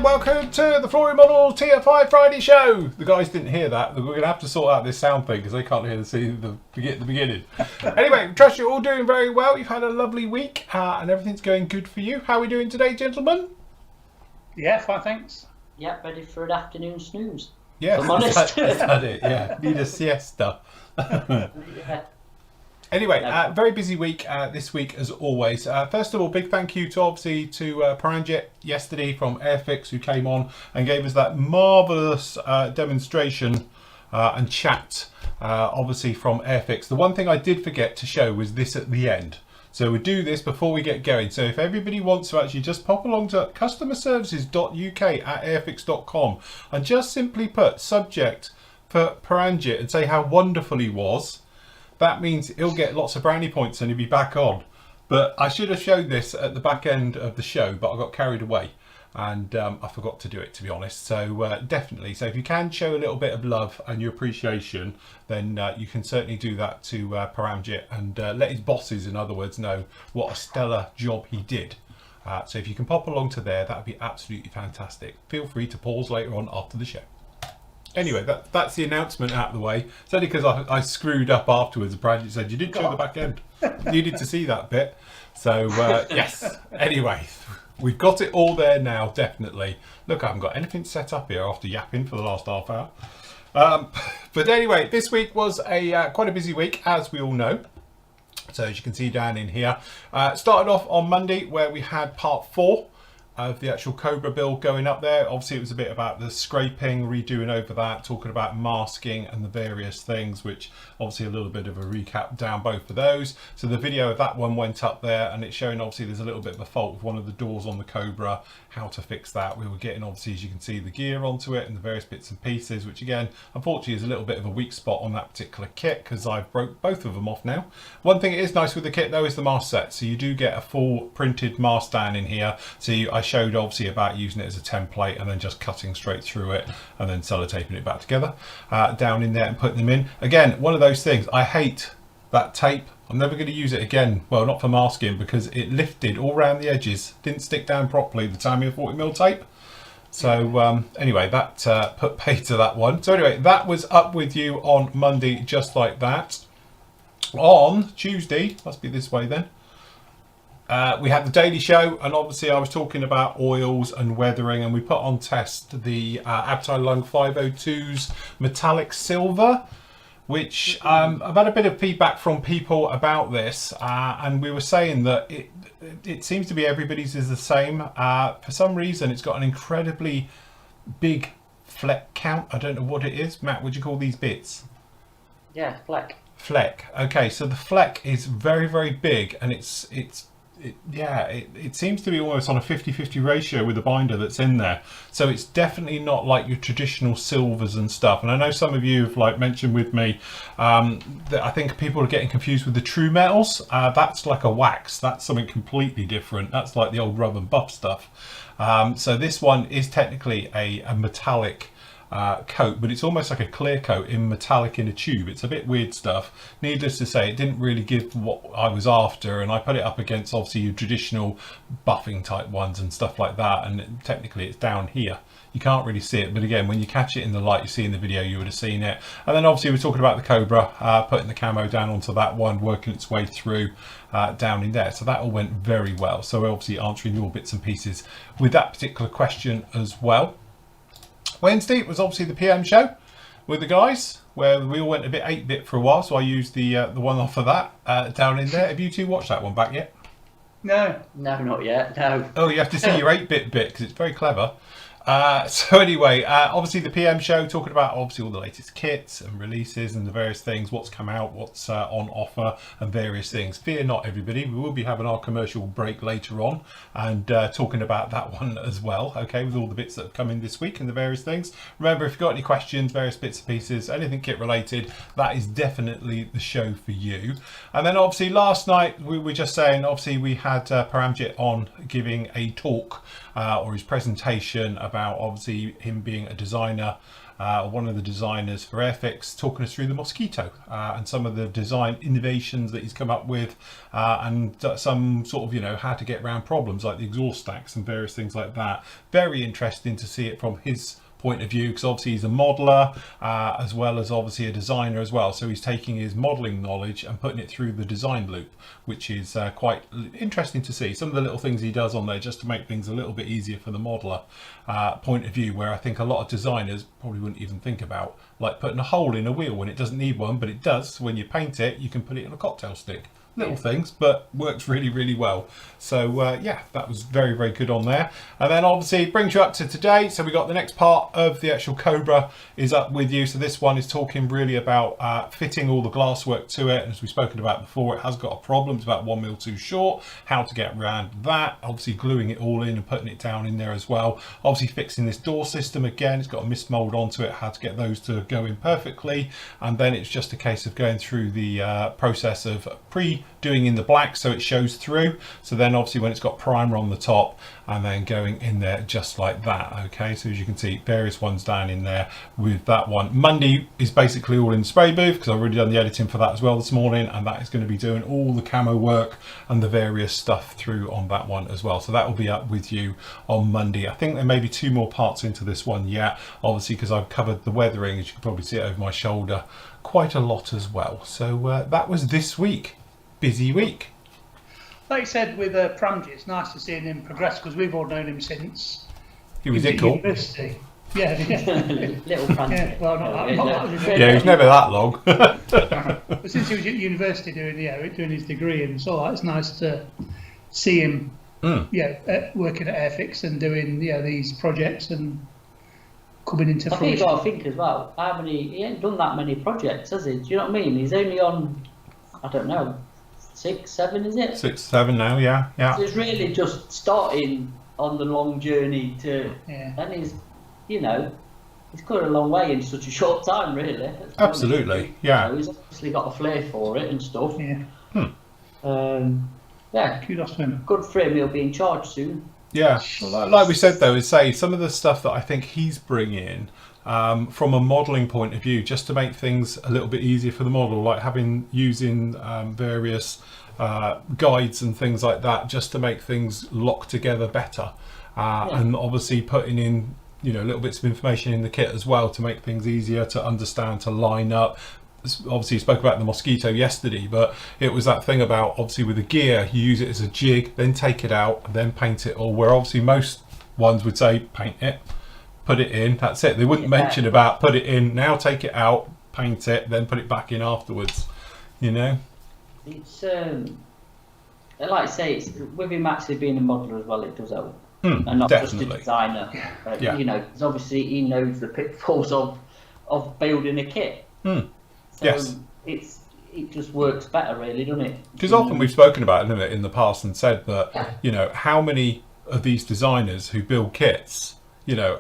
welcome to the Flooring Model TFI Friday show. The guys didn't hear that. We're going to have to sort out this sound thing because they can't hear the beginning. Anyway, trust you're all doing very well. You've had a lovely week and everything's going good for you. How are we doing today, gentlemen? Yeah, fine, thanks. Yeah, ready for an afternoon snooze. Yes, I'm honest. is that it? Yeah, need a siesta. Yeah. Anyway, very busy week this week as always. First of all, big thank you to Paranjit yesterday from Airfix who came on and gave us that marvellous demonstration and chat obviously from Airfix. The one thing I did forget to show was this at the end. So we'll do this before we get going. So if everybody wants to actually just pop along to customerservices.uk@airfix.com and just simply put subject for Paranjit and say how wonderful he was, that means he'll get lots of brownie points and he'll be back on. But I should have showed this at the back end of the show, but I got carried away and I forgot to do it, to be honest. So definitely, so if you can show a little bit of love and your appreciation, then you can certainly do that to Paramjit and let his bosses, in other words, know what a stellar job he did. So if you can pop along to there, that would be absolutely fantastic. Feel free to pause later on after the show. Anyway, that's the announcement out of the way. It's only because I screwed up afterwards. Bradley said, you didn't show the back end. You needed to see that bit. So, yes. Anyway, we've got it all there now, definitely. Look, I haven't got anything set up here after yapping for the last half hour. But anyway, this week was quite a busy week, as we all know. So as you can see down in here. Started off on Monday where we had part 4 of the actual Cobra build going up there. Obviously it was a bit about the scraping, redoing over that, talking about masking and the various things, which obviously a little bit of a recap down both of those. So the video of that one went up there and it's showing obviously there's a little bit of a fault with one of the doors on the Cobra, how to fix that. We were getting obviously, as you can see, the gear onto it and the various bits and pieces, which again unfortunately is a little bit of a weak spot on that particular kit because I've broke both of them off now. One thing it is nice with the kit though is the mask set, so you do get a full printed mask stand in here. So I showed obviously about using it as a template and then just cutting straight through it and then sellotaping it back together down in there and putting them in. Again, one of those things, I hate that tape. I'm never going to use it again. Well, not for masking because it lifted all around the edges, didn't stick down properly, the Tamiya 40mm tape. So anyway, that put paid to that one. So anyway, that was up with you on Monday just like that. On Tuesday, must be this way then, we had the daily show, and obviously I was talking about oils and weathering, and we put on test the Abtai Lung 502's metallic silver, which I've had a bit of feedback from people about this, and we were saying that it seems to be everybody's is the same. For some reason it's got an incredibly big fleck count. I don't know what it is. Matt, would you call these bits? Yeah, fleck. Fleck. Okay, so the fleck is very, very big, and it seems to be almost on a 50-50 ratio with the binder that's in there. So it's definitely not like your traditional silvers and stuff. And I know some of you have mentioned with me that I think people are getting confused with the true metals. That's like a wax. That's something completely different. That's like the old rub and buff stuff. So this one is technically a metallic coat, but it's almost like a clear coat in metallic in a tube. It's a bit weird stuff. Needless to say, it didn't really give what I was after, and I put it up against obviously your traditional buffing type ones and stuff like that, and technically it's down here. You can't really see it, but again, when you catch it in the light you see in the video, you would have seen it. And then obviously we're talking about the Cobra, putting the camo down onto that one, working its way through down in there. So that all went very well. So we're obviously answering your bits and pieces with that particular question as well. Wednesday was obviously the PM show with the guys, where we all went a bit 8-bit for a while, so I used the one off of that down in there. Have you two watched that one back yet? No, not yet. No. Oh, you have to see your 8-bit bit because it's very clever. So anyway, obviously the PM show, talking about obviously all the latest kits and releases and the various things, what's come out, what's on offer and various things. Fear not, everybody, we will be having our commercial break later on and talking about that one as well, okay, with all the bits that have come in this week and the various things. Remember, if you've got any questions, various bits and pieces, anything kit related, that is definitely the show for you. And then obviously last night we were just saying, obviously we had Paramjit on giving a talk or his presentation about obviously him being a designer one of the designers for Airfix, talking us through the Mosquito and some of the design innovations that he's come up with, and some sort of, how to get around problems like the exhaust stacks and various things like that. Very interesting to see it from his point of view, because obviously he's a modeler as well as obviously a designer as well, so he's taking his modeling knowledge and putting it through the design loop, which is quite interesting to see some of the little things he does on there just to make things a little bit easier for the modeler point of view, where I think a lot of designers probably wouldn't even think about, like putting a hole in a wheel when it doesn't need one, but it does. When you paint it, you can put it in a cocktail stick. Little things, but works really, really well. So yeah, that was very, very good on there. And then obviously it brings you up to today. So we got the next part of the actual Cobra is up with you. So this one is talking really about fitting all the glasswork to it. And as we've spoken about before, it has got a problem. It's about 1 mil too short. How to get around that. Obviously gluing it all in and putting it down in there as well. Obviously fixing this door system again. It's got a mist mold onto it. How to get those to go in perfectly. And then it's just a case of going through the process of doing in the black so it shows through. So then obviously when it's got primer on the top, and then going in there just like that. Okay, so as you can see, various ones down in there with that one. Monday is basically all in the spray booth, because I've already done the editing for that as well this morning, and that is going to be doing all the camo work and the various stuff through on that one as well. So that will be up with you on Monday. I think there may be 2 more parts into this one yet, obviously, because I've covered the weathering, as you can probably see it over my shoulder, quite a lot as well. So that was this week. Busy week. Like you said with Pramji, it's nice to see him progress, because we've all known him since He was at Ickle. university. Yeah, Little Frantic. yeah. Well, not Yeah, he was never that long. but since he was at university doing his degree and so on, it's nice to see him working at Airfix and doing these projects and coming into I think you've fruition. got to think as well, he ain't done that many projects, has he? Do you know what I mean? He's only on, I don't know, 6, 7, is it? 6, 7 now, yeah. So he's really just starting on the long journey and he's come a long way in such a short time, really. Absolutely, yeah. So he's obviously got a flair for it and stuff. Yeah. Kudos to him. Good for him. He'll be in charge soon. Yeah, well, like we said though, is say some of the stuff that I think he's bringing from a modelling point of view, just to make things a little bit easier for the model, like using various guides and things like that, just to make things lock together better, and obviously putting in little bits of information in the kit as well to make things easier to understand, to line up. Obviously you spoke about the Mosquito yesterday, but it was that thing about obviously with the gear, you use it as a jig, then take it out, then paint it all, where obviously most ones would say paint it, put it in, that's it. They wouldn't mention about put it in, now take it out, paint it, then put it back in afterwards. It's like I say, it's with him actually being a modeler as well, it does help. And not definitely. just a designer. Because obviously he knows the pitfalls of building a kit. So yes, it just works better, really, doesn't it? Because often we've spoken about it in the past and said that how many of these designers who build kits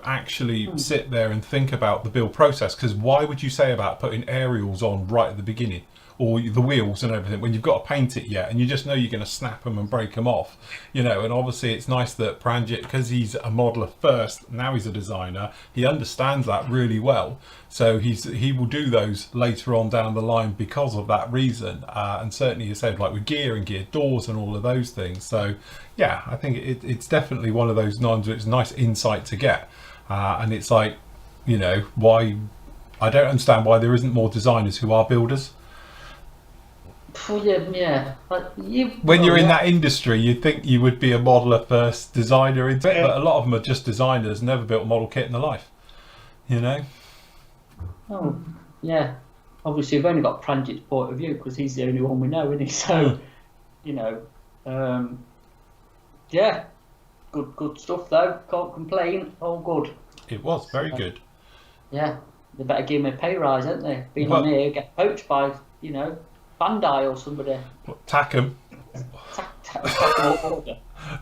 actually sit there and think about the build process. Because why would you say about putting aerials on right at the beginning, or the wheels and everything, when you've got to paint it yet and you just know you're going to snap them and break them off? And obviously it's nice that Pranjit, because he's a modeler first, now he's a designer, he understands that really well, so he will do those later on down the line because of that reason. And certainly you said, like with gear and gear doors and all of those things. So yeah, I think it's definitely one of those ones where it's a nice insight to get, and it's like, why I don't understand why there isn't more designers who are builders. Yeah. When you're in that industry, you'd think you would be a modeler first, designer into it, but a lot of them are just designers, never built a model kit in their life. Oh, yeah. Obviously, we've only got Pranjit's point of view because he's the only one we know, isn't he? So, yeah. Good stuff though. Can't complain. All good. It was very good. Yeah. They better give him a pay rise, haven't they? Being on here, get poached by, Bandai or somebody. Tack 'em. Tack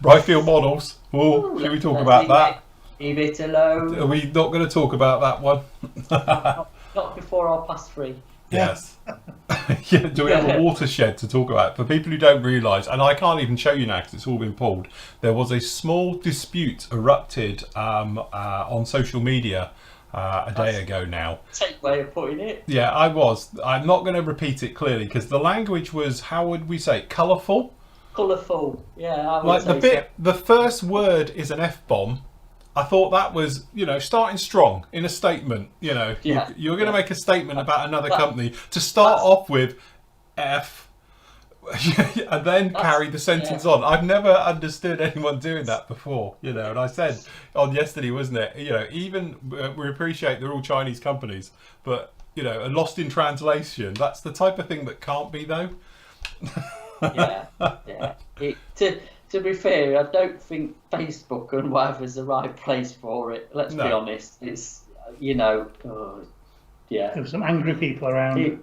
Right field models. Oh, should we talk about that? Leave it alone. Are we not going to talk about that one? Not before 3:30. Yes. Yeah, do we have a watershed to talk about? For people who don't realise, and I can't even show you now because it's all been pulled, there was a small dispute erupted on social media a day ago now. Take way of putting it. Yeah, I was. I'm not going to repeat it clearly because the language was, how would we say, colourful? Colourful. Yeah, I would Like say the first word is an F-bomb. I thought that was, starting strong in a statement. Yeah. You're going to make a statement about another company to start off with F, and then carry the sentence on. I've never understood anyone doing that before. And I said on yesterday, wasn't it? Even we appreciate they're all Chinese companies, but lost in translation. That's the type of thing that can't be though. Yeah. To be fair, I don't think Facebook and whatever is the right place for it. Let's be honest. It's yeah. There were some angry people around. It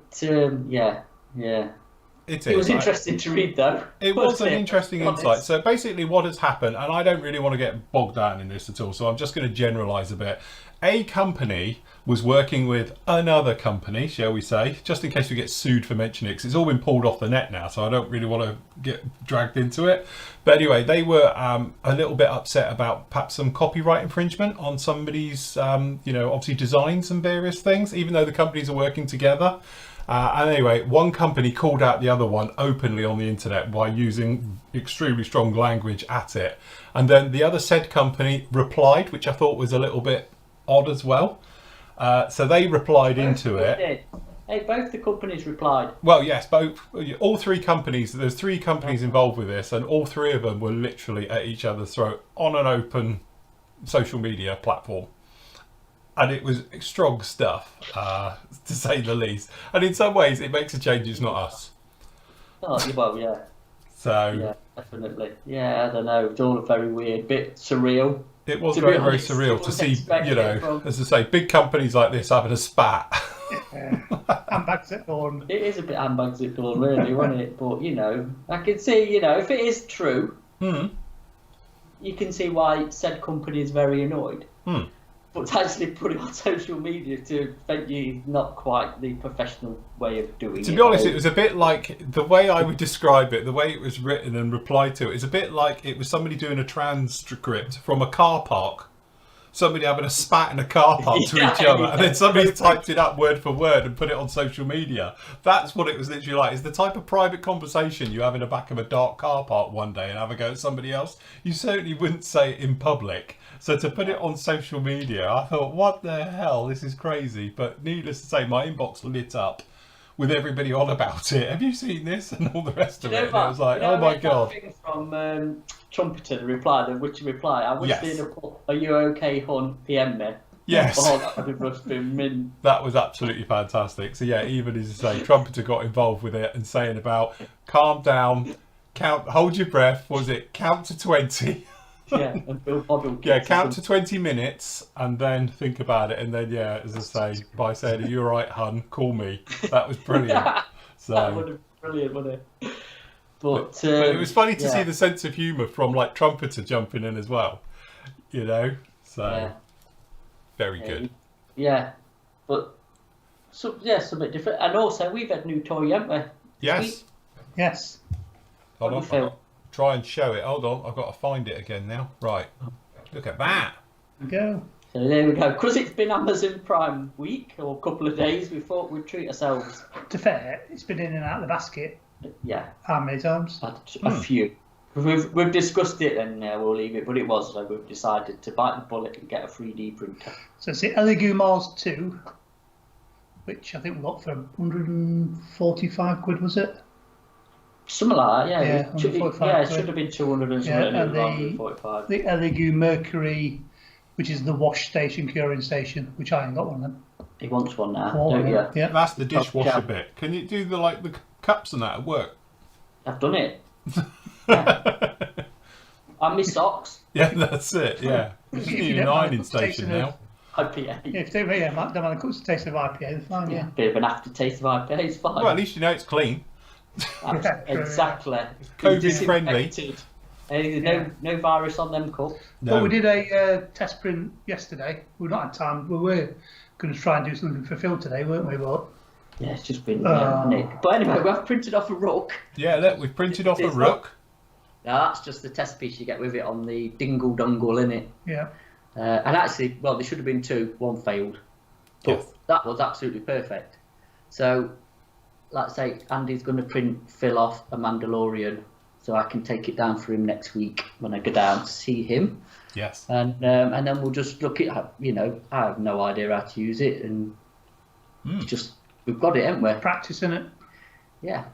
was interesting to read, though. It was an interesting insight. So basically what has happened, and I don't really want to get bogged down in this at all, so I'm just going to generalise a bit. A company was working with another company, shall we say, just in case we get sued for mentioning it, because it's all been pulled off the net now, so I don't really want to get dragged into it. But anyway, they were a little bit upset about perhaps some copyright infringement on somebody's, obviously designs and various things, even though the companies are working together. And anyway, one company called out the other one openly on the internet by using extremely strong language at it. And then the other said company replied, which I thought was a little bit odd as well. So they replied into it. Hey, both the companies replied. Well, yes, all three companies. There's three companies involved with this, and all three of them were literally at each other's throat on an open social media platform. And it was strong stuff, to say the least. And in some ways, it makes a change. It's not us. Oh, well, yeah. So yeah, definitely. Yeah, I don't know. It's all very weird, bit surreal. It was very, very surreal to see, as I say, big companies like this having a spat. Handbags at dawn. It is a bit handbags at dawn, really, wasn't it? But I can see, if it is true, you can see why said company is very annoyed. But to actually put it on social media to think you not quite the professional way of doing it. To be honest, it was a bit like, the way I would describe it, the way it was written and replied to, it's a bit like it was somebody doing a transcript from a car park. Somebody having a spat in a car park to each other, and then somebody typed it up word for word and put it on social media. That's what it was literally like. It's the type of private conversation you have in the back of a dark car park one day and have a go at somebody else. You certainly wouldn't say it in public. So to put it on social media, I thought, what the hell? This is crazy. But needless to say, my inbox lit up with everybody on about it. Have you seen this? And all the rest of it. And it was like, oh my God. Thing from Trumpeter, the reply, I wish they'd have put, are you okay, hon? PM me. Yes. Oh, that would have been mint. That was absolutely fantastic. So yeah, even as I say, Trumpeter got involved with it and saying about, calm down, hold your breath. What was it? Count to 20. Yeah, and Bill Bob count to 20 minutes and then think about it, and then as I say, by saying, "Are you all right, hun? Call me." That was brilliant. So that would have been brilliant, wouldn't it? But it was funny to see the sense of humour from like Trumpeter jumping in as well. So very good. Yeah, but something different, and also we've had new toy, haven't we? Yes. Yes. Hold on. Try and show it. Hold on, I've got to find it again now. Right, look at that. Go. So there we go. Because it's been Amazon Prime week or a couple of days, we thought we'd treat ourselves. To fair, it's been in and out of the basket. Yeah. How many times? A few. We've discussed it, and we'll leave it. But it was so we've decided to bite the bullet and get a 3D printer. So it's the Elegoo Mars 2, which I think we got for 145 quid, was it? Something like that, yeah. It should have been 200 and something. And the 145. The Elegoo Mercury, which is the wash station, curing station, which I ain't got one of them. He wants one now, don't you? Yeah. That's the dishwasher bit. Can you do the cups and that at work? I've done it. Yeah. And my socks. Yeah, that's it. Yeah, you just need an ironing station now. IPA. Yeah, if they don't mind a cups taste of IPA, they're fine. Yeah. Bit of an aftertaste of IPA is fine. Well, at least you know it's clean. Exactly. COVID friendly. No virus on them cups. No. Well, we did a test print yesterday. We've not had time. We were going to try and do something for Phil today, weren't we? But yeah, it's just been Nick. But anyway, we've printed off a rook. Yeah, look, we've printed off a rook. Now that's just the test piece you get with it on the dingle dongle, innit? Yeah. And actually, well, there should have been 2. One failed, but Yes. that was absolutely perfect. So, let's say Andy's going to print Phil off a Mandalorian, so I can take it down for him next week when I go down to see him. Yes. And then we'll just look at, you know, I have no idea how to use it, and it's just we've got it, haven't we? Practicing it. Yeah.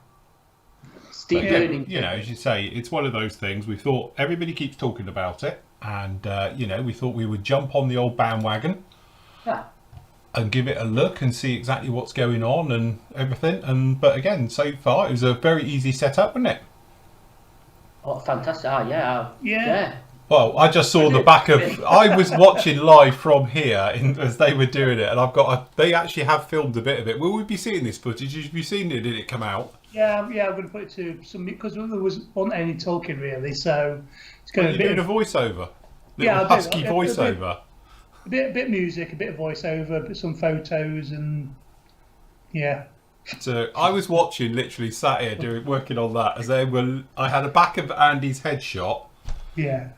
Steep But again, learning. you know, as you say, it's one of those things. We thought everybody keeps talking about it, and you know, we thought we would jump on the old bandwagon Yeah. and give it a look and see exactly what's going on and everything. And but again, so far it was a very easy setup, wasn't it? Oh, fantastic! Ah, yeah. Yeah. Well, I just saw the back of. I was watching live from here as they were doing it, and I've got. They actually have filmed a bit of it. Will we be seeing this footage? Have you seen it? Did it come out? Yeah, I'm going to put it to some because there wasn't any talking really, so it's going to You're be doing a voiceover, Yeah, little I'll do husky that. voiceover. a bit of music, a bit of voiceover, but some photos, and yeah. So I was watching, literally sat here working on that as they were. I had a back of Andy's headshot. Yeah.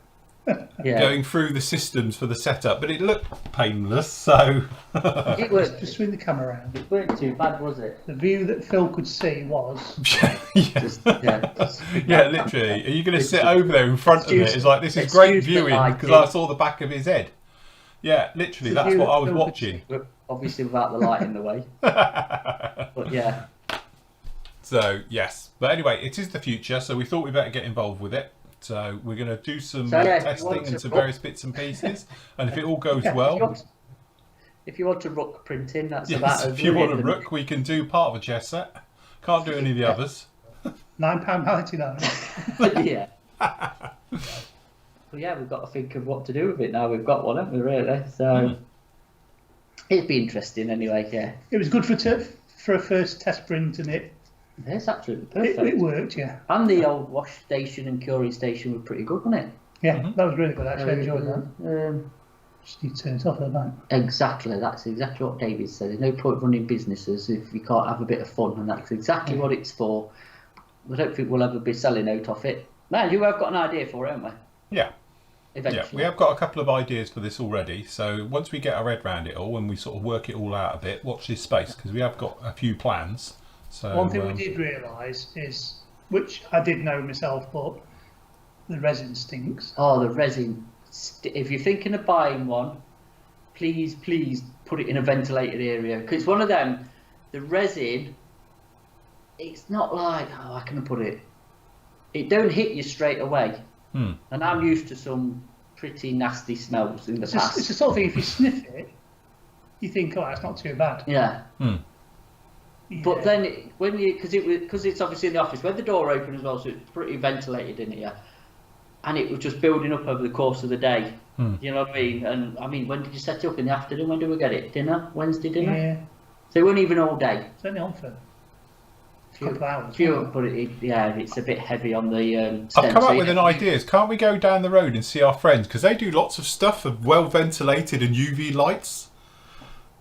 Yeah. Going through the systems for the setup, but it looked painless. So It was. Just swing the camera around. It weren't too bad, was it? The view that Phil could see was yeah. Just Yeah, literally. Are you going to sit over there in front of it? It's like, this is great viewing because I saw the back of his head. Yeah, literally, that's what I was watching. Obviously, without the light in the way. But yeah. So yes, but anyway, it is the future, so we thought we better get involved with it. So we're going to do some So, yeah, testing and some various bits and pieces, and if it all goes well, If you want to rook printing, that's yes, about. if you want a rook, we can do part of a chess set. Can't do any of the others. £9.99. Yeah. Well, yeah, we've got to think of what to do with it now. We've got one, haven't we? Really. So it'd be interesting anyway. Yeah. It was good for a first test print, and it It's absolutely perfect. it worked. Yeah. And the old wash station and curing station were pretty good, wasn't it? Yeah, that was really good. Actually, I enjoyed that. that. Just need to turn it off at night. Exactly, that's exactly what David said. There's no point running businesses if you can't have a bit of fun, and that's exactly what it's for. I don't think we'll ever be selling out of it. Man, you have got an idea for it, haven't we? Yeah. Eventually. Yeah, we have got a couple of ideas for this already. So once we get our head around it all and we sort of work it all out a bit, watch this space because we have got a few plans. So One thing we did realise is, which I did know myself, but the resin stinks. Oh, the resin. If you're thinking of buying one, please put it in a ventilated area. Because it's one of them, the resin, it's not like, oh, how can I put it? It don't hit you straight away. And I'm used to some pretty nasty smells in the past. It's the sort of thing, if you sniff it, you think, oh, it's not too bad. Yeah. Yeah. But then, when you, because it's obviously in the office, when the door open as well, so it's pretty ventilated in here, and it was just building up over the course of the day. You know what I mean? And I mean, when did you set it up in the afternoon? When did we get it? Dinner? Wednesday dinner? Yeah, So it wasn't even all day. it's only on for a couple of hours. But it's a bit heavy on the. I've come up with an idea. Can't we go down the road and see our friends? Because they do lots of stuff of well ventilated and UV lights.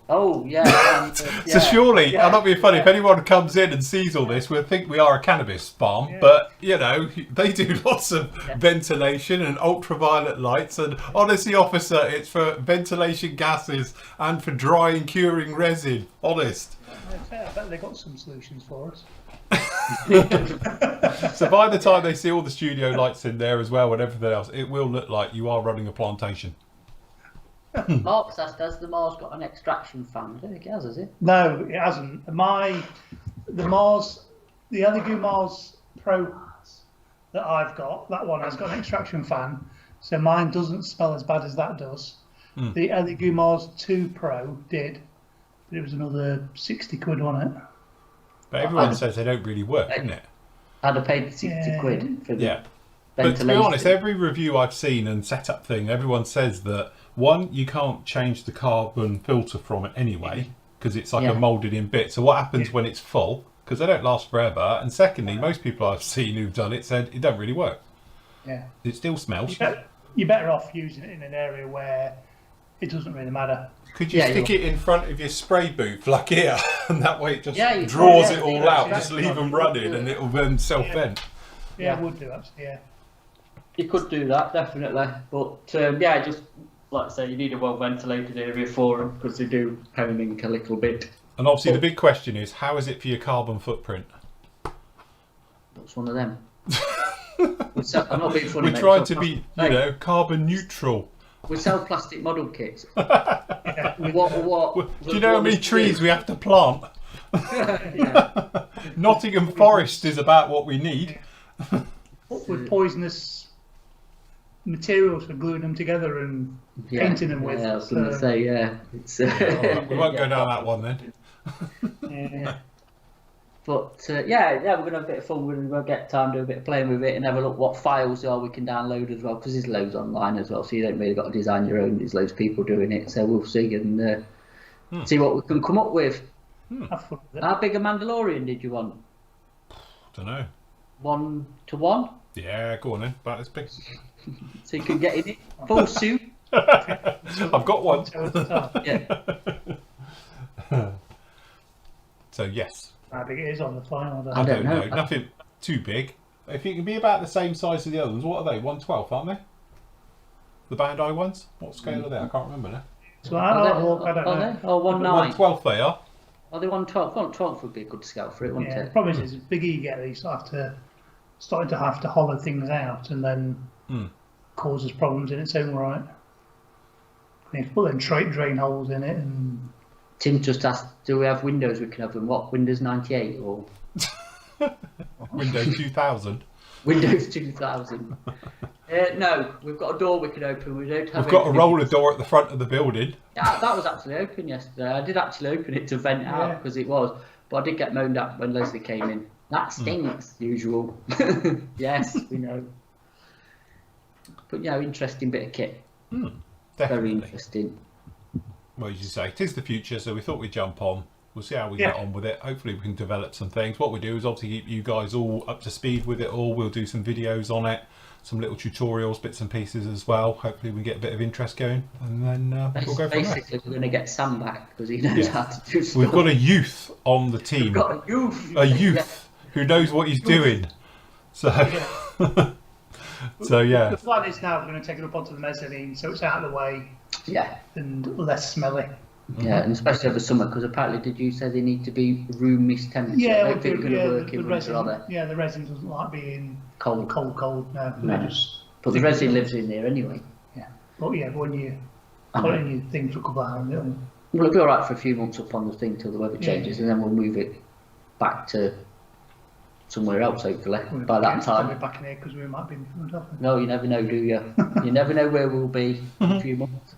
Oh yeah. So surely, I'm not being funny, if anyone comes in and sees all this, we'll think we are a cannabis farm. Yeah. But, you know, they do lots of ventilation and ultraviolet lights. And honestly, officer, it's for ventilation gases and for drying, curing resin. Honest. I bet they got some solutions for us. So by the time they see all the studio lights in there as well and everything else, it will look like you are running a plantation. Mark's asked, has the Mars got an extraction fan? I don't think it has it? No, it hasn't. The Elegoo Mars Pro that I've got, that one has got an extraction fan, so mine doesn't smell as bad as that does. The Elegoo Mars 2 Pro did, but it was another 60 quid on it. But everyone says they don't really work, isn't it? I'd have paid 60 quid for the But to be ventilation. honest, every review I've seen and setup thing, everyone says that, one, you can't change the carbon filter from it anyway, because it's like a moulded in bit. So what happens when it's full? Because they don't last forever. And secondly, most people I've seen who've done it said it don't really work. Yeah. It still smells. You're better off using it in an area where it doesn't really matter. Could you stick it in front of your spray booth like here? And that way it just you draws could, it all out. Just leave them running and it'll then self-vent. Yeah, it would do, actually, yeah. You could do that, definitely. But, just like I say, you need a well ventilated area for them because they do home a little bit. And obviously the big question is, how is it for your carbon footprint? What's one of them? I'm not being funny. We're trying to be, carbon neutral. We sell plastic model kits. What? Do you know how many trees we have to plant? Nottingham Forest is about what we need. With poisonous materials for gluing them together and painting them with. Yeah, I was going to say, It's, we won't go down that one then. Yeah. But we're going to have a bit of fun. We'll get time to do a bit of playing with it and have a look what files there are we can download as well, because there's loads online as well, so you don't really got to design your own. There's loads of people doing it, so we'll see and see what we can come up with. Have fun with it. How big a Mandalorian did you want? Don't know. 1-to-1? Yeah, go on then. About this big. So you can get in it. Full suit. I've got one. Yeah. So yes. How big it is on the final. I don't know. Nothing too big. If you can be about the same size as the other ones, what are they? 1/12, aren't they? The Bandai ones? What scale are they? I can't remember now. So I don't know. Oh, 1/9. 1/12 they are. Are they 1/12? 1/12 would be a good scale for it, wouldn't Yeah, it? the problem is, the bigger you get, you starting to have to hollow things out, and then causes problems in its own right. You have to put them drain holes in it, and Tim just asked, do we have Windows we can have them? What, Windows 98 or Windows 2000. Windows 2000? No, we've got a door we can open. We don't have. We've got a roller door at the front of the building. That was actually open yesterday. I did actually open it to vent out because it was, but I did get moaned at when Leslie came in. That stinks, usual. Yes, we know. But interesting bit of kit. Definitely. Very interesting. Well, as you say, it is the future, so we thought we'd jump on. We'll see how we get on with it. Hopefully we can develop some things. What we do is obviously keep you guys all up to speed with it all. We'll do some videos on it, some little tutorials, bits and pieces as well. Hopefully we get a bit of interest going, and then we'll go from there. Basically, we're going to get Sam back because he knows how to do stuff. We've got a youth on the team. We've got a youth. A youth who knows what he's doing. So, The plan is now we're going to take it up onto the mezzanine, so it's out of the way. Yeah. And less smelly. Yeah, and especially over summer, because apparently, did you say they need to be room mist temperature? Yeah, I don't think they're going to work in winter, resin, are they? Yeah, the resin doesn't like being Cold. No. But the resin lives in there anyway. Yeah. But when you put it in your thing for a couple of hours, Well, it'll be alright for a few months up on the thing till the weather changes, and then we'll move it back to somewhere else, hopefully, by that time. We're back in here because we might be in front of it. No, you never know, do you? You never know where we'll be in a few months.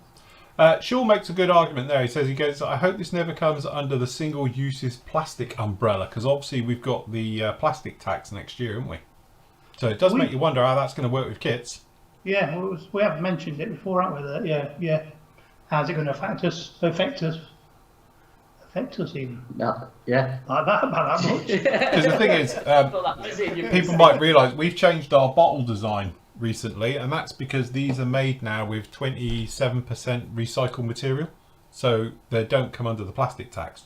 Shaw makes a good argument there. He says, I hope this never comes under the single uses plastic umbrella, because obviously we've got the plastic tax next year, haven't we? So it does make you wonder how that's going to work with kits. Yeah, we have mentioned it before, haven't we? Yeah. How's it going to affect us even? Yeah. Like that, about that much. Because the thing is, people might realise we've changed our bottle design recently, and that's because these are made now with 27% recycled material, so they don't come under the plastic tax.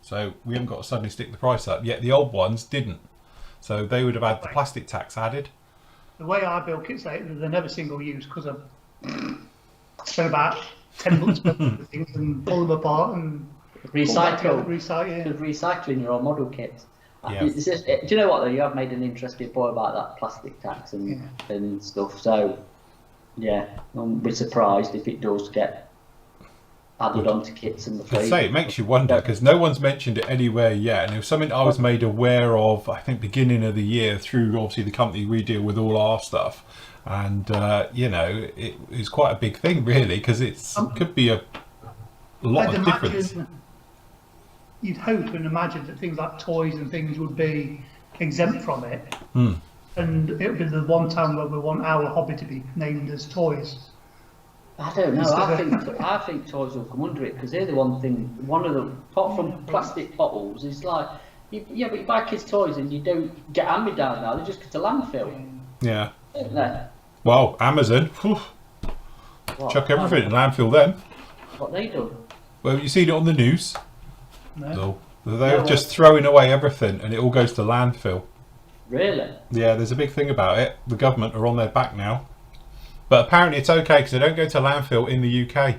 So we haven't got to suddenly stick the price up, yet the old ones didn't. So they would have had the plastic tax added. The way I build kits, they're never single use, because I spend about 10 months building things and pull them apart and recycling your old model kits. Yeah. Do you know what though? You have made an interesting point about that plastic tax and stuff. So yeah, I'm be surprised if it does get added onto kits and the I'd say it makes you wonder, because no one's mentioned it anywhere yet, and it was something I was made aware of, I think, beginning of the year through obviously the company we deal with all our stuff, and it is quite a big thing really, because it could be a lot of difference. You'd hope and imagine that things like toys and things would be exempt from it, and it would be the one time where we want our hobby to be named as toys. I don't know. I think toys will come under it, because they're the one thing. One of them, apart from plastic bottles, is like, but you buy kids' toys and you don't get hand-me-downs now. They just go to landfill. Yeah. Don't they? Well, Amazon, chuck everything in landfill then. What they do? Well, you seen it on the news. No. So they're just throwing away everything, and it all goes to landfill. Really? Yeah, there's a big thing about it. The government are on their back now. But apparently it's okay because they don't go to landfill in the UK.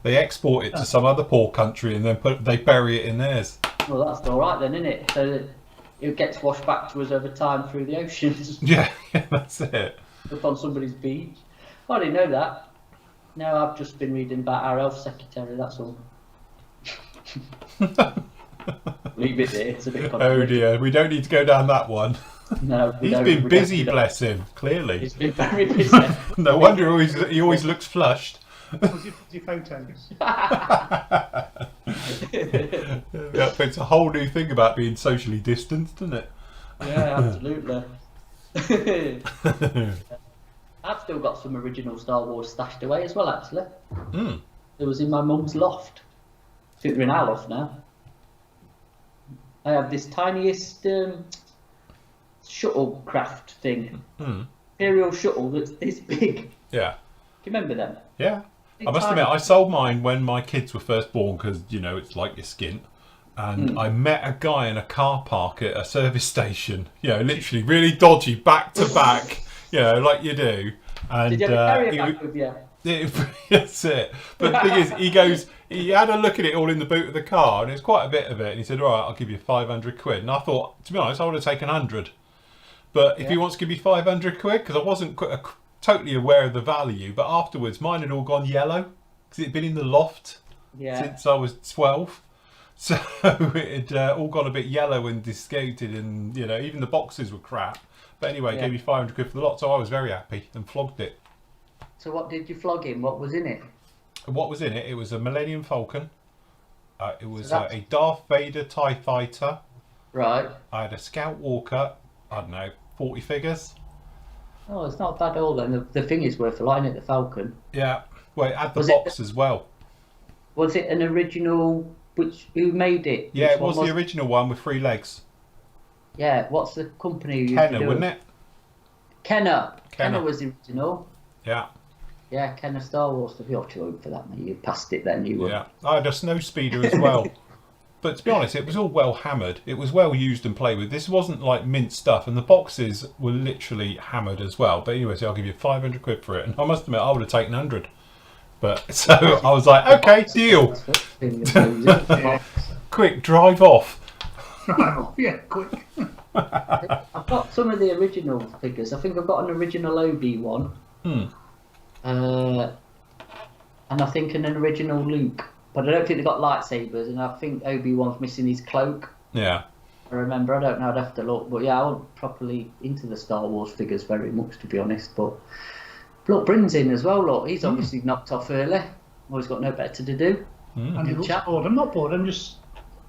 They export it to some other poor country and then they bury it in theirs. Well, that's all right then, isn't it? So that it gets washed back to us over time through the oceans. Yeah, that's it. Up on somebody's beach. I didn't know that. No, I've just been reading about our health secretary, that's all. Leave it there, it's a bit Oh controversial. dear, we don't need to go down that one. No, we He's don't- been we busy, don't- bless him, clearly. He's been very busy. No wonder he always looks flushed. Was your photos? Yeah, it's a whole new thing about being socially distanced, isn't it? Yeah, absolutely. I've still got some original Star Wars stashed away as well, actually. Mm. It was in my mum's loft. I think they're in our loft now. I have this tiniest shuttlecraft thing. Imperial shuttle that's this big. Do Yeah. you remember them? Yeah. Big I must tiny- admit, I sold mine when my kids were first born because, you know, it's like your skin. And I met a guy in a car park at a service station, you know, literally really dodgy, back to back, you know, like you do. And Did you ever carry it back with you? that's it. But the thing is, he had a look at it all in the boot of the car, and it was quite a bit of it. And he said, "All right, I'll give you 500 quid." And I thought, to be honest, I would have taken 100. But if he wants to give me 500 quid, because I wasn't totally aware of the value, but afterwards, mine had all gone yellow because it had been in the loft since I was 12. So it had all gone a bit yellow and discoated, and you know, even the boxes were crap. But anyway, it gave me 500 quid for the lot, so I was very happy and flogged it. So what did you flog in? What was in it? What was in it? It was a Millennium Falcon. It was So that's- a Darth Vader TIE Fighter. Right. I had a Scout Walker. I don't know, 40 figures. Oh, it's not bad at all then. The thing is worth a lot, isn't it, the Falcon? Yeah. Well, it had the Was it box as well. Was it an original? Who made it? Yeah, Which it was one the original one with 3 legs. Yeah, what's the company who used to Kenner, do wasn't it? Kenner. Kenner. Kenner was the original. Yeah. Yeah, Kenner Star Wars stuff. You're too old for that, mate. You passed it then, you were. Yeah. I had a snow speeder as well. But to be honest, it was all well hammered. It was well used and played with. This wasn't like mint stuff, and the boxes were literally hammered as well. But anyway, so I'll give you 500 quid for it. And I must admit, I would have taken 100. But so I was like, okay, deal. Yeah. Quick, drive off. Yeah, quick. I've got some of the original figures. I think I've got an original Obi one. And I think an original Luke. But I don't think they've got lightsabers, and I think Obi-Wan's missing his cloak. Yeah. I remember, I don't know, I'd have to look. But yeah, I wasn't properly into the Star Wars figures very much, to be honest. But look, Bryn's in as well, look. He's obviously knocked off early. Well, he's got no better to do. And he looks chap. bored. I'm not bored, I'm just...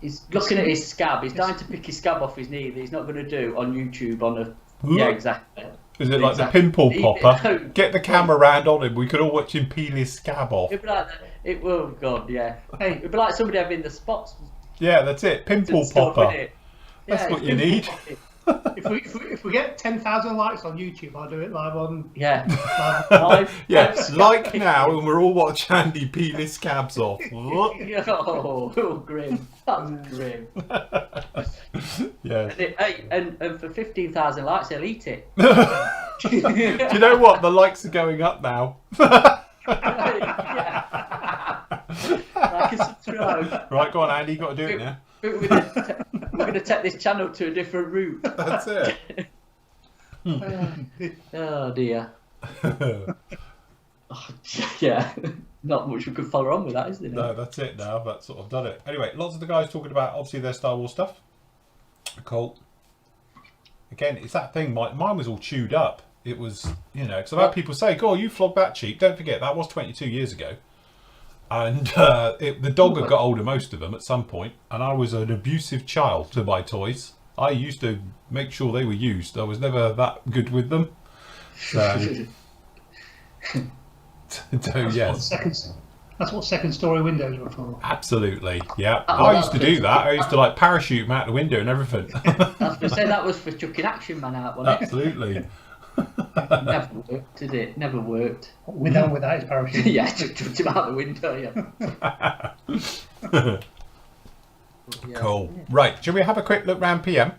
He's looking at his scab. He's dying to pick his scab off his knee that he's not going to do on YouTube on a... Yeah, exactly. Is it like Exactly. the pimple popper? No. Get the camera round on him. We could all watch him peel his scab off. It'd be like it will, God, yeah. Hey, it'd be like somebody having the spots. Yeah, that's it. Pimple stuff, popper. innit? That's Yeah, what it's you need. pimple If we get 10,000 likes on YouTube, I'll do it live on... Yeah. live. Yeah, like now, and we're all watching Andy peel his scabs off. Oh, grim. That's grim. Yeah. Hey, and for 15,000 likes, they'll eat it. Do you know what? The likes are going up now. Yeah. Like and subscribe. Right, go on, Andy. You got to do it now. We're going to take this channel to a different route. That's it. Oh dear. Oh, yeah. Not much we could follow on with that, is there? No, that's it now. That's sort of done it. Anyway, lots of the guys talking about obviously their Star Wars stuff. Cool. Again, it's that thing. Mine was all chewed up. It was, you know, because I've had people say, "God, you flogged that cheap." Don't forget that was 22 years ago. And the dog had got hold of most of them at some point, and I was an abusive child to my toys. I used to make sure they were used. I was never that good with them. So, yes. That's what second story windows were for. Absolutely, yeah. Oh, I used to do that. I used to like parachute them out the window and everything. I was going to say that was for chucking Action Man out, wasn't it? Absolutely. Never worked, did it? Never worked. Without his parachute. Yeah, chucked him out the window, yeah. Cool. Right, shall we have a quick look round PM?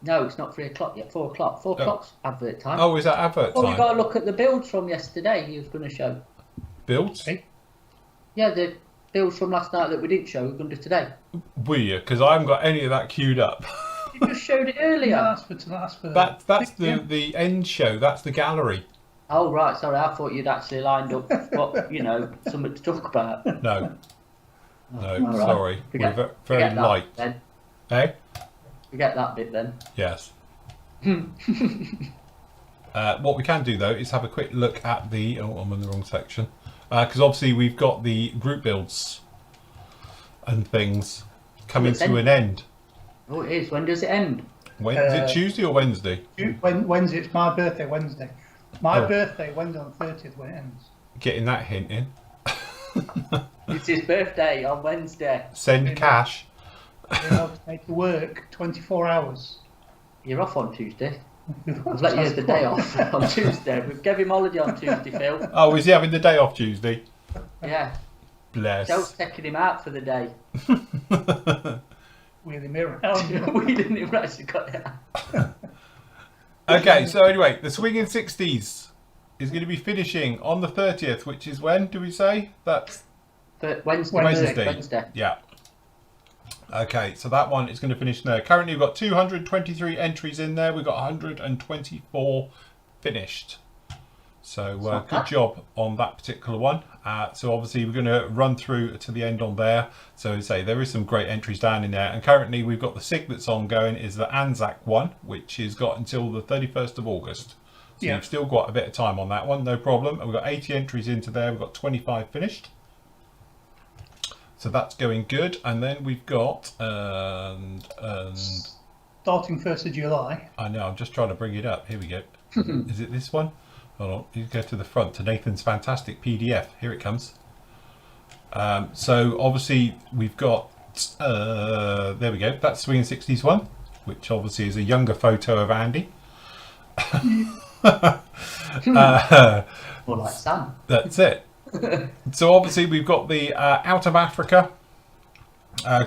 No, it's not 3 o'clock yet. 4 o'clock. 4 o'clock's advert time. Oh, is that advert Oh, time? you got to look at the builds from yesterday. He was going to show. Builds? See? Yeah, the builds from last night that we didn't show. We're going to do today. Will you? Because I haven't got any of that queued up. You just showed it earlier. No, that's for That's the end show. That's the gallery. Oh right, sorry. I thought you'd actually lined up what something to talk about. No. No, All right. sorry. Forget- We're very forget that light. Then. Eh? Forget that bit then. Yes. What we can do though is have a quick look at the. Oh, I'm in the wrong section. Because obviously we've got the group builds and things coming to an end. Oh, it is. When does it end? When is it Tuesday or Wednesday? Wednesday. It's my birthday Wednesday. My Oh. birthday Wednesday on 30th when it ends. Getting that hint in. It's his birthday on Wednesday. Send cash. You're allowed to make to work 24 hours. You're off on Tuesday. I've let you have the day off on Tuesday. We gave him holiday on Tuesday, Phil. Oh, is he having the day off Tuesday? Yeah. Bless. Joe's taking him out for the day. Wheeling me around. We didn't even actually got it out. Okay, so anyway, the Swinging 60s is going to be finishing on the 30th, which is when, do we say? That's But Wednesday. Wednesday. Yeah. Okay, so that one is going to finish there. Currently, we've got 223 entries in there. We've got 124 finished. So not good bad. job on that particular one. So obviously we're going to run through to the end on there. So say there is some great entries down in there. And currently we've got the SIG that's ongoing is the Anzac one, which has got until the 31st of August. So Yeah. you've still got a bit of time on that one, no problem. And we've got 80 entries into there. We've got 25 finished. So that's going good. And then we've got, and Starting 1st of July. I know, I'm just trying to bring it up. Here we go. Is it this one? Hold on, you go to the front to Nathan's fantastic PDF. Here it comes. So obviously we've got, there we go. That's Swinging 60s one, which obviously is a younger photo of Andy. More like Sam. That's it. So obviously we've got the Out of Africa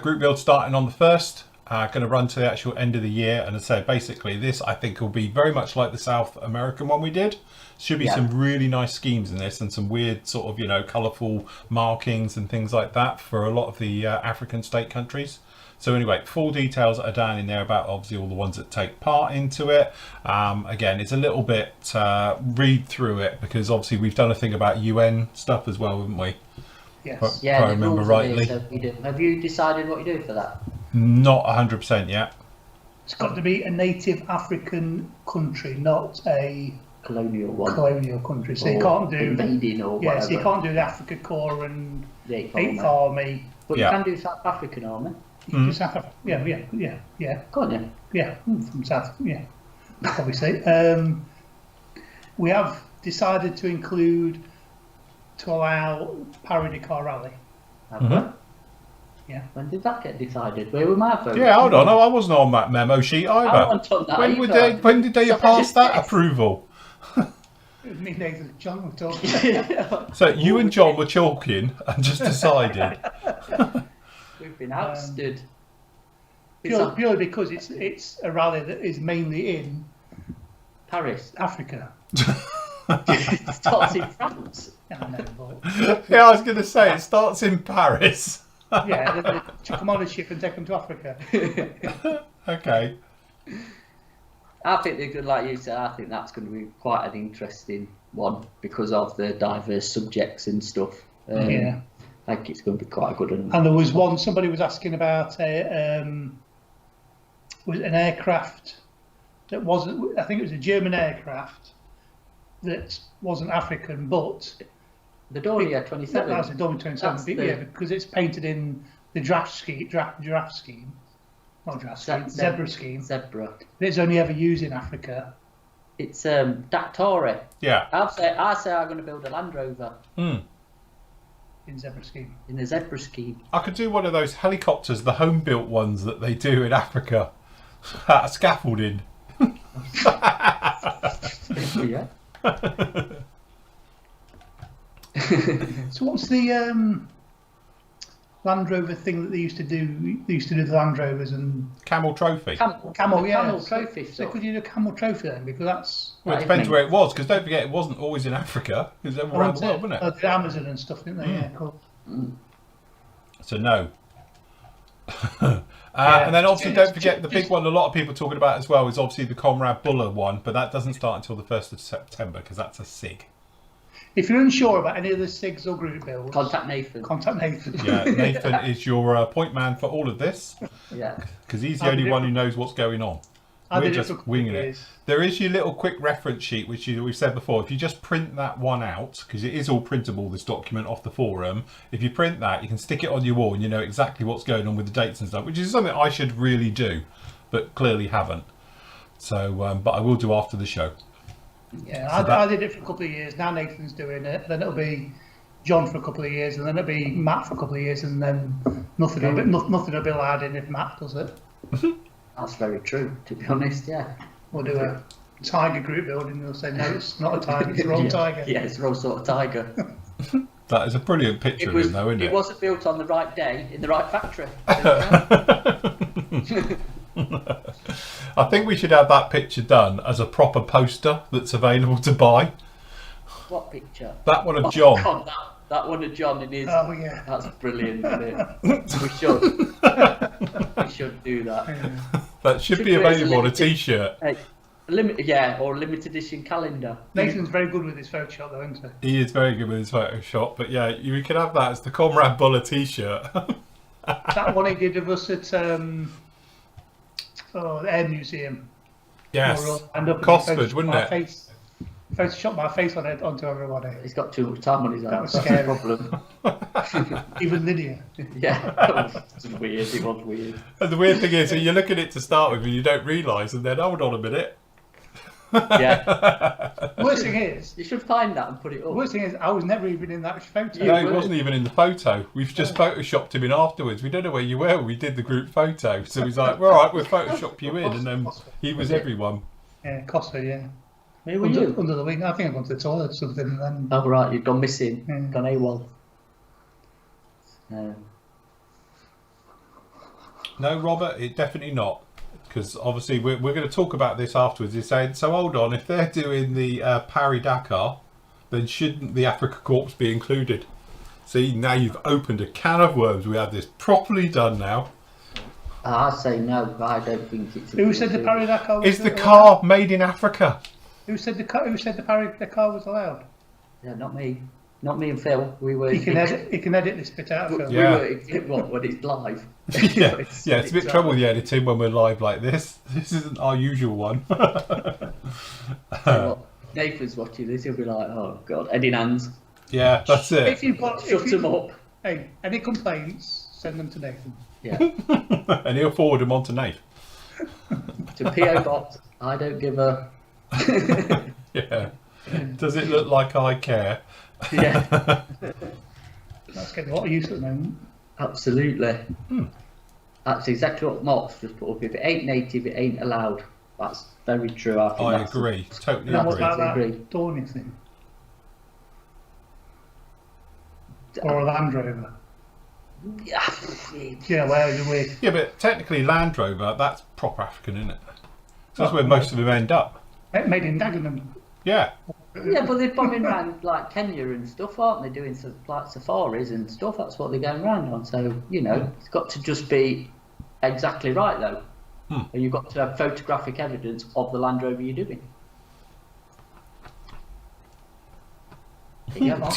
group build starting on the 1st. Going to run to the actual end of the year, and as I say, basically this I think will be very much like the South American one we did. Should be some really nice schemes in this, and some weird sort of colourful markings and things like that for a lot of the African state countries. So anyway, full details are down in there about obviously all the ones that take part into it. Again, it's a little bit read through it because obviously we've done a thing about UN stuff as well, haven't we? Yes. If I remember rightly. Have you decided what you do for that? Not 100% yet. It's got to be a native African country, not a Colonial one. colonial country. So Or you can't do. invading or whatever. Yeah, so you can't do the Africa Corps and The Eighth Eighth Army. Army. But Yeah. you can do South African Army. You just have to, yeah, Can't you? yeah, from South, yeah, obviously. We have decided to allow parody car rally. Have Mhm. we? Yeah. When did that get decided? Where were my votes? Yeah, hold on. I wasn't on that memo sheet I either. wasn't on that When did they So pass that yes. approval? Me, Nathan, and John were talking. So you and John were talking and just decided. We've been ousted. Purely because it's a rally that is mainly in Paris. Africa. It starts in France. I know, but Yeah, I was going to say it starts in Paris. yeah, they chuck them on a ship and take them to Africa. Okay. I think they're good, like you said. I think that's going to be quite an interesting one because of the diverse subjects and stuff. Yeah. I think it's going to be quite a good one. And there was one, somebody was asking about was an aircraft that wasn't, I think it was a German aircraft that wasn't African, but The Dornier 27. that was a Dornier 27, That's but the- yeah, because it's painted in the giraffe scheme, not giraffe scheme, zebra scheme. Zebra. It's only ever used in Africa. It's Dactori. Yeah. I say I'm going to build a Land Rover Mm. In zebra scheme. in the Zebra scheme. I could do one of those helicopters, the home-built ones that they do in Africa. Scaffolding. Yeah. So what's the Land Rover thing that they used to do. They used to do the Land Rovers and Camel Trophy. Camel, yeah. Camel Trophy So stuff. could you do a Camel Trophy then? Because that's Well, it depends where it was, because don't forget it wasn't always in Africa. It was around the world, wasn't it? The Amazon and stuff, didn't they? Yeah, cool. So no. And then obviously don't forget the big one a lot of people are talking about as well is obviously the Comrade Buller one, but that doesn't start until the 1st of September because that's a SIG. If you're unsure about any of the SIGs or group builds, Contact Nathan. Yeah, Nathan is your point man for all of this. Yeah. Because he's the only one who knows what's going on. We're just winging it. There is your little quick reference sheet, which we've said before. If you just print that one out, because it is all printable, this document off the forum. If you print that, you can stick it on your wall and you know exactly what's going on with the dates and stuff, which is something I should really do, but clearly haven't. So, but I will do after the show. Yeah, I did it for a couple of years. Now Nathan's doing it. Then it'll be John for a couple of years, and then it'll be Matt for a couple of years, and then nothing will be allowed in if Matt does it. That's very true, to be honest, yeah. We'll do a tiger group building, and they'll say, no, it's not a tiger, it's the wrong tiger. Yeah, it's the wrong sort of tiger. That is a brilliant picture of him, though, isn't it? It wasn't built on the right day, in the right factory. I think we should have that picture done as a proper poster that's available to buy. What picture? That one of John. God, that one of John in his... Oh, yeah. That's brilliant, isn't it? We should. We should do that. Yeah. That should be available on a t-shirt. Or a limited edition calendar. Nathan's very good with his Photoshop, though, isn't he? He is very good with his Photoshop, but yeah, we could have that as the Comrade Buller t-shirt. That one he did of us at the Air Museum. Yes, And Cosford, wouldn't it? Photoshopped my face on it onto everybody. He's got too much time on his hands. That was That's scary. the problem. Even Lydia. Yeah, it was weird. It was weird. And the weird thing is, you look at it to start with and you don't realise, and then hold on a minute. Yeah. Worst thing is, You should find that and put it up. worst thing is, I was never even in that photo. No, he wasn't even in the photo. We've just photoshopped him in afterwards. We don't know where you were when we did the group photo. So he's like, well, all right, we'll photoshop you in. And then he was everyone. Yeah, Cosford, yeah. Where were you? Under the wing. I think I've gone to the toilet or something. And then, Oh, right, you've gone missing. Yeah. Gone AWOL. No, Robert, it definitely not. Because obviously we're going to talk about this afterwards. He's saying, so hold on, if they're doing the Paris-Dakar, then shouldn't the Africa Corps be included? See, now you've opened a can of worms. We have this properly done now. I say no, I don't think it's... who said the Paris-Dakar was Is the allowed? car made in Africa? Who said the Paris-Dakar was allowed? Yeah, not me. Not me and Phil. We were... He can edit this bit out, Phil. Yeah. We were, when it's live. Yeah, it's a bit trouble with the editing when we're live like this. This isn't our usual one. Nathan's watching this, he'll be like, oh God, head in hands. Yeah, that's it. If you've got, Shut him up. Hey, any complaints, send them to Nathan. Yeah. And he'll forward them on to Nate. To PO Box, I don't give a... Yeah. Does it look like I care? Yeah, That's getting a lot of use at the moment. absolutely. That's exactly what Mox just put up. If it ain't native, it ain't allowed. That's very true. I agree. Totally And what agree. about agree. that Dorney thing? Or a Land Rover? Yeah, well, you're weird. Yeah, but technically Land Rover, that's proper African, isn't it? So that's where most of them end up. Made in Dagenham. Yeah. Yeah, but they're bombing around like Kenya and stuff, aren't they? Doing like safaris and stuff. That's what they're going around on. So it's got to just be exactly right though. And you've got to have photographic evidence of the Land Rover you're doing. There you go.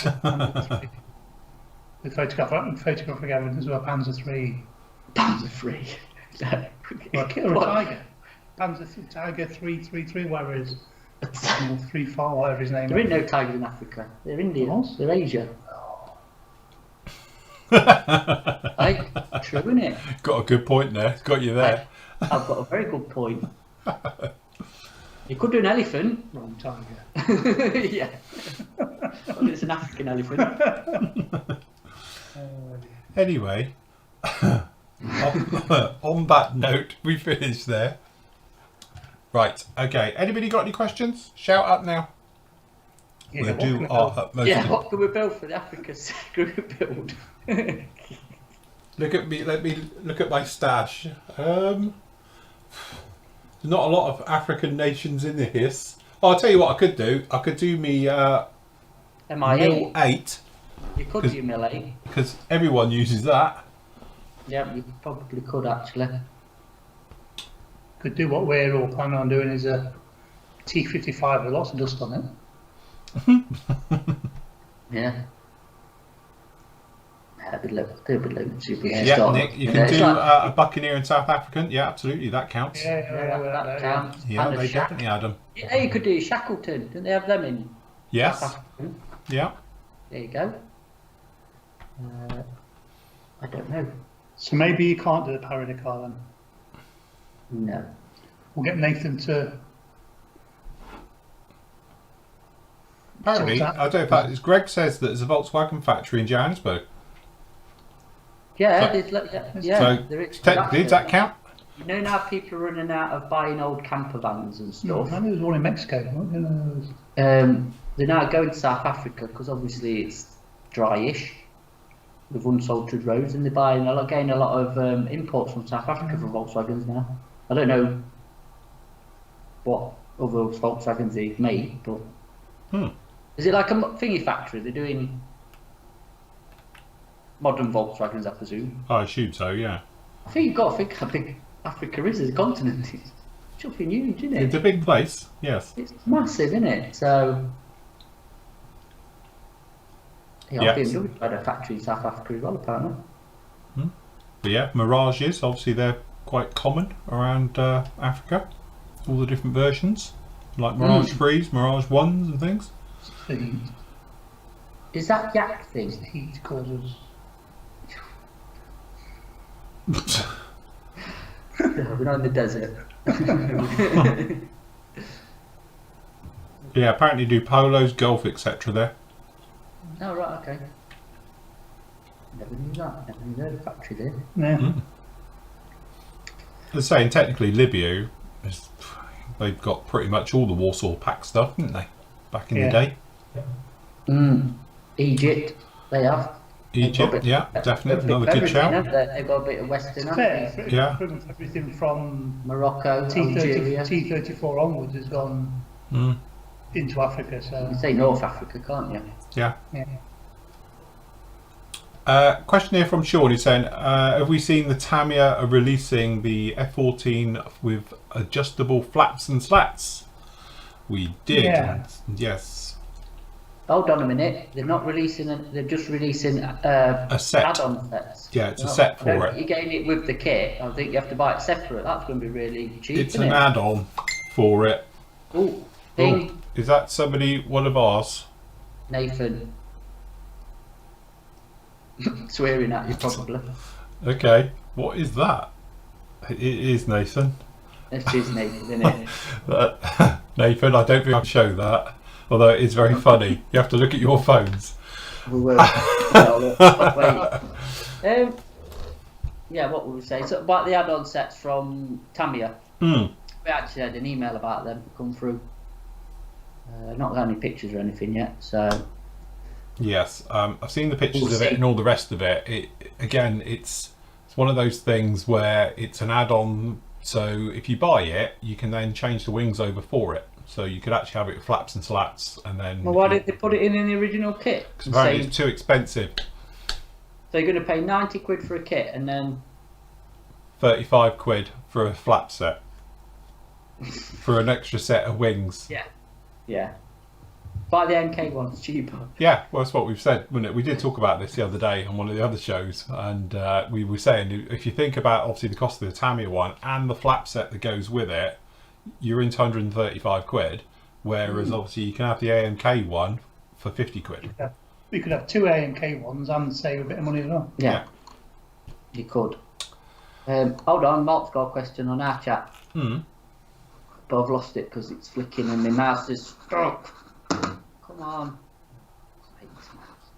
With photographic evidence of a Panzer III. Panzer III. Or a Tiger. Tiger 333, whatever it is. Or 34, whatever his name There is. ain't no tigers in Africa. They're Indians. They're Asia. Hey, true, innit? Got a good point there. Got you there. I've got a very good point. You could do an elephant. Wrong Tiger. Yeah. Well, it's an African elephant. Anyway, on that note, we finished there. Right, okay. Anybody got any questions? Shout out now. Yeah, We'll what do can we our build? utmost. Yeah, what can we build for the Africa group build? Look at me. Let me look at my stash. There's not a lot of African nations in this. Oh, I'll tell you what I could do. I could do me MI8. Mill 8 You could do Mill 8. because everyone uses that. Yeah, you probably could actually. Could do what we're all planning on doing is a T55 with lots of dust on it. Yeah. Yeah, Nick, you can do a Buccaneer and South African. Yeah, absolutely, that counts. Yeah, that counts. Yeah, And a they Shack- definitely had them. Yeah, you could do Shackleton. Didn't they have them in Yes. South African? Yeah. There you go. I don't know. So maybe you can't do the Paradicar then. No. We'll get Nathan to. Apparently, sort that. I don't know if that is. Greg says that there's a Volkswagen factory in Johannesburg. Yeah, So- there is. Did that count? You know now people are running out of buying old camper vans and No, stuff. maybe there's one in Mexico. They're now going to South Africa because obviously it's dryish with unsalted roads, and they're buying getting a lot of imports from South Africa for Volkswagens now. I don't know what other Volkswagens they make, but is it like a thingy factory? They're doing modern Volkswagens, I presume. I assume so. Yeah. I think you've got to think how big Africa is as a continent. It's chuffing huge, isn't it? It's a big place. Yes. It's massive, isn't it? So, yeah, Yes. BMW had a factory in South Africa as well, apparently. But yeah, Mirages. Obviously, they're quite common around Africa. All the different versions, like Mirage 3s, Mirage 1s, and things. The heat. Is that Yak The thing? heat causes. No, we're not in the desert. Yeah, apparently do Polos, Golf, etc. there. Oh, right, okay. Never knew that. Never knew they had a factory there. Yeah. As I say, and technically Libya, they've got pretty much all the Warsaw Pact stuff, didn't they? Back in the day. Egypt, they have. Egypt, yeah, definitely. Another good Everything, shout. haven't they? They've got a bit of Western, haven't Fair. they? Yeah. Pretty much everything from Morocco, Algeria. T34 onwards has gone into Africa. So You say North Africa, can't you? Yeah. yeah. Question here from Sean. He's saying, have we seen the Tamiya releasing the F14 with adjustable flaps and slats? We did. Yeah. Yes. Hold on a minute. They're not releasing it. They're just releasing A set. add-on sets. Yeah, it's a set for it. You're getting it with the kit. I think you have to buy it separate. That's going to be really cheap. It's isn't an it? add-on for it. Ooh, Oh, Ping, is that somebody, one of ours? Nathan. Swearing at you probably. Okay. What is that? It is Nathan. It's just Nathan, isn't it? Nathan, I don't think I can show that. Although it is very funny. You have to look at your phones. We will. Wait. Yeah, what would we say? So about the add-on sets from Tamiya. We actually had an email about them come through. Not got any pictures or anything yet, so Yes, I've seen the pictures We'll of it see. and all the rest of it. It's one of those things where it's an add-on. So if you buy it, you can then change the wings over for it. So you could actually have it with flaps and slats, and then. well, why did they put it in the original kit? Because And apparently say- it's too expensive. So you're going to pay 90 quid for a kit and then 35 quid for a flap set. For an extra set of wings. yeah, buy the NK ones cheaper. Yeah, well, that's what we've said, wasn't it? We did talk about this the other day on one of the other shows, and we were saying if you think about obviously the cost of the Tamiya one and the flap set that goes with it, you're into 135 quid, whereas obviously you can have the AMK one for 50 quid. We could have two A&K ones and save a bit of money as well. Yeah, you could. Hold on, Mark's got a question on our chat, but I've lost it because it's flicking and my mouse is stuck. Come on. I hate this mouse.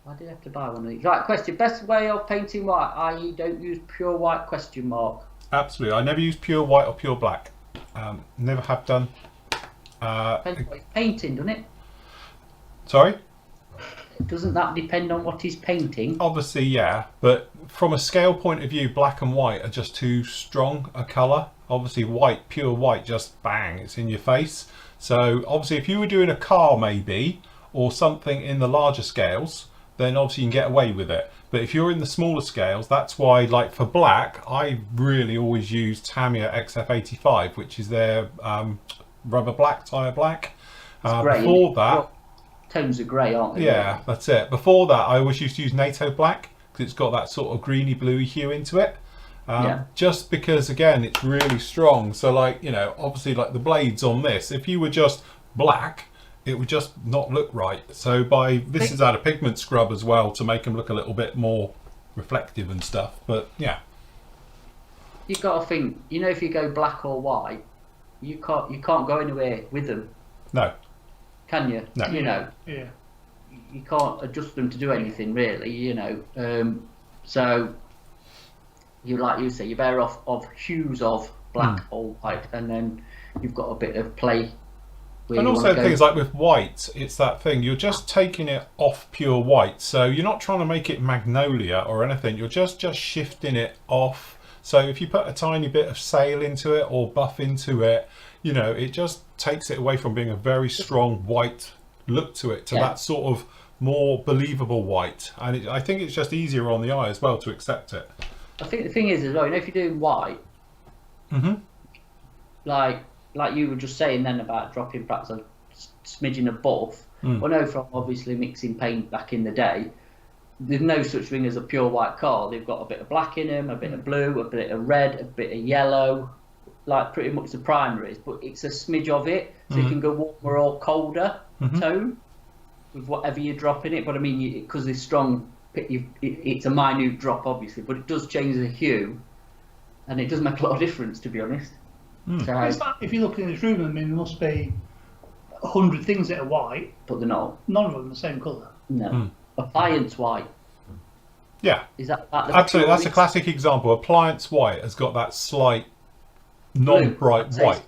Why did I have to buy one of these? Right, question. Best way of painting white, i.e. don't use pure white, question mark. Absolutely. I never use pure white or pure black. Never have done. Depends what it's painting, doesn't it? Sorry? doesn't that depend on what he's painting? Obviously, yeah, but from a scale point of view, black and white are just too strong a colour. Obviously, white, pure white, just bang, it's in your face. So obviously, if you were doing a car maybe, or something in the larger scales, then obviously you can get away with it. But if you're in the smaller scales, that's why, like for black, I really always use Tamiya XF85, which is their rubber black, tyre black. Grey, Before that, tones are grey, aren't they? yeah, that's it. Before that, I always used to use NATO black because it's got that sort of greeny bluey hue into it. Just because, again, it's really strong. So, like, you know, obviously, like the blades on this, if you were just black, it would just not look right. So this has had a pigment scrub as well to make them look a little bit more reflective and stuff. But yeah, You've got to think, you know, if you go black or white, you can't go anywhere with them, no, can you? No. You know, Yeah. you can't adjust them to do anything really, you know. So you, like you say, you're better off of hues of black or white, and then you've got a bit of play. And also things like with white, it's that thing, you're just taking it off pure white. So you're not trying to make it magnolia or anything, you're just shifting it off. So if you put a tiny bit of sail into it or buff into it, you know, it just takes it away from being a very strong white look to it to that sort of more believable white. And I think it's just easier on the eye as well to accept it. I think the thing is as well, you know, if you're doing white, like you were just saying then about dropping perhaps a smidgen above. I know from obviously mixing paint back in the day, there's no such thing as a pure white car. They've got a bit of black in them, a bit of blue, a bit of red, a bit of yellow, like pretty much the primaries, but it's a smidge of it, so you can go warmer or colder tone with whatever you drop in it. But I mean, because it's strong, it's a minute drop obviously, but it does change the hue, and it does make a lot of difference, to be honest. So, It's like, if you look in this room, I mean, there must be 100 things that are white, but they're not. none of them the same colour. No. Appliance white. Yeah, Is that the absolutely. That's a purest? classic example. Appliance white has got that slight non-bright Blue. white.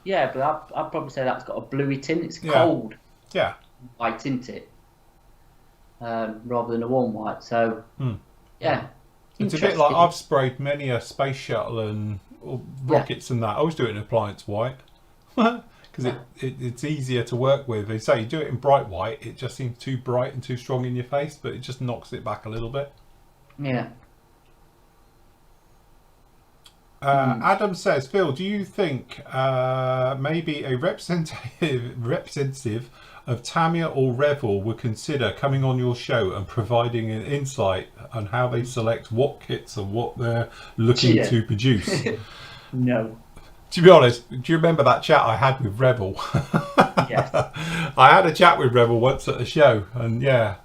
Yeah, but I'd probably say that's got a bluey tint. It's Yeah. cold Yeah. white tint it, rather than a warm white. So yeah, It's a bit like I've sprayed many a space shuttle and rockets and that. I always do it in appliance white because it's easier to work with. They say you do it in bright white, it just seems too bright and too strong in your face, but it just knocks it back a little bit. Yeah. Adam says, Phil, do you think maybe a representative of Tamiya or Revell would consider coming on your show and providing an insight on how they select what kits and what they're looking to produce? No. To be honest, do you remember that chat I had with Revell? Yes. I had a chat with Revell once at a show, and yeah,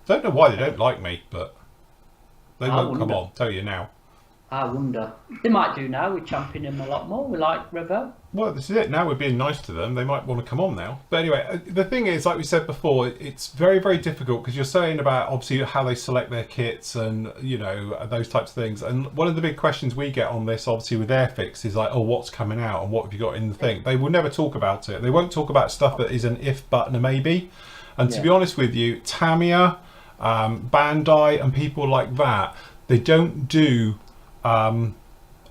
don't know why they don't like me, but they won't come on. Tell you now. I wonder. They might do now. We're championing them a lot more. We like Revell. Well, this is it. Now we're being nice to them. They might want to come on now. But anyway, the thing is, like we said before, it's very, very difficult because you're saying about obviously how they select their kits and, you know, those types of things. And one of the big questions we get on this, obviously with Airfix, is like, oh, what's coming out and what have you got in the thing? They will never talk about it. They won't talk about stuff that is an if, but, and a maybe. And to be honest with you, Tamiya, Bandai and people like that, they don't do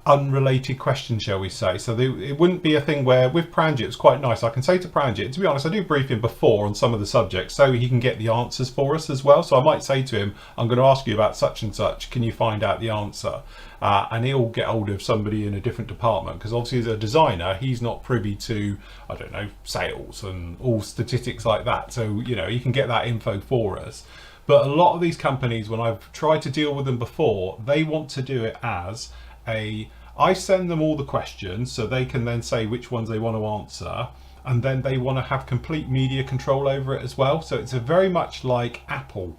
unrelated questions, shall we say. So it wouldn't be a thing where with Pranjit it's quite nice. I can say to Pranjit, to be honest, I do brief him before on some of the subjects so he can get the answers for us as well. So I might say to him, I'm going to ask you about such and such, can you find out the answer? And he'll get hold of somebody in a different department because obviously as a designer he's not privy to, I don't know, sales and all statistics like that, so you know he can get that info for us. But a lot of these companies, when I've tried to deal with them before, they want to do it as I send them all the questions so they can then say which ones they want to answer, and then they want to have complete media control over it as well. So it's a very much like Apple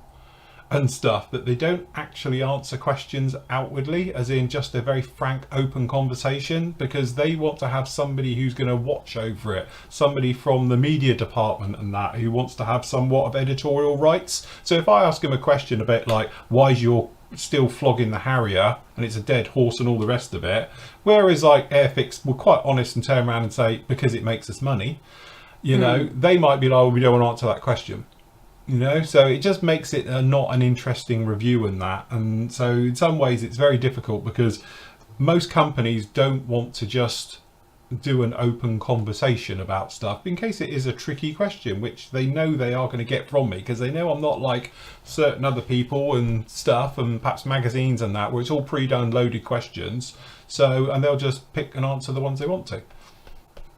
and stuff, that they don't actually answer questions outwardly, as in just a very frank, open conversation, because they want to have somebody who's going to watch over it, somebody from the media department and that, who wants to have somewhat of editorial rights. So if I ask him a question a bit like, why is your still flogging the Harrier and it's a dead horse and all the rest of it, whereas like Airfix were quite honest and turn around and say, because it makes us money, you know, they might be like, well, we don't want to answer that question. You know, so it just makes it not an interesting review in that. And so in some ways it's very difficult because most companies don't want to just do an open conversation about stuff in case it is a tricky question, which they know they are going to get from me because they know I'm not like certain other people and stuff and perhaps magazines and that where it's all pre-done loaded questions. So, and they'll just pick and answer the ones they want to.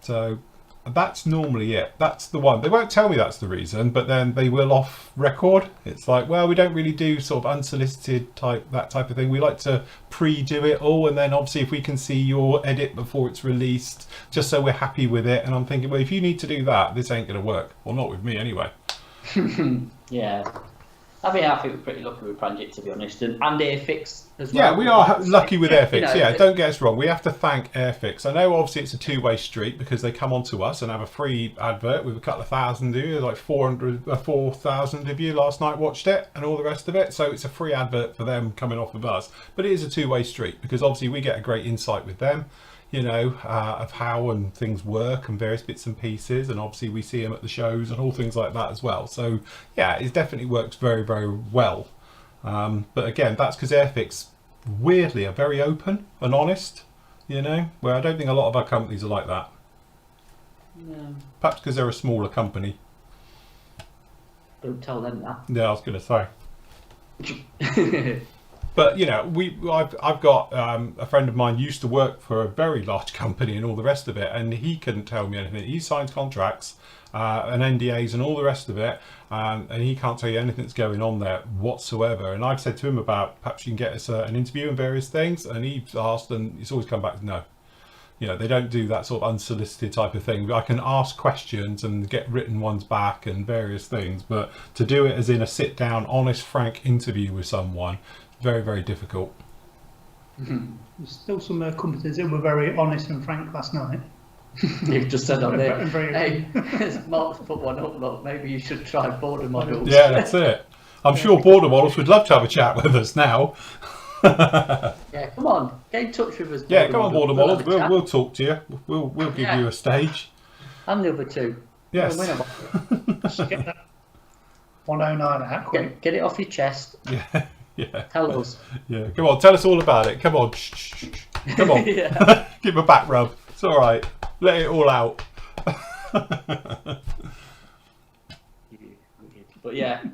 So that's normally it. That's the one. They won't tell me that's the reason, but then they will off record. It's like, well, we don't really do sort of unsolicited that type of thing. We like to pre-do it all, and then obviously if we can see your edit before it's released, just so we're happy with it. And I'm thinking, well, if you need to do that, this ain't going to work. Well, not with me anyway. Yeah. I mean, I think we're pretty lucky with Pranjit, to be honest, and Airfix as well. Yeah, we are lucky with Airfix. You know, yeah, don't get us wrong. We have to thank Airfix. I know obviously it's a two-way street because they come onto us and have a free advert with a couple of thousand of you, like 4,000 of you last night watched it and all the rest of it. So it's a free advert for them coming off of us. But it is a two-way street because obviously we get a great insight with them, you know, of how and things work and various bits and pieces, and obviously we see them at the shows and all things like that as well. So yeah, it definitely works very, very well. But again, that's because Airfix weirdly are very open and honest, you know, where I don't think a lot of our companies are like that. No. Perhaps because they're a smaller company. Don't tell them that. Yeah, I was going to say. But you know, I've got a friend of mine used to work for a very large company and all the rest of it, and he couldn't tell me anything. He signs contracts and NDAs and all the rest of it, and he can't tell you anything that's going on there whatsoever. And I've said to him about perhaps you can get us an interview and various things, and he's asked, and he's always come back with no. You know, they don't do that sort of unsolicited type of thing. I can ask questions and get written ones back and various things, but to do it as in a sit down, honest, frank interview with someone, very, very difficult. There's still some companies that were very honest and frank last night. You've just said on there, Very hey, Mark's put one up, look, maybe you should try border models. Yeah, that's it. I'm sure border models would love to have a chat with us now. Yeah, come on, get in touch with us. Yeah, come on, border models. Have a chat. We'll talk to you. We'll give you a stage. And the other two. Yes. Just get that 109 out quick. Get it off your chest. Yeah. Yeah. Tell us. Yeah. Come on, tell us all about it. Come on. Shh. Come on. Yeah. Give him a back rub. It's all right. Let it all out. But yeah.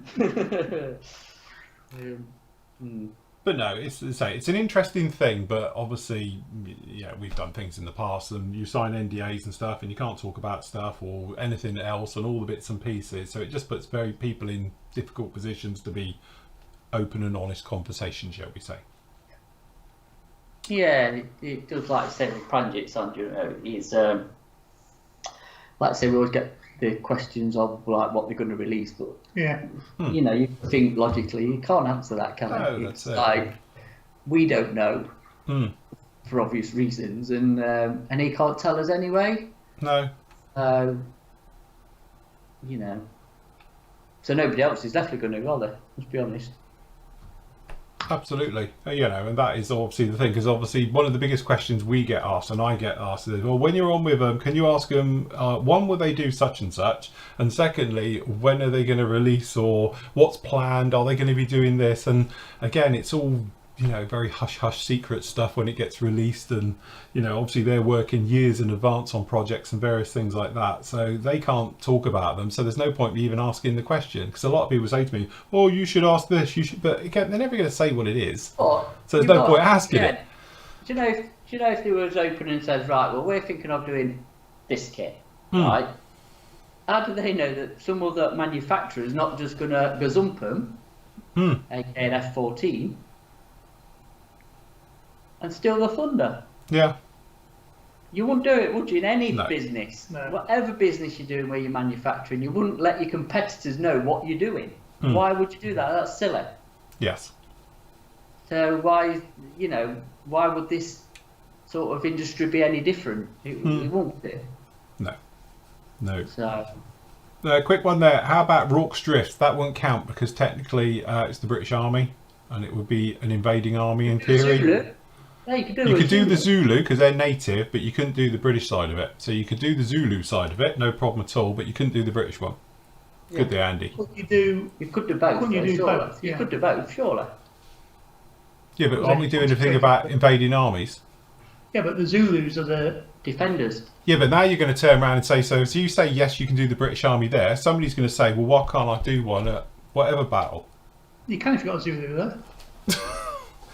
But no, it's an interesting thing. But obviously, yeah, we've done things in the past, and you sign NDAs and stuff, and you can't talk about stuff or anything else, and all the bits and pieces. So it just puts people in difficult positions to be open and honest conversation, shall we say? Yeah, it does, like I say, with Pranjit's on, you know, he's like I say, we always get the questions of like what they're going to release, but Yeah. you know, you think logically, you can't answer that, can No, you? that's It's it. like we don't know for obvious reasons, and he can't tell us anyway. No. You know, so nobody else is definitely going to, are they? Let's be honest. Absolutely. You know, and that is obviously the thing, because obviously one of the biggest questions we get asked, and I get asked, is, well, when you're on with them, can you ask them, one, will they do such and such? And secondly, when are they going to release, or what's planned? Are they going to be doing this? And again, it's all, you know, very hush-hush secret stuff when it gets released. And, you know, obviously they're working years in advance on projects and various things like that. So they can't talk about them. So there's no point me even asking the question. Because a lot of people say to me, oh, you should ask this, you should. But again, they're never going to say what it is. But So there's no point asking it. Do you know if they was open and says, right, well, we're thinking of doing this kit, right? How do they know that some other manufacturer is not just going to gazump them, aka an F-14, and steal the thunder? Yeah. You wouldn't do it, would you, in any No. business? No. Whatever business you're doing where you're manufacturing, you wouldn't let your competitors know what you're doing. Why would you do that? That's silly. Yes. So why would this sort of industry be any different? It won't be. No. So Quick one there. How about Rorke's Drift? That won't count because technically it's the British Army, and it would be an invading army in theory. Zulu. Yeah, you could do the Zulu because they're native, but you couldn't do the British side of it. So you could do the Zulu side of it, no problem at all, but you couldn't do the British one. Could they, Andy? What you do? You could do both. Couldn't you though, do surely. both? You Yeah. could do both, surely. Yeah, but Was aren't it we doing the thing concentrated? about invading armies? Yeah, but the Zulus are the. Defenders. Yeah, but now you're going to turn around and say, so if you say yes, you can do the British Army there, somebody's going to say, well, why can't I do one at whatever battle? You can if you've got a Zulu there.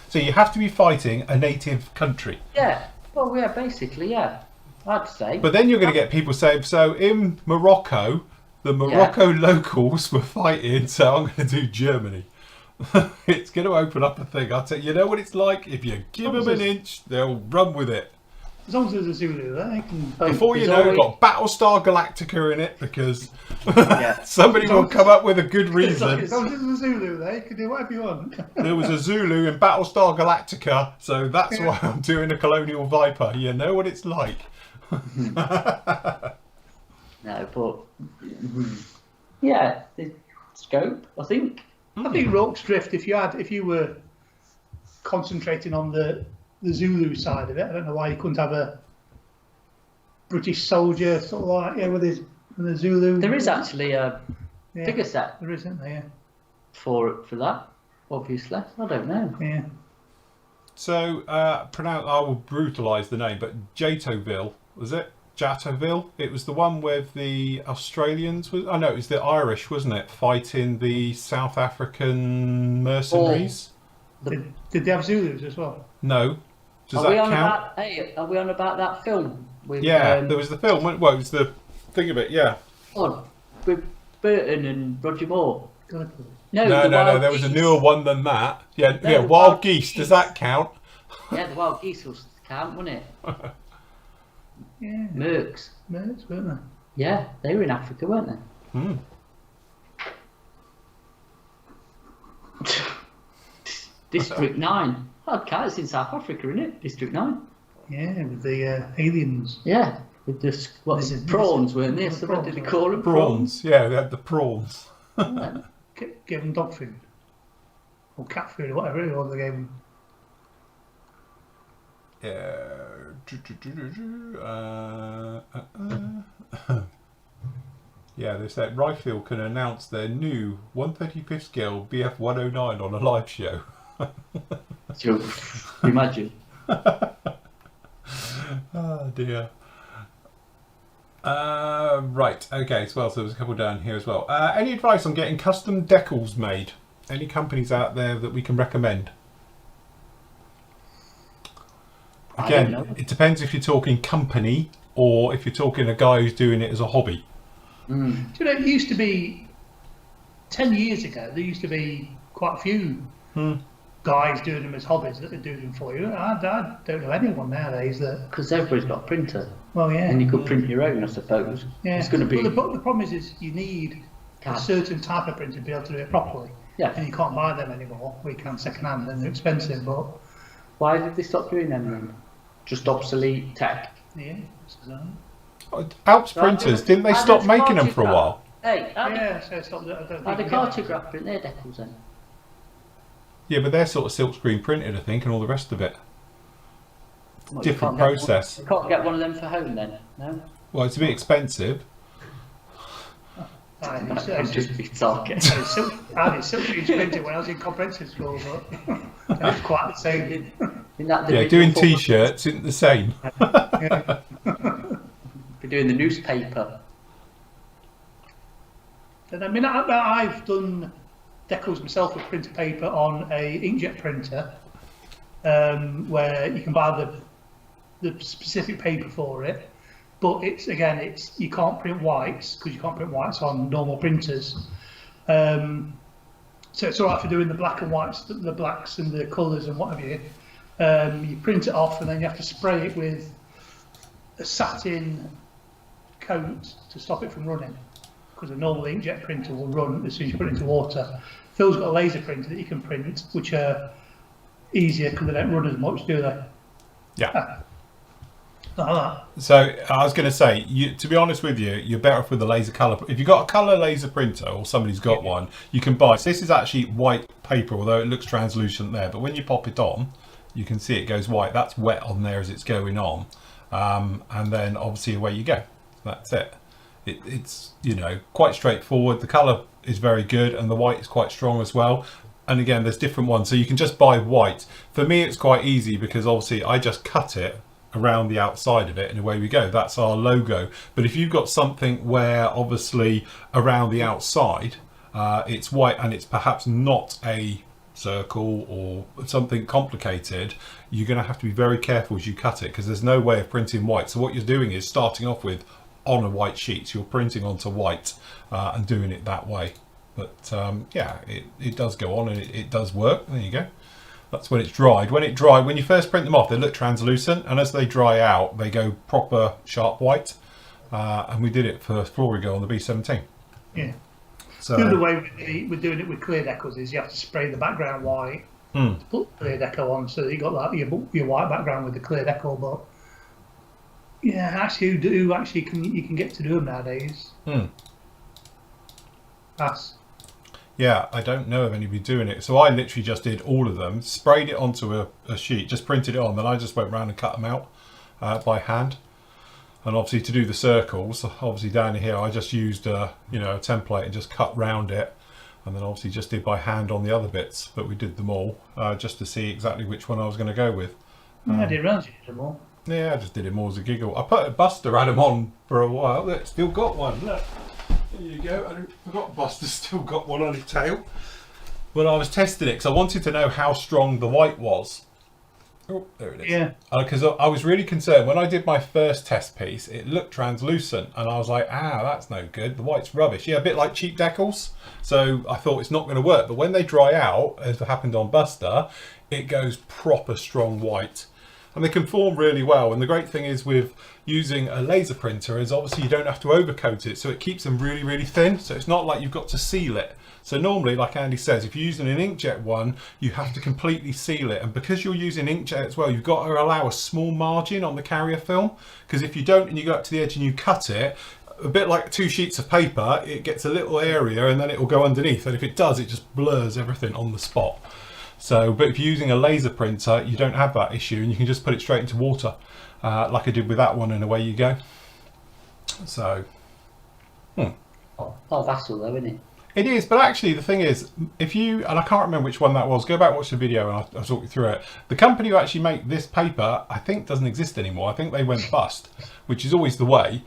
So you have to be fighting a native country. Yeah. Well, yeah, basically, yeah. I'd say. But then you're going to get people saying, so in Morocco, the Morocco locals were fighting, so I'm going to do Germany. It's going to open up a thing. I'll tell you, you know what it's like? If you give them an inch, they'll run with it. As long as there's a Zulu there, they can. Before you know, you've got Battlestar Galactica in it because Yeah. somebody will come up with a good reason. As long as there's a Zulu there, you can do whatever you want. There was a Zulu in Battlestar Galactica, so that's why I'm doing a Colonial Viper. You know what it's like. No, but yeah, the scope, I think. I think Rogue's Drift. If you were concentrating on the Zulu side of it, I don't know why you couldn't have a British soldier sort of like with the Zulu. There is actually a Yeah, figure set there isn't there? for that. Obviously, I don't know. Yeah. So, I will brutalise the name, but Jatoville, was it? Jatoville? It was the one with the Australians. It was the Irish, wasn't it? Fighting the South African mercenaries. Did they have Zulus as well? No. Does Are we that on count? about? Hey, are we on about that film? With, Yeah, there was the film. Well, it was the thing of it, yeah. with Burton and Roger Moore. Gallipoli. No, No, the no, Wild there was a Geese. newer one than that. Yeah, No, yeah, the Wild Wild Geese. Does Geese. that count? Yeah, the Wild Geese was count, wasn't it? Yeah. Mercs. Mercs, weren't they? Yeah, they were in Africa, weren't they? Hmm. District 9. Okay, it's in South Africa, isn't it? District 9. Yeah, with the aliens. Yeah, with the prawns, weren't they? So what did they call them? Prawns. Yeah, they had the prawns. Yeah. Give them dog food. Or cat food, or whatever it was they gave them. Yeah, they said Riffield can announce their new 135th scale BF 109 on a live show. So, imagine. Oh dear. Right, okay, so there was a couple down here as well. Any advice on getting custom decals made? Any companies out there that we can recommend? I don't Again, know. it depends if you're talking company or if you're talking a guy who's doing it as a hobby. Mm. Do you know, it used to be 10 years ago, there used to be quite a few guys doing them as hobbies that are doing them for you. I don't know anyone nowadays that. Because everybody's got a printer. Well, yeah. And you could print your own, I suppose. Yeah. It's going to be. Well, the problem is you need a CAD. certain type of printer to be able to do it properly. Yeah. And you can't buy them anymore. We can second hand and they're expensive, but Why did they stop doing them then? Just obsolete tech. yeah. So, Alps printers, didn't they stop making them for a while? Hey, yeah, so it's not, I don't think Had a you get- cartograph print their decals then? Yeah, but they're sort of silkscreen printed, I think, and all the rest of it. What, you Different can't get process. one- you can't get one of them for home then? No? Well, it's a bit expensive. Aye, I'm it's just being talking. I had silkscreen printed when I was in comprehensive school, but it was quite the same. In that the Yeah, visual doing form of- t-shirts isn't the same. Yeah. Be doing the newspaper. And I mean, I've done decals myself with printer paper on a inkjet printer, where you can buy the specific paper for it. But it's you can't print whites because you can't print whites on normal printers. So it's all right for doing the black and whites, the blacks and the colours and what have you. You print it off and then you have to spray it with a satin coat to stop it from running, because a normal inkjet printer will run as soon as you put it into water. Phil's got a laser printer that you can print, which are easier because they don't run as much, do they? Yeah. Like that. So I was going to say, to be honest with you, you're better off with the laser colour. If you've got a colour laser printer or somebody's got one, you can buy. This is actually white paper, although it looks translucent there. But when you pop it on, you can see it goes white. That's wet on there as it's going on. And then obviously away you go. That's it. It's quite straightforward. The colour is very good, and the white is quite strong as well. And again, there's different ones, so you can just buy white. For me, it's quite easy because obviously I just cut it around the outside of it, and away we go. That's our logo. But if you've got something where obviously around the outside it's white and it's perhaps not a circle or something complicated, you're going to have to be very careful as you cut it, because there's no way of printing white. So what you're doing is starting off with on a white sheet, so you're printing onto white and doing it that way. But yeah, it does go on, and it does work. There you go. That's when it's dried. When you first print them off, they look translucent, and as they dry out, they go proper sharp white. And we did it for Florigo on the B17. Yeah. So the other way with doing it with clear decals is you have to spray the background white to put clear decal on, so that you got that your white background with the clear decal. But yeah, actually, you can get to do them nowadays. That's. Yeah, I don't know of anybody doing it. So I literally just did all of them, sprayed it onto a sheet, just printed it on, then I just went around and cut them out by hand. And obviously to do the circles, obviously down here, I just used a template and just cut round it. And then obviously just did by hand on the other bits, but we did them all just to see exactly which one I was going to go with. I didn't realise you did them all. Yeah, I just did it more as a giggle. I put a Buster, had them on for a while. Look, still got one. Look. There you go. I forgot Buster's still got one on his tail. When I was testing it, because I wanted to know how strong the white was. Oh, there it is. Yeah. Because I was really concerned. When I did my first test piece, it looked translucent. And I was like, that's no good. The white's rubbish. Yeah, a bit like cheap decals. So I thought it's not going to work. But when they dry out, as happened on Buster, it goes proper strong white. And they can form really well. And the great thing is with using a laser printer is obviously you don't have to overcoat it, so it keeps them really, really thin. So it's not like you've got to seal it. So normally, like Andy says, if you're using an inkjet one, you have to completely seal it. And because you're using inkjet as well, you've got to allow a small margin on the carrier film. Because if you don't and you go up to the edge and you cut it, a bit like 2 sheets of paper, it gets a little area and then it will go underneath. And if it does, it just blurs everything on the spot. So, but if you're using a laser printer, you don't have that issue, and you can just put it straight into water, like I did with that one, and away you go. So, vassal though, isn't it? It is, but actually the thing is, if you, and I can't remember which one that was, go back and watch the video and I'll talk you through it. The company who actually make this paper, I think doesn't exist anymore. I think they went bust, which is always the way.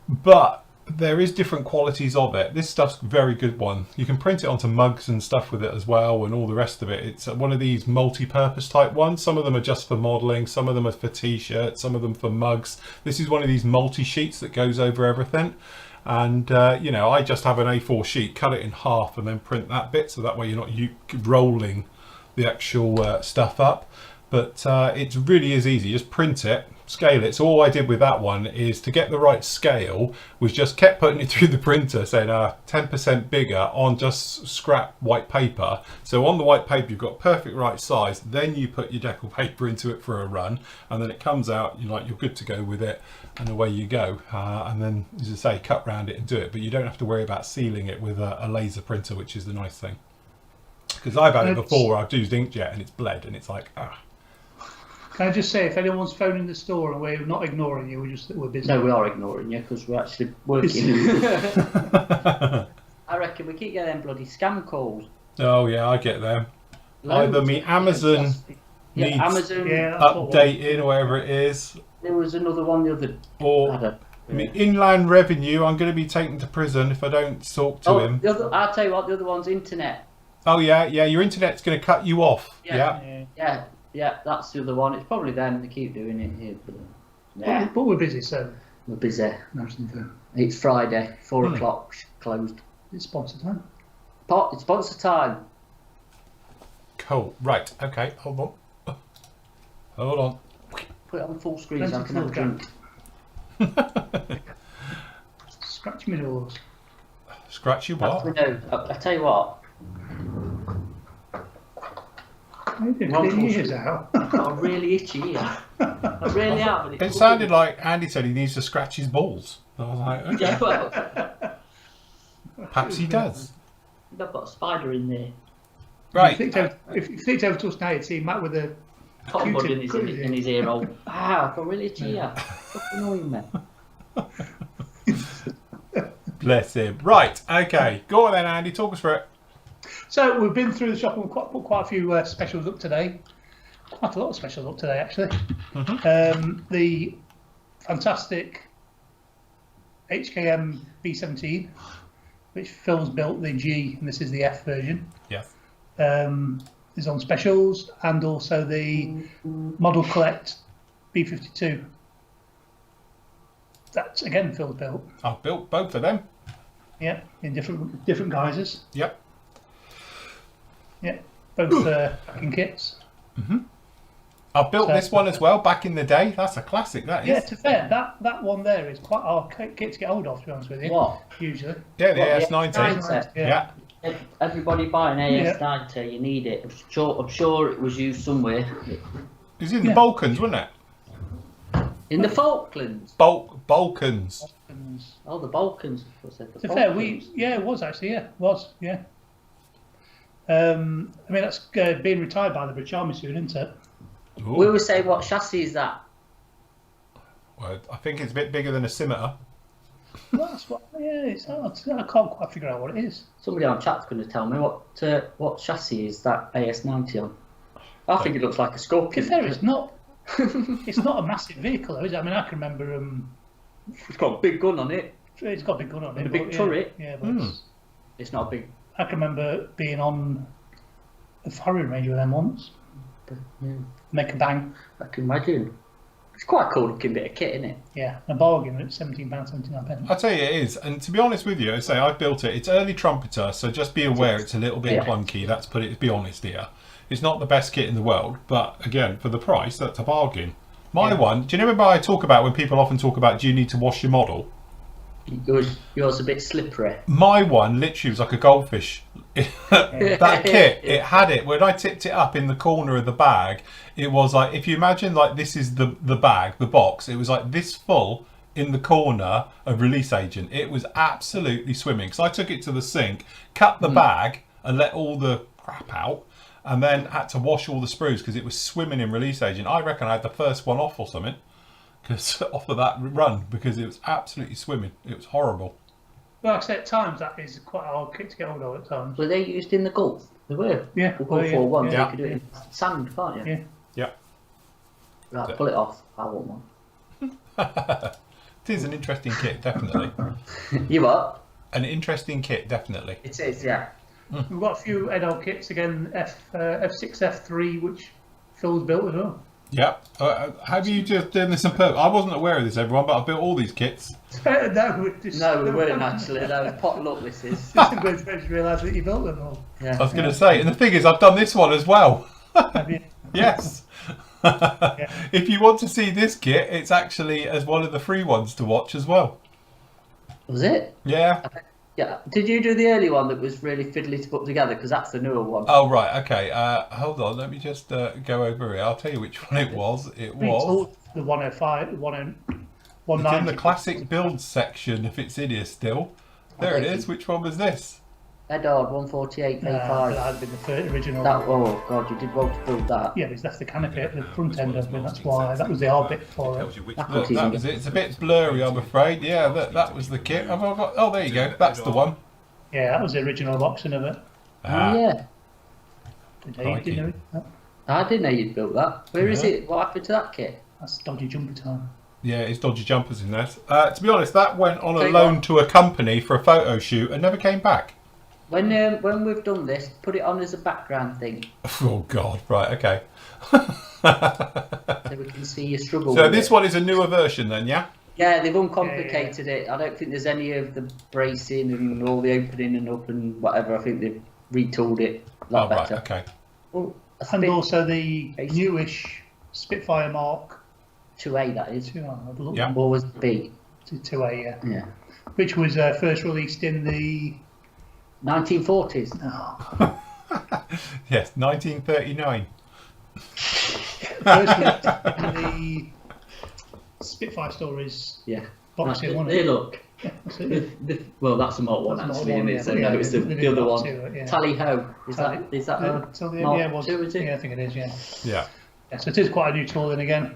But there is different qualities of it. This stuff's a very good one. You can print it onto mugs and stuff with it as well, and all the rest of it. It's one of these multi-purpose type ones. Some of them are just for modelling, some of them are for t-shirts, some of them for mugs. This is one of these multi-sheets that goes over everything. And I just have an A4 sheet, cut it in half and then print that bit, so that way you're not rolling the actual stuff up. But it really is easy. Just print it, scale it. So all I did with that one is, to get the right scale, was just kept putting it through the printer, saying 10% bigger on just scrap white paper. So on the white paper you've got perfect right size, then you put your decal paper into it for a run, and then it comes out, you're good to go with it, and away you go. And then, as I say, cut round it and do it. But you don't have to worry about sealing it with a laser printer, which is the nice thing. Because I've had it before where I've used inkjet and it's bled, and it's like, Can I just say, if anyone's phoning the store and we're not ignoring you, we're busy. No, we are ignoring you because we're actually working. I reckon we keep getting them bloody scam calls. Oh yeah, I get them. Either me Amazon needs updating or whatever it is. There was another one the other. Or Inland Revenue, I'm going to be taken to prison if I don't talk to him. I'll tell you what, the other one's internet. Oh yeah, your internet's going to cut you off. Yeah, that's the other one. It's probably them. They keep doing it here. But we're busy, so we're busy. It's Friday, 4 o'clock, closed. It's sponsor time. It's sponsor time. Cool. Right. Okay. Hold on. Put it on full screen so I can have a drink. Scratch me nose. Scratch you what? I tell you what. I've got a really itchy ear. I really have. It sounded like Andy said he needs to scratch his balls. I was like, okay. Yeah, well, perhaps he does. I've got a spider in there. Right. If you flicked over to us now, you'd see Matt with a cotton bud in his ear hole. I've got a really itchy ear. Fucking annoying me. Bless him. Right, okay. Go on then, Andy. Talk us through it. So we've been through the shop and put quite a few specials up today. Quite a lot of specials up today, actually. The fantastic HKM B17, which Phil's built the G, and this is the F version. Yes. Is on specials, and also the Model Collect B52. That's again Phil's built. I've built both of them. Yeah, in different guises. Yep. Yeah, both packing kits. I've built this one as well back in the day. That's a classic, that is. Yeah, to be fair, that one there is quite hard kit to get hold of, to be honest with you. What? Usually. Yeah, the What, AS90. the Yeah. Everybody buy an AS90, you need it. I'm sure it was used somewhere. It was in the Balkans, wasn't it? In the Falklands. Balkans. Oh, the Balkans. I said the To be fair, Falklands. it was actually, yeah, it was, yeah. I mean, that's being retired by the British Army soon, isn't it? Ooh. We would say, what chassis is that? Well, I think it's a bit bigger than a scimitar. Well, that's what, yeah, I can't quite figure out what it is. Somebody on chat's going to tell me what chassis is that AS90 on. I think it looks like a To be Scorpion. fair, it's not a massive vehicle, though, is it? I mean, I can remember It's got a big gun on it. it's got a big gun on it. And a big but, turret. Yeah, but It's not a big. I can remember being on the firing range with them once. Yeah, Make a bang. I can imagine. It's quite a cool looking bit of kit, isn't it? Yeah, a bargain at £17.79. I'll tell you it is, and to be honest with you, I say I've built it. It's early trumpeter, so just be aware it's a little bit clunky. That's be honest here. It's not the best kit in the world, but again, for the price, that's a bargain. My one, do you remember I talk about when people often talk about, do you need to wash your model? Yours a bit slippery. My one literally was like a goldfish. That kit, it had it. When I tipped it up in the corner of the bag, it was like, if you imagine like this is the bag, the box, it was like this full in the corner of release agent. It was absolutely swimming. So I took it to the sink, cut the bag and let all the crap out, and then had to wash all the sprues because it was swimming in release agent. I reckon I had the first one off or something. Because off of that run, because it was absolutely swimming. It was horrible. Well, like I say, at times that is quite a hard kit to get hold of at times. Were they used in the Gulf? They were. Yeah. The Gulf War ones. Yeah. You could do it in sand, can't you? Yeah. Yeah. Right, pull it off. I want one. It is an interesting kit, definitely. You what? An interesting kit, definitely. It is, yeah. We've got a few Edo kits again, F6, F3, which Phil's built as well. Yep. Have you just done this on purpose? I wasn't aware of this, everyone, but I've built all these kits. No, No, we weren't actually. No, potluck this is. Just going to realise that you built them all. Yeah. I was going to say, and the thing is, I've done this one as well. Have you? Yes. If you want to see this kit, it's actually as one of the free ones to watch as well. Was it? Yeah. Yeah. Did you do the early one that was really fiddly to put together? Because that's the newer one. Oh, right. Okay. Hold on. Let me just go over here. I'll tell you which one it was. It was... The 105, 190. It's in the classic build section, if it's in here still. There it is. Which one was this? Edard 148 That V5. had been the first original. Oh god, you did well to build that. Yeah, that's the canopy at the front end of it. That's why that was the hard bit for it. Look, that was it. It's a bit blurry, I'm afraid. Yeah, that was the kit. Have I got... Oh, there you go. That's the one. Yeah, that was the original boxing of it. Oh yeah. Did you know it? I didn't know you'd built that. Where is it? What happened to that kit? That's dodgy jumper time. Yeah, it's dodgy jumpers in there. To be honest, that went on a loan to a company for a photo shoot and never came back. When we've done this, put it on as a background thing. Oh God! Right. Okay. So we can see your struggle. So with this it. one is a newer version, then, yeah. Yeah, they've uncomplicated it. I don't think there's any of the bracing and all the opening and up and whatever. I think they've retooled it a lot better. Right. Okay. Oh, And also the newish Spitfire Mark 2A, that is. 2. Yeah. Or was it B? 2A, yeah. Yeah. Which was first released in the 1940s. Yes, 1939. first released in the Spitfire Stories Yeah. boxing, Right, wasn't hey, it? look. Yeah, that's it. Well, that's a Mark 1 That's actually, Mark isn't it? one, So yeah. no, it's Yeah, the other one. yeah. Tally Ho. Is that Till the Mark end, yeah, it was. 2, is it? Yeah, I think it is, yeah. Yeah. Yeah, so it is quite a new tooling again.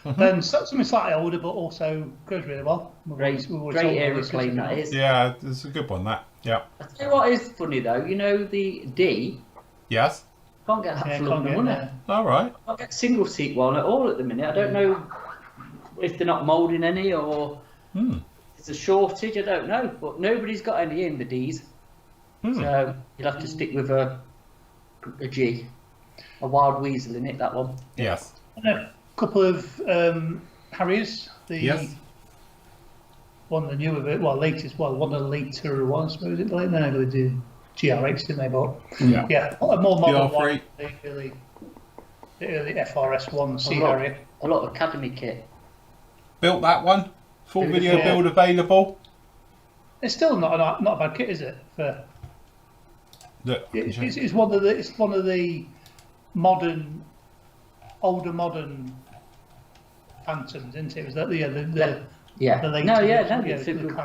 And something slightly older, but also goes really well. Great aeroplane that is. Yeah, it's a good one, that. Yeah. I tell you what is funny though, you know the D, Yes? can't get that for Can't London, get wouldn't there. it? All right. Can't get single seat one at all at the minute. I don't know if they're not moulding any or it's a shortage, I don't know. But nobody's got any in the Ds. So you'll have to stick with a G. A wild weasel in it, that one. Yes. And a couple of Harriers. Yes. One of the newer, latest, one of the later ones. What was it? Like now they do GRX, didn't they? But Yeah. a more modern GR3. one. The early FRS1 Sea Harrier. A lot of Academy kit. Built that one. Full video build available. It's still not a bad kit, is it? Look, It's one of the older modern Phantoms, isn't it? It was that the later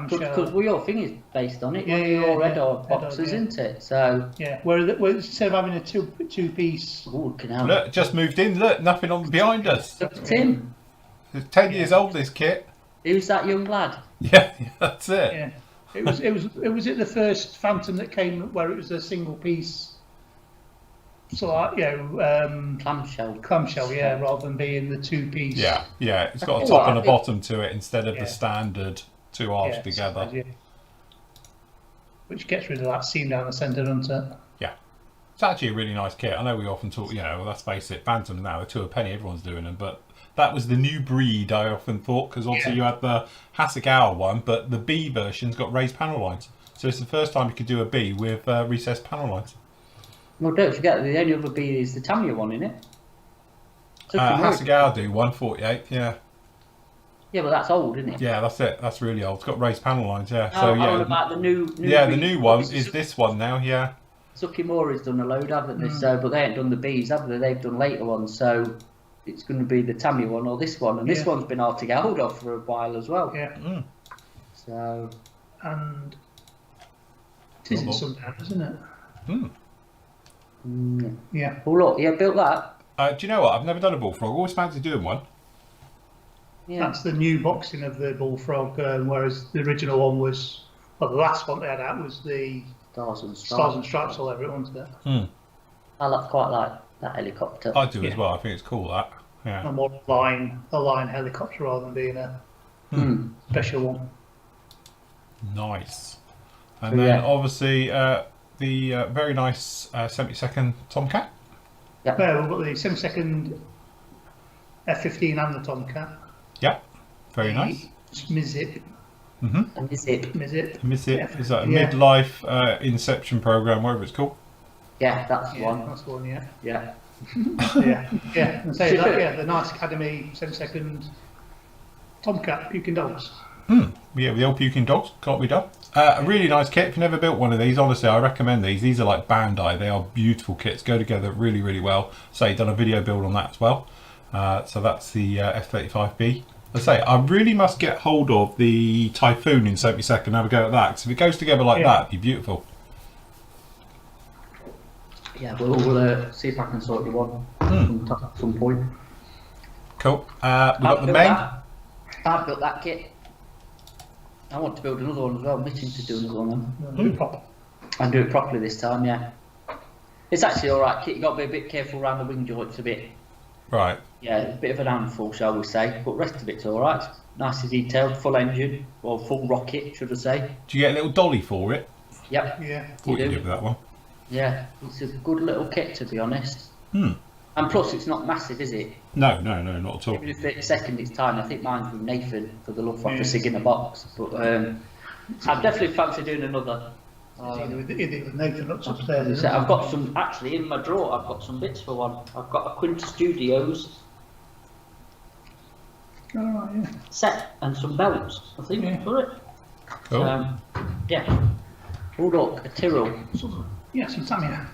because your thing is based on it. Yeah, One of your yeah, Red Dog boxes, isn't it? So where instead of having a two piece. Look, just moved in. Look, nothing on behind us. Tim, It's 10 years old, this kit. who's that young lad? Yeah, that's it. Yeah, it was the first Phantom that came where it was a single piece. So clamshell, yeah, rather than being the two piece. Yeah, it's got a top and a bottom to it instead of the standard two halves together. Yeah. Which gets rid of that seam down the centre, doesn't it? Yeah, it's actually a really nice kit. I know we often talk, let's face it, Phantom now, they're two a penny, everyone's doing them, but that was the new breed, I often thought, because obviously you had the Hasegawa one, but the B version's got raised panel lines. So it's the first time you could do a B with recessed panel lines. Well, don't forget the only other B is the Tamiya one in it. Hasegawa do 148, yeah. Yeah, but that's old, isn't it? Yeah, that's it. That's really old. It's got raised panel lines, yeah. So about the new the new one is this one now, yeah. Sukimura's done a load, haven't they? So, but they ain't done the Bs, have they? They've done later ones, so it's going to be the Tamiya one or this one, and this one's been hard to get hold of for a while as well. Yeah. So, and it is in Sundown, isn't it? Yeah. Oh look, built that. Do you know what? I've never done a bullfrog. Always fancy doing one. Yeah. That's the new boxing of the Bullfrog, whereas the original one was, the last one they had out was the Stars and Stripes all over it, wasn't it? I quite like that helicopter. I do as well. I think it's cool, that. Yeah. A more line helicopter rather than being a special one. Nice. And then obviously the very nice 72nd Tomcat. Yeah. Well, we've got the 72nd F-15 and the Tomcat. Yeah. Very nice. Mizip. Mizip. Is that a midlife inception program, whatever it's called? Yeah, that's the one. That's the one, yeah. Yeah. Yeah. And say that, the nice Academy 72nd Tomcat puking dogs. Yeah, with the old puking dogs, can't be done. A really nice kit. If you've never built one of these, honestly, I recommend these. These are like Bandai. They are beautiful kits. Go together really, really well. So you've done a video build on that as well. So that's the F-35B. I say, I really must get hold of the Typhoon in 72nd and have a go at that. Because if it goes together like that, it'd be beautiful. Yeah, we'll see if I can sort you one at some point. Cool. We've got the main. I've built that kit. I want to build another one as well. I'm itching to do another one. And do it properly this time, yeah. It's actually alright kit. You've got to be a bit careful around the wing joints a bit. Right. Yeah, a bit of an handful, shall we say. But the rest of it's alright. Nicely detailed, full engine, or full rocket, should I say. Do you get a little dolly for it? Yep. Yeah. What you did with that one? Yeah, it's a good little kit, to be honest. And plus, it's not massive, is it? No, not at all. Even if it's second, it's tiny. I think mine's with Nathan for the Luftwaffe Sig in a box. But I'd definitely fancy doing another. Either with Nathan upstairs. I've got some, actually, in my drawer, I've got some bits for one. I've got a Quinta Studios set and some belts, I think, for it. Cool. Yeah. Oh, look, a Tyrrell. Yeah, some Tamiya.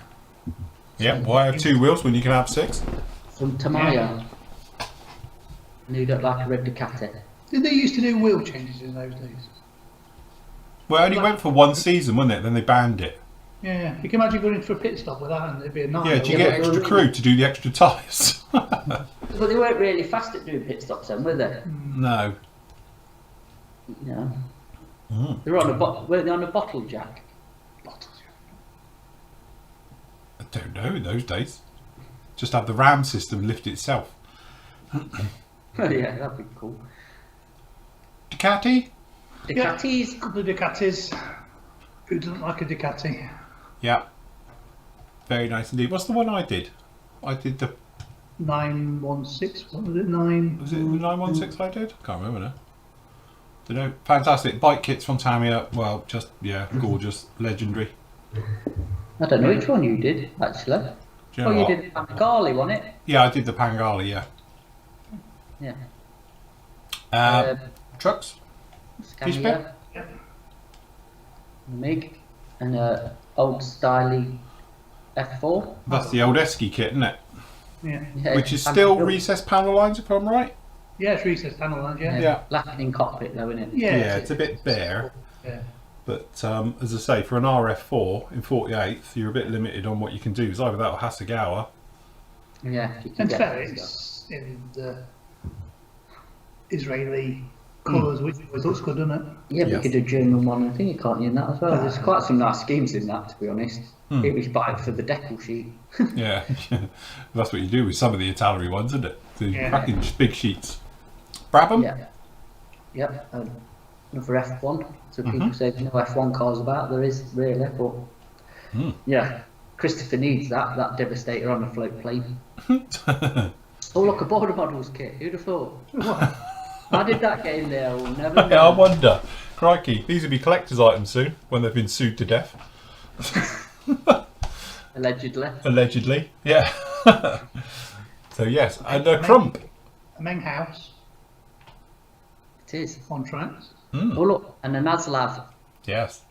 Yeah, why have two wheels when you can have six? Some Tamiya. And you don't like a red Ducati. Did they used to do wheel changes in those days? Well, it only went for one season, wasn't it? Then they banned it. Yeah, you can imagine going in for a pit stop with that and it'd be a nightmare. Yeah, do you get extra crew to do the extra tyres? But they weren't really fast at doing pit stops then, were they? No. You know. They were weren't they on a bottle jack? I don't know in those days. Just have the ram system lift itself. Oh yeah, that'd be cool. Ducati? Ducatis. Yeah, a couple of Ducatis. Who doesn't like a Ducati? Yeah. Very nice indeed. What's the one I did? I did the... 916, what was it? 9... Was it the 916 I did? Can't remember now. Don't know. Fantastic. Bike kits from Tamiya. Well, just, yeah, gorgeous. Legendary. I don't know which one you did, actually. Do you know You what? did the Pangali, wasn't it? Yeah, I did the Pangali, yeah. Yeah. Trucks? Fish Scania, Yeah. MiG, and old styly F4. That's the old Esky kit, isn't it? Yeah. Yeah, Which is and still built- recessed panel lines, if I'm right. Yeah, it's recessed panel lines, yeah. Yeah. Lacking in cockpit though, isn't it? Yeah. Yeah, it's a bit bare. Yeah. But as I say, for an RF4 in 48th, you're a bit limited on what you can do. It's either that or Hasegawa. Yeah. You can And get fair, that stuff. it's in the Israeli colours, which always looks good, doesn't it? Yeah, but Yes. you could do German one, I think you can't in that as well. There's quite some nice schemes in that, to be honest. It was buy it for the decal sheet. Yeah, that's what you do with some of the Italeri ones, isn't it? So you Yeah. crack in big sheets. Brabham? Yeah. Yep. Another F1. So people say there's no F1 cars about. There is really, but yeah, Christopher needs that Devastator on a float plane. Oh look, a border models kit. Who'd have thought? How did that get in there? We'll never I know. wonder. Crikey, these will be collector's items soon when they've been sued to death. Allegedly. Allegedly, yeah. So yes, and a Crump. A Meng House, It is. contract. Oh look, and a Naslav Yes,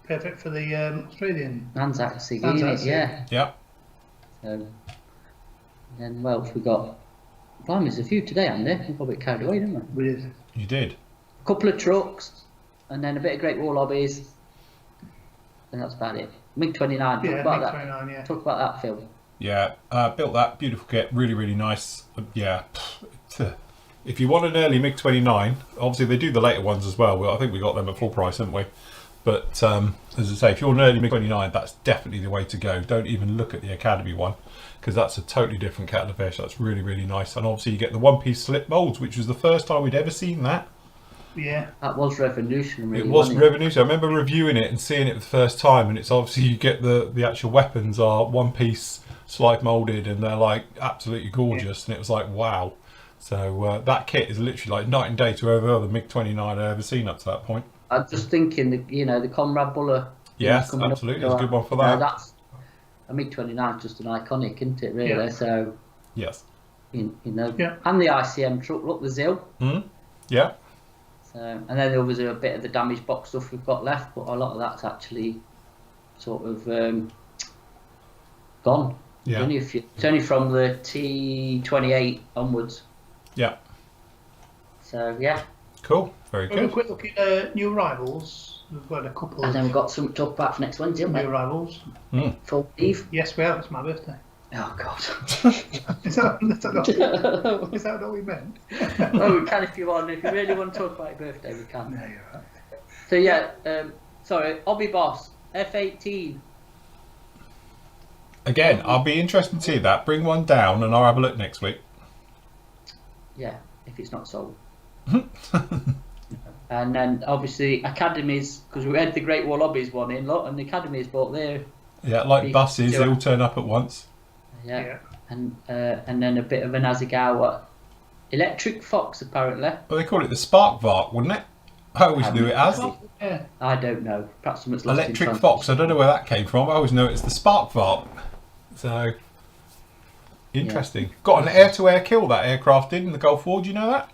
Perfect for the Australian. Anzac Sig, Anzac isn't it? Yeah. yeah. So, then Welsh we got. Blimey, there's a few today, Andy. We got a bit carried away, didn't we? With You did. A couple of trucks, and then a bit of Great Wall Lobbies. And that's about it. MiG 29. Talk yeah, about that. MiG-29, yeah. Talk about that film. Yeah, built that beautiful kit, really, really nice. Yeah, if you want an early MiG 29, obviously they do the later ones as well. Well, I think we got them at full price, didn't we? But as I say, if you're an early MiG 29, that's definitely the way to go. Don't even look at the Academy one, because that's a totally different kettle of fish. That's really, really nice. And obviously you get the one-piece slip molds, which was the first time we'd ever seen that. Yeah. That was revolutionary. It was wasn't revolutionary. I remember reviewing it and seeing it for the first time, and it's obviously you get the actual weapons are one-piece slide molded, and they're like absolutely gorgeous. And it was like wow. So that kit is literally like night and day to every other MiG 29 I've ever seen up to that point. I'm just thinking, the Conrad Buller. Yes, coming up, absolutely. It's a good one for that. That's a MiG 29 is just an iconic, isn't it? Really. Yeah. So Yes. you know, Yeah. and the ICM truck. Look, the ZIL. Yeah. So, and then there was a bit of the damaged box stuff we've got left, but a lot of that's actually sort of gone. Yeah. It's only from the T28 onwards. Yeah. So yeah, Cool. Very Have a good. quick look at new arrivals. We've got a couple and then of we've got something to talk about for next Wednesday, haven't new we? arrivals. Full Eve. Yes, we have. It's my birthday. Oh God. Is that not what we meant? Oh, we can if you want. If you really want to talk about your birthday, we can. No, you're right. So yeah, sorry, Hobby Boss F18. Again, I'll be interested to see that. Bring one down and I'll have a look next week. Yeah, if it's not sold. And then obviously academies, because we had the Great Wall Hobbies one in, look, and the academies bought their Yeah, like Big buses, deal. they all turn up at once. yeah. And then a bit of an Azigawa Electric Fox apparently. Well, they call it the Spark Vark, wouldn't it? I always knew it as. Yeah. I don't know. Perhaps someone's lost in Electric translation. Fox, I don't know where that came from. I always know it's the Spark Vark. So, interesting. Got an air-to-air kill that aircraft did in the Gulf War, do you know that?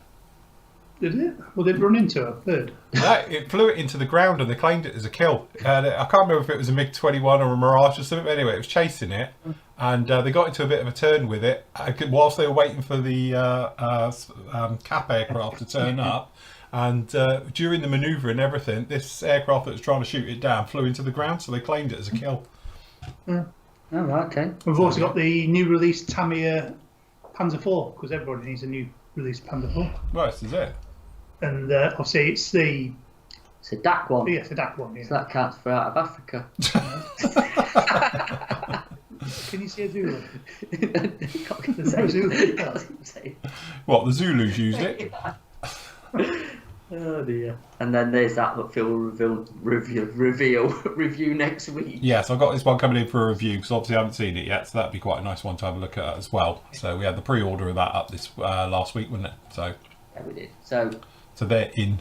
Did it? Well, did it run into a bird? No, it flew it into the ground and they claimed it as a kill. And I can't remember if it was a MiG-21 or a Mirage or something. But anyway, it was chasing it, and they got into a bit of a turn with it whilst they were waiting for the cap aircraft to turn up. And during the manoeuvre and everything, this aircraft that was trying to shoot it down flew into the ground, so they claimed it as a kill. Oh, right, okay. We've also got the new release Tamiya Panzer 4 because everybody needs a new release Panzer 4. Right, this is it. And obviously it's the a DAC one. yes, the DAC one. Yeah. So that counts for out of Africa. Can you see a Zulu? What? What, the Zulus use it? Oh dear. And then there's that Phil will review next week. Yes, I've got this one coming in for a review because obviously I haven't seen it yet, so that'd be quite a nice one to have a look at as well. So we had the pre-order of that up this last week, wasn't it? So yeah, we did. So they're in.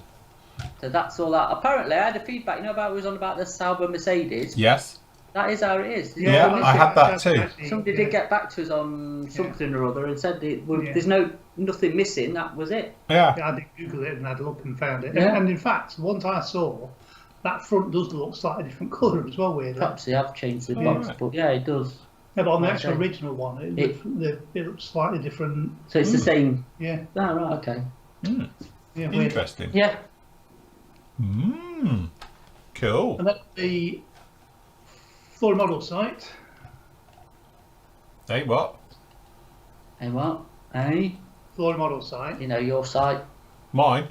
So that's all that. Apparently, I had a feedback. You know about it was on about the Sauber Mercedes. Yes. That is how it is. Yeah, I had that too. Somebody did get back to us on something or other and said there's nothing missing. That was it. Yeah. I did Google it and had a look and found it. Yeah. And in fact, the ones I saw, that front does look slightly different colour as well. Weirdly. Perhaps they have changed the box, but yeah, it does. Yeah, but on the actual original one, it looks slightly different. So it's the same. Yeah. Oh, right. Okay. Mm. Yeah. Interesting. Yeah. Cool. And that's the Flory Model site. Hey, what? Hey, what? Hey? Flory Model site. You know, your site? Mine?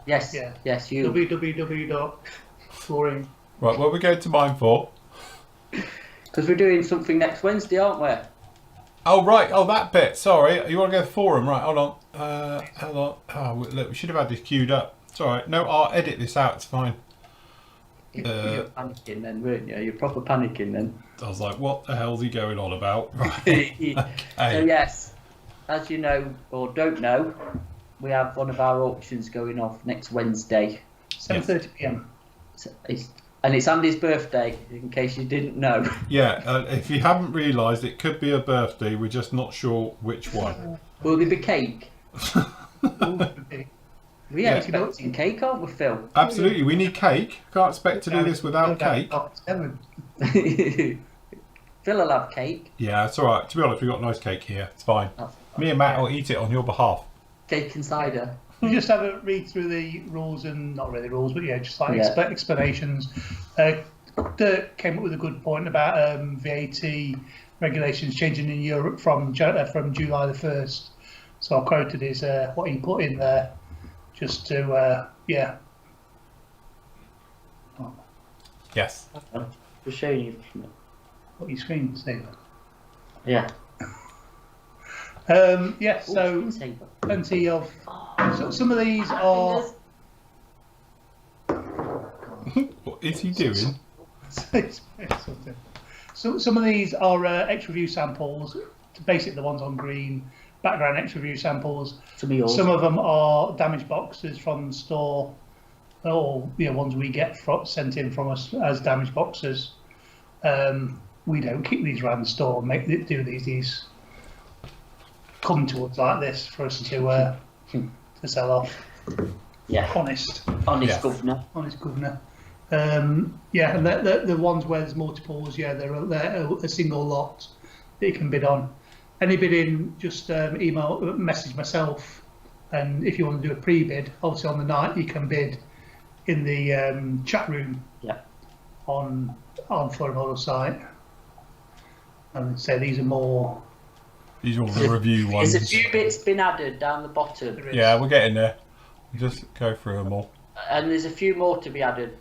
Yes. Yeah. Yes, you. www.flooring. Right, what are we going to mine for? Because we're doing something next Wednesday, aren't we? Oh, right. Oh, that bit. Sorry. You want to go to forum? Right, hold on. Hold on. Oh, look, we should have had this queued up. It's all right. No, I'll edit this out. It's fine. You were panicking then, weren't you? You're proper panicking then. I was like, what the hell's he going on about? Right. So yes, as you know or don't know, we have one of our auctions going off next Wednesday. 7:30 p.m. And it's Andy's birthday, in case you didn't know. Yeah, if you haven't realised, it could be a birthday. We're just not sure which one. Will there be cake? We are expecting cake, aren't we, Phil? Absolutely, we need cake. Can't expect to do this without cake. Phil will have cake. Yeah, it's all right. To be honest, we've got nice cake here. It's fine. Me and Matt will eat it on your behalf. Cake and cider. We just have a read through the rules and not really rules, but just like explanations. Dirk came up with a good point about VAT regulations changing in Europe from July the 1st. So I quoted his what he put in there, just to Yes. Just showing you. What your screen saver. Yeah. So plenty of. So some of these are. What is he doing? So some of these are extra view samples. Basically, the ones on green background extra view samples. Some of them are damaged boxes from the store, or ones we get sent in from us as damaged boxes. We don't keep these around the store. Do these come to us like this for us to sell off. Yeah. Honest governor. Honest governor. And the ones where there's multiples, they're a single lot that you can bid on. Any bidding, just message myself, and if you want to do a pre-bid, obviously on the night you can bid in the chat room. Yeah. On Flory Model site, and say these are more. These are all the review ones. There's a few bits been added down the bottom. Yeah, we're getting there. Just go through them all. And there's a few more to be added.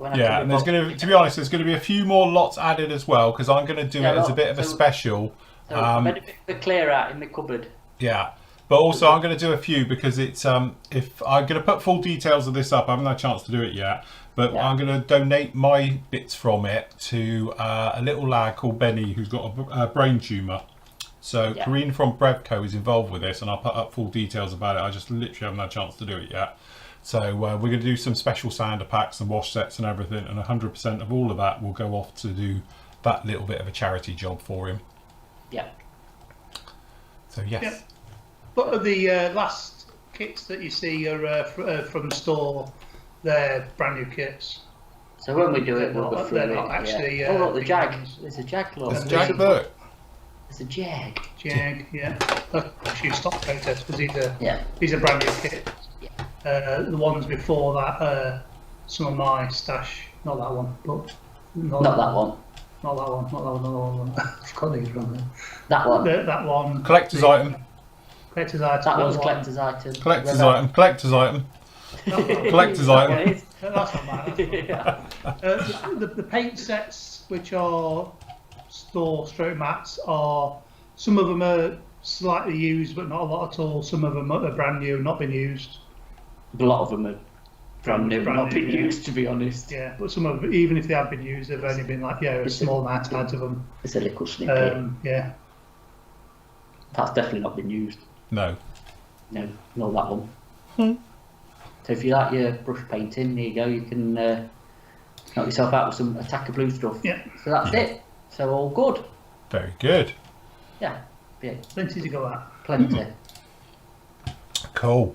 And there's going to be honest, there's going to be a few more lots added as well because I'm going to do it as a bit of a special. So a bit of the clear out in the cupboard. Yeah, but also I'm going to do a few because it's if I'm going to put full details of this up, I haven't had a chance to do it yet. But I'm going to donate my bits from it to a little lad called Benny who's got a brain tumour. So Karine from Brevco is involved with this, and I'll put up full details about it. I just literally haven't had a chance to do it yet. So we're going to do some special sander packs and wash sets and everything, and 100% of all of that will go off to do that little bit of a charity job for him. Yeah. So yes. Yeah. But the last kits that you see are from the store. They're brand new kits. So when we do it, we'll go through it. Actually, oh look, the Jag. There's a Jag. Look. There's a Jag. Look. There's a Jag. Jag, yeah. Actually, stock photos because these are brand new kits. Yeah. The ones before that, some of my stash. Not that one, but not that one. Not that one. I've got these wrong there. That one. That one. Collector's item. Collector's item. That was one. collector's item. Collector's Rebel. item. Collector's item. Collector's That item. one is. That's not mine. That's not mine. The paint sets, which are store stroke mats, are some of them are slightly used, but not a lot at all. Some of them are brand new, not been used. A lot of them are brand new, Brand not new, been yeah. used, to be honest. Yeah, but some of them, even if they have been used, they've only been like a small amount of them. It's a little snippet. Yeah. That's definitely not been used. No. No, not that one. So if you like your brush painting, there you go. You can knock yourself out with some Attacker Blue stuff. Yeah. So that's it. So all good. Very good. Yeah. Yeah. Plenty to go at. Plenty. Cool.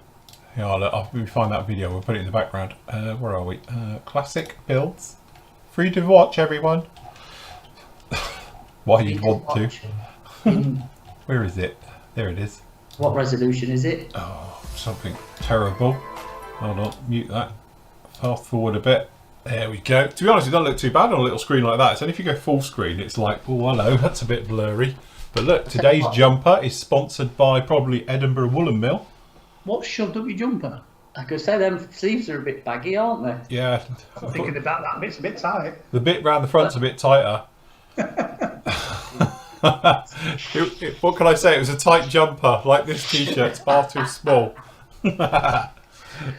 Yeah, I'll find that video. We'll put it in the background. Where are we? Classic builds. Free to watch, everyone. Why you'd want to. In Where is it? There it is. what resolution is it? Oh, something terrible. Hold on, mute that. Fast forward a bit. There we go. To be honest, it doesn't look too bad on a little screen like that. It's only if you go full screen, it's like, oh, hello, that's a bit blurry. But look, today's jumper is sponsored by probably Edinburgh Woolen Mill. What's shoved up your jumper? I could say them sleeves are a bit baggy, aren't they? Yeah. I'm thinking about that bit's a bit tight. The bit round the front's a bit tighter. What can I say? It was a tight jumper, like this t-shirt's far too small.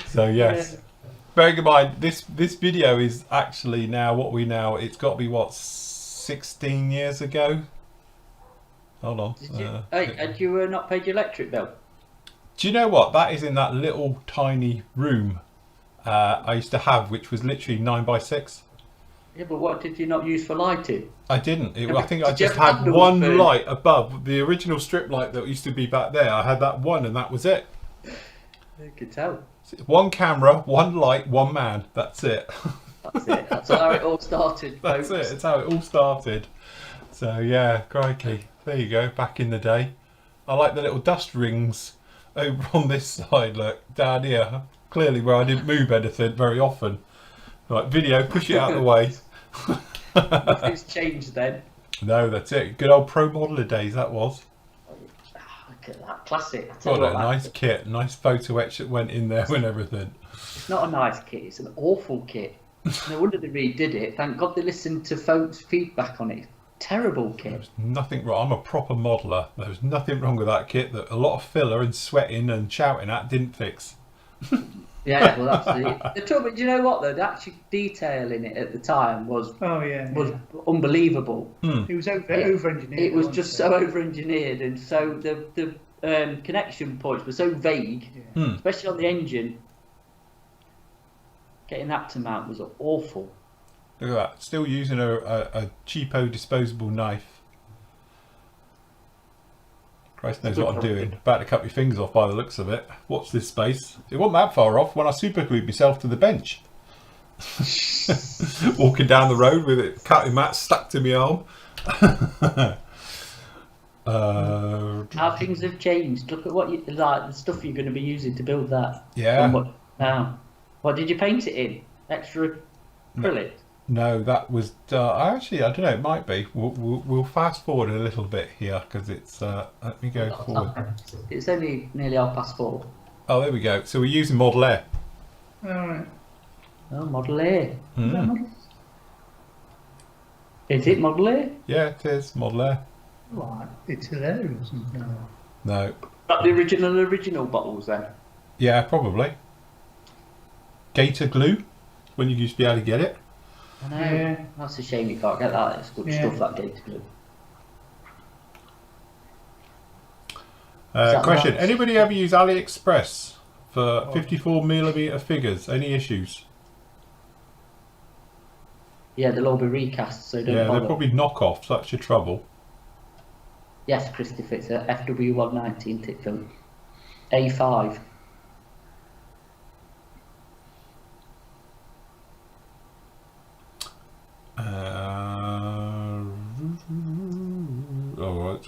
So yes. Bearing in mind, this video is actually now, it's got to be, 16 years ago? Hold on. Did you, had you not paid your electric bill? Do you know what? That is in that little tiny room I used to have, which was literally 9x6. Yeah, but what did you not use for lighting? I didn't. Yeah, I think I did you just have had candles one burning? light above the original strip light that used to be back there. I had that one, and that was it. You could tell. One camera, one light, one man. That's it. That's it. That's how it all started, That's folks. it. It's how it all started. So yeah, crikey. There you go. Back in the day, I like the little dust rings over on this side. Look down here. Clearly, where I didn't move anything very often. Right, video. Push it out of the way. Nothing's changed then. No, that's it. Good old pro modeler days. That was. Look at that classic. I tell What you a what, nice kit. Nice photo etch that went in there and everything. It's not a nice kit. It's an awful kit. No wonder they redid it. Thank God they listened to folks' feedback on it. Terrible kit. There's nothing wrong. I'm a proper modeler. There was nothing wrong with that kit that a lot of filler and sweating and shouting at didn't fix. Yeah, well, that's the trouble. Do you know what though? The actual detail in it at the time was unbelievable. It was over-engineered. It was just so over-engineered, and so the connection points were so vague, especially on the engine. Getting that to mount was awful. Look at that. Still using a cheapo disposable knife. Christ knows what I'm doing. About to cut my fingers off by the looks of it. Watch this space. It wasn't that far off when I superglued myself to the bench. Walking down the road with it, cutting mat stuck to my arm. How things have changed. Look at what you like, the stuff you're going to be using to build that. Yeah. What did you paint it in? Extra acrylic? No, that was actually, I don't know, it might be. We'll fast forward a little bit here because it's let me go forward. It's only nearly 4:30. Oh, there we go. So we're using Model Air. Alright. Oh, Model A. Mm. Is it Model A? Yeah, it is Model Air. Right. It's hilarious. No. Not the original bottles then? Yeah, probably. Gator glue, when you used to be able to get it. I know. Yeah. That's a shame you can't get that. It's good stuff, that Gator glue. Question: right? anybody ever use AliExpress for 54mm figures? Any issues? Yeah, they'll all be recast, so don't Yeah, bother. they're probably knockoffs. That's your trouble. Yes, Christopher, it's a FW119 tick film. A5.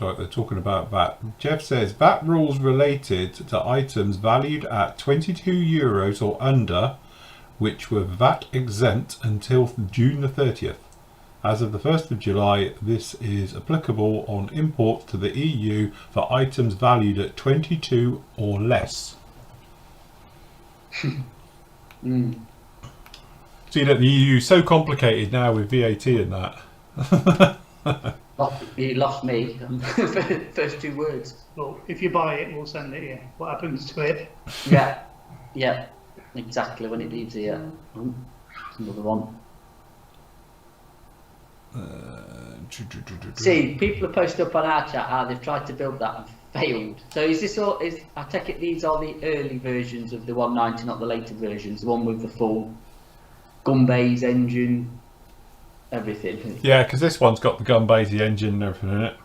Right, they're talking about VAT. Jeff says VAT rules related to items valued at €22 or under, which were VAT exempt until June the 30th. As of the 1st of July, this is applicable on imports to the EU for items valued at 22 or less. See that the EU is so complicated now with VAT and that. You lost me. First two words. Well, if you buy it, we'll send it here. What happens to it? Yeah, exactly when it leaves here. Ooh, another one. See, people have posted up on our chat how they've tried to build that and failed. So is this all? I take it these are the early versions of the 190, not the later versions. The one with the full gun bays, engine, everything. Yeah, because this one's got the gun base, the engine and everything in it.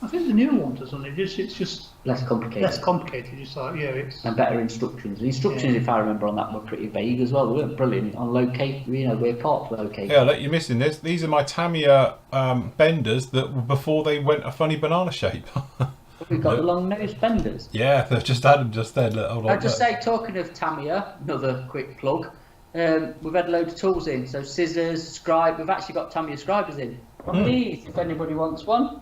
I think the newer one doesn't it? It's just Less complicated. less complicated. Just like it's And better instructions. The instructions, if I remember on that, were pretty vague as well. They weren't brilliant on locate. Where parts were located. Yeah, look, you're missing this. These are my Tamiya benders that were before they went a funny banana shape. We've got the long nose benders. Yeah, they've just had them just then. Look, hold on, I'd just look. say, talking of Tamiya, another quick plug. We've had a load of tools in, so scissors, scribe. We've actually got Tamiya scribers in. From these, if anybody wants one.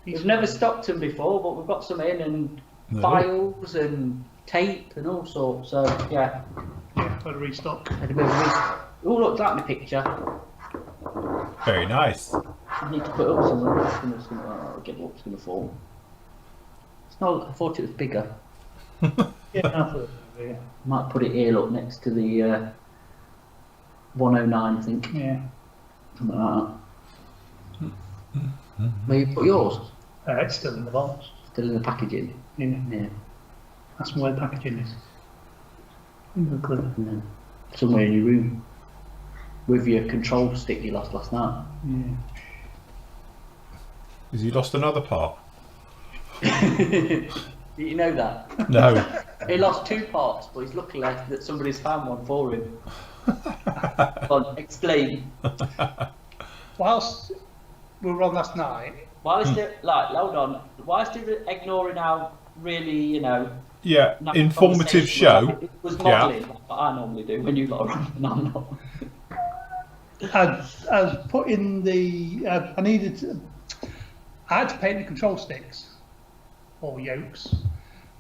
We've never stocked them before, but we've got some in, and files and tape and all sorts. So yeah, got to restock. had a bit of oh, look, that in the picture. Very nice. I need to put it up somewhere. It's gonna get what's going to fall. It's not. I thought it was bigger. Yeah, I thought, yeah. Might put it here, look, next to the 109, I think. Yeah. Something like that. Where you put yours? It's still in the box. Still in the packaging. Yeah. That's where the packaging is. No clue. And then somewhere in your room. With your control stick you lost last night. Yeah. Has he lost another part? Did you know that? No. He lost two parts, but he's lucky that somebody's found one for him. Go on, explain. Whilst we were on last night. Whilst hold on. Whilst ignoring how really, Yeah, nice informative conversation show. it was modelling, like what I normally do when you lot are and I'm not. I was putting the. I had to paint the control sticks or yokes,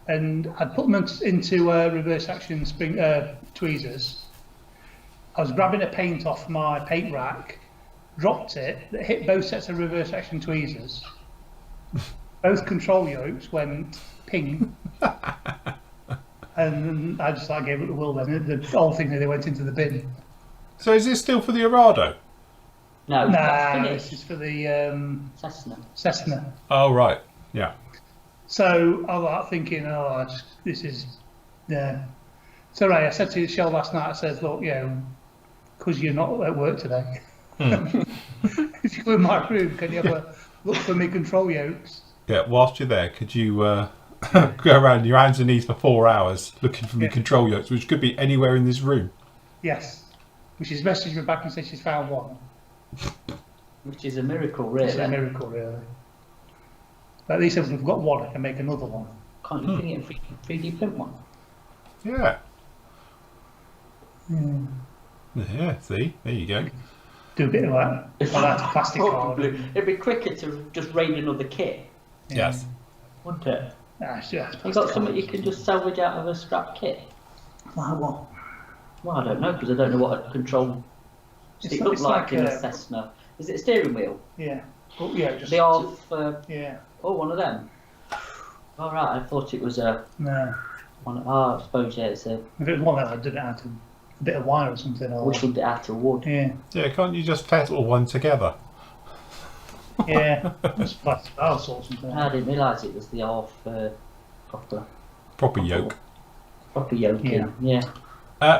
and I'd put them into reverse action spring tweezers. I was grabbing a paint off my paint rack, dropped it, that hit both sets of reverse action tweezers. Both control yokes went ping, and I just gave it the will. Then the whole thing they went into the bin. So is this still for the Arado? No, Nah, that's this finished. is for the Cessna. Oh, right. Yeah. So I was thinking, this is, yeah. So right, I said to Shell last night, I said, look, because you're not at work today, if you go in my room, can you have a look for me control yokes? Yeah, whilst you're there, could you go around your hands and knees for 4 hours looking for me control yokes, which could be anywhere in this room? Yes. Which she's messaged me back and said she's found one. Which is a miracle, really. It's a miracle, really. But at least if we've got one, I can make another one. Can't you think it 3D print one? Yeah. Yeah, see? There you go. Do a bit of that. Or that's plastic card. Probably. It'd be quicker to just raid another kit, Yes. wouldn't it? Nah, it's just You plastic got something card. you can just salvage out of a scrap kit? Like what? Well, I don't know, because I don't know what a control stick looks like in a Cessna. Is it a steering wheel? Yeah. Oh, yeah, just. They are, Yeah. oh, one of them. All right, I thought it was a No. one. Oh, I suppose, yeah, it's a. If it was one that I did it out of a bit of wire or something. Or, Whistled it out of wood. yeah. Yeah, can't you just fetal one together? Yeah. Just plastic house or something. I didn't realise it was the half Proper yoke. proper yoking. Yeah.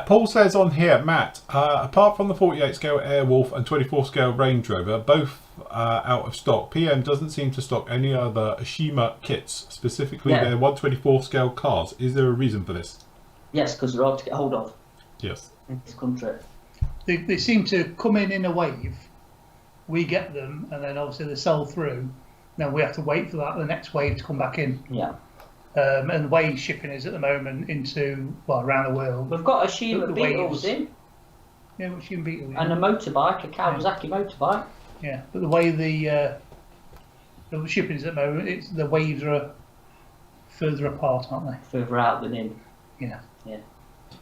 Paul says on here, Matt, apart from the 48 scale Airwolf and 24 scale Range Rover, both out of stock, PM doesn't seem to stock any other Ashima kits, specifically their 124 scale cars. Is there a reason for this? Yes, because they're hard to get hold of Yes. in this country. They seem to come in a wave. We get them, and then obviously they sell through. Then we have to wait for the next wave to come back in. Yeah. And the way shipping is at the moment into, around the world. We've got Ashima The Beetles waves. in. Yeah, which you can beat. And a motorbike, a Kawasaki motorbike. Yeah, but the way the shipping is at the moment, the waves are further apart, aren't they? Further out than in. Yeah.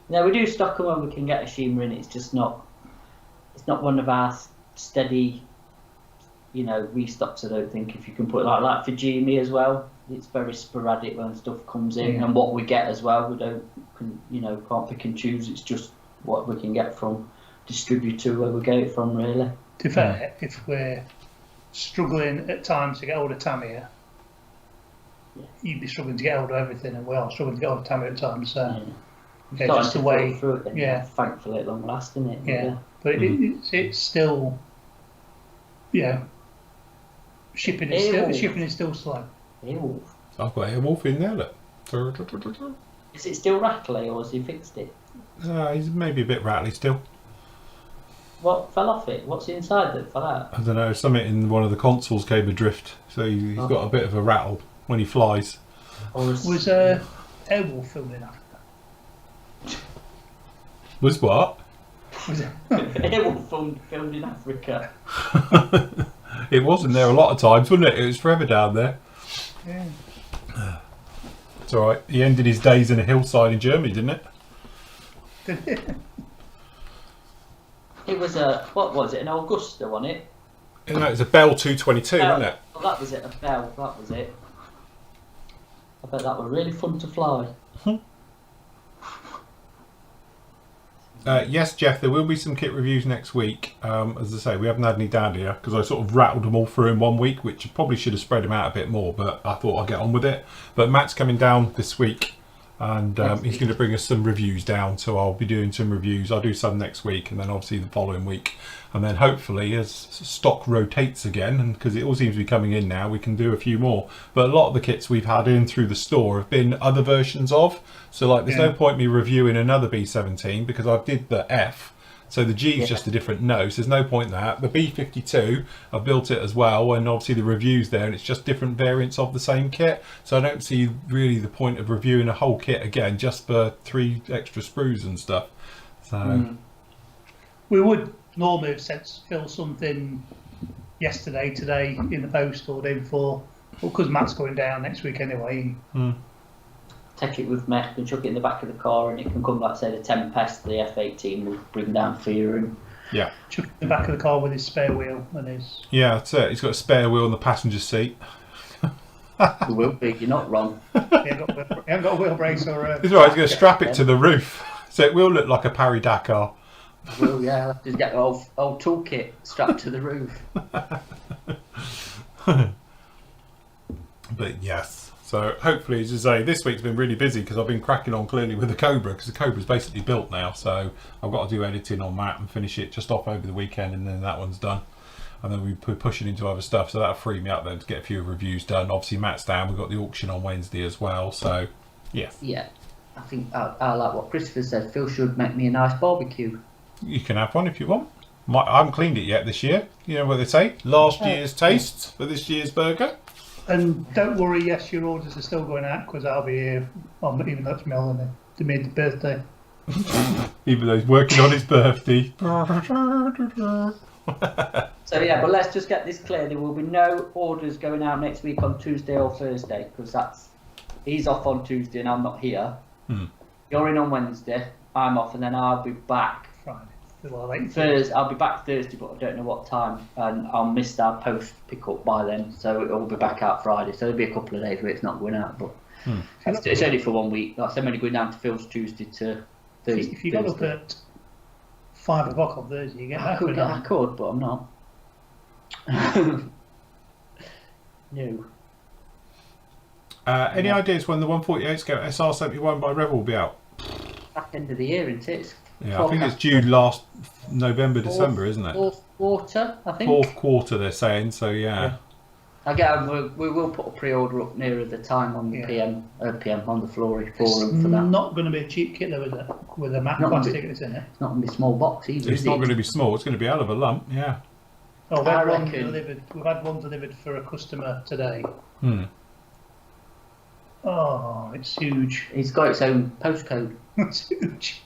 No, we do stock them when we can get a Shima in. It's just not. It's not one of our steady, restocks. I don't think, if you can put it like that. For Jimmy as well, it's very sporadic when stuff comes in, and what we get as well. We can't pick and choose. It's just what we can get from distributor where we get it from, really. To be fair, if we're struggling at times to get hold of Tamiya, you'd be struggling to get hold of everything, and we are struggling to get hold of Tamiya at times. So, just the way. Thankfully, it long lasting, it. Yeah, but it's still, shipping is still slow. Earwolf. I've got Airwolf in there. Look. Is it still rattly, or has he fixed it? He's maybe a bit rattly still. What fell off it? What's inside that fell out? I don't know. Something in one of the consoles came adrift, so he's got a bit of a rattle when he flies. Was Airwolf filmed in Africa? Was what? Airwolf filmed in Africa. It wasn't there a lot of times, wasn't it? It was forever down there. Yeah. It's all right. He ended his days in a hillside in Germany, didn't it? It was what was it? An Augusta, wasn't it? No, it was a Bell 222, wasn't it? Oh, that was it. A Bell. That was it. I bet that were really fun to fly. Yes, Jeff, there will be some kit reviews next week. As I say, we haven't had any down here because I sort of rattled them all through in 1 week, which I probably should have spread them out a bit more, but I thought I'd get on with it. But Matt's coming down this week, and he's going to bring us some reviews down, so I'll be doing some reviews. I'll do some next week, and then obviously the following week. And then hopefully, as stock rotates again, and because it all seems to be coming in now, we can do a few more. But a lot of the kits we've had in through the store have been other versions of. So like, there's no point me reviewing another B17 because I did the F. So the G is just a different nose. There's no point in that. The B52, I've built it as well, and obviously the review's there, and it's just different variants of the same kit. So I don't see really the point of reviewing a whole kit again just for 3 extra sprues and stuff. So we would normally have sent Phil something yesterday, today in the post or day before, because Matt's going down next week anyway. Take it with me and chuck it in the back of the car, and it can come, like say, the Tempest, the F18 will bring down for you. And chuck it in the back of the car with his spare wheel and his. Yeah, that's it. He's got a spare wheel on the passenger seat. It will be. You're not wrong. He hasn't got a wheel brace or. It's all right. He's going to strap it to the roof, so it will look like a Parry Dakar. Well, yeah, I'll have to get the old toolkit strapped to the roof. But yes. So hopefully, as I say, this week's been really busy because I've been cracking on clearly with the Cobra, because the Cobra's basically built now. So I've got to do editing on that and finish it just off over the weekend, and then that one's done. And then we're pushing into other stuff, so that'll free me up then to get a few reviews done. Obviously, Matt's down. We've got the auction on Wednesday as well. So yeah. Yeah, I think I like what Christopher said. Phil should make me a nice barbecue. You can have one if you want. I haven't cleaned it yet this year. You know what they say? Last year's tastes for this year's burger. And don't worry, yes, your orders are still going out because I'll be here, even though it's Mel and the mid-birthday. Even though he's working on his birthday. So yeah, but let's just get this clear. There will be no orders going out next week on Tuesday or Thursday, because he's off on Tuesday and I'm not here. You're in on Wednesday, I'm off, and then I'll be back Friday. Thursday. I'll be back Thursday, but I don't know what time, and I'll miss our post pick up by then, so it'll be back out Friday. So there'll be a couple of days where it's not going out, but it's only for 1 week. Like, I'm only going down to Phil's Tuesday to Thursday. If you got up at 5 o'clock on Thursday, you get back. I could, but I'm not. No. Any ideas when the 148 Scout SR71 by Rebel will be out? Back end of the year, isn't it? Yeah, I think it's due last November, December, isn't it? Fourth quarter, I think. Fourth quarter, they're saying. So yeah. Again, we will put a pre-order up nearer the time on the PM on the Flory forum for that. Not going to be a cheap kit though, is it? With a matte plastic that's in it. It's not going to be a small box either. It's not going to be small. It's going to be a hell of a lump. Yeah. Oh, we've had one delivered for a customer today. Oh, it's huge. It's got its own postcode. It's huge.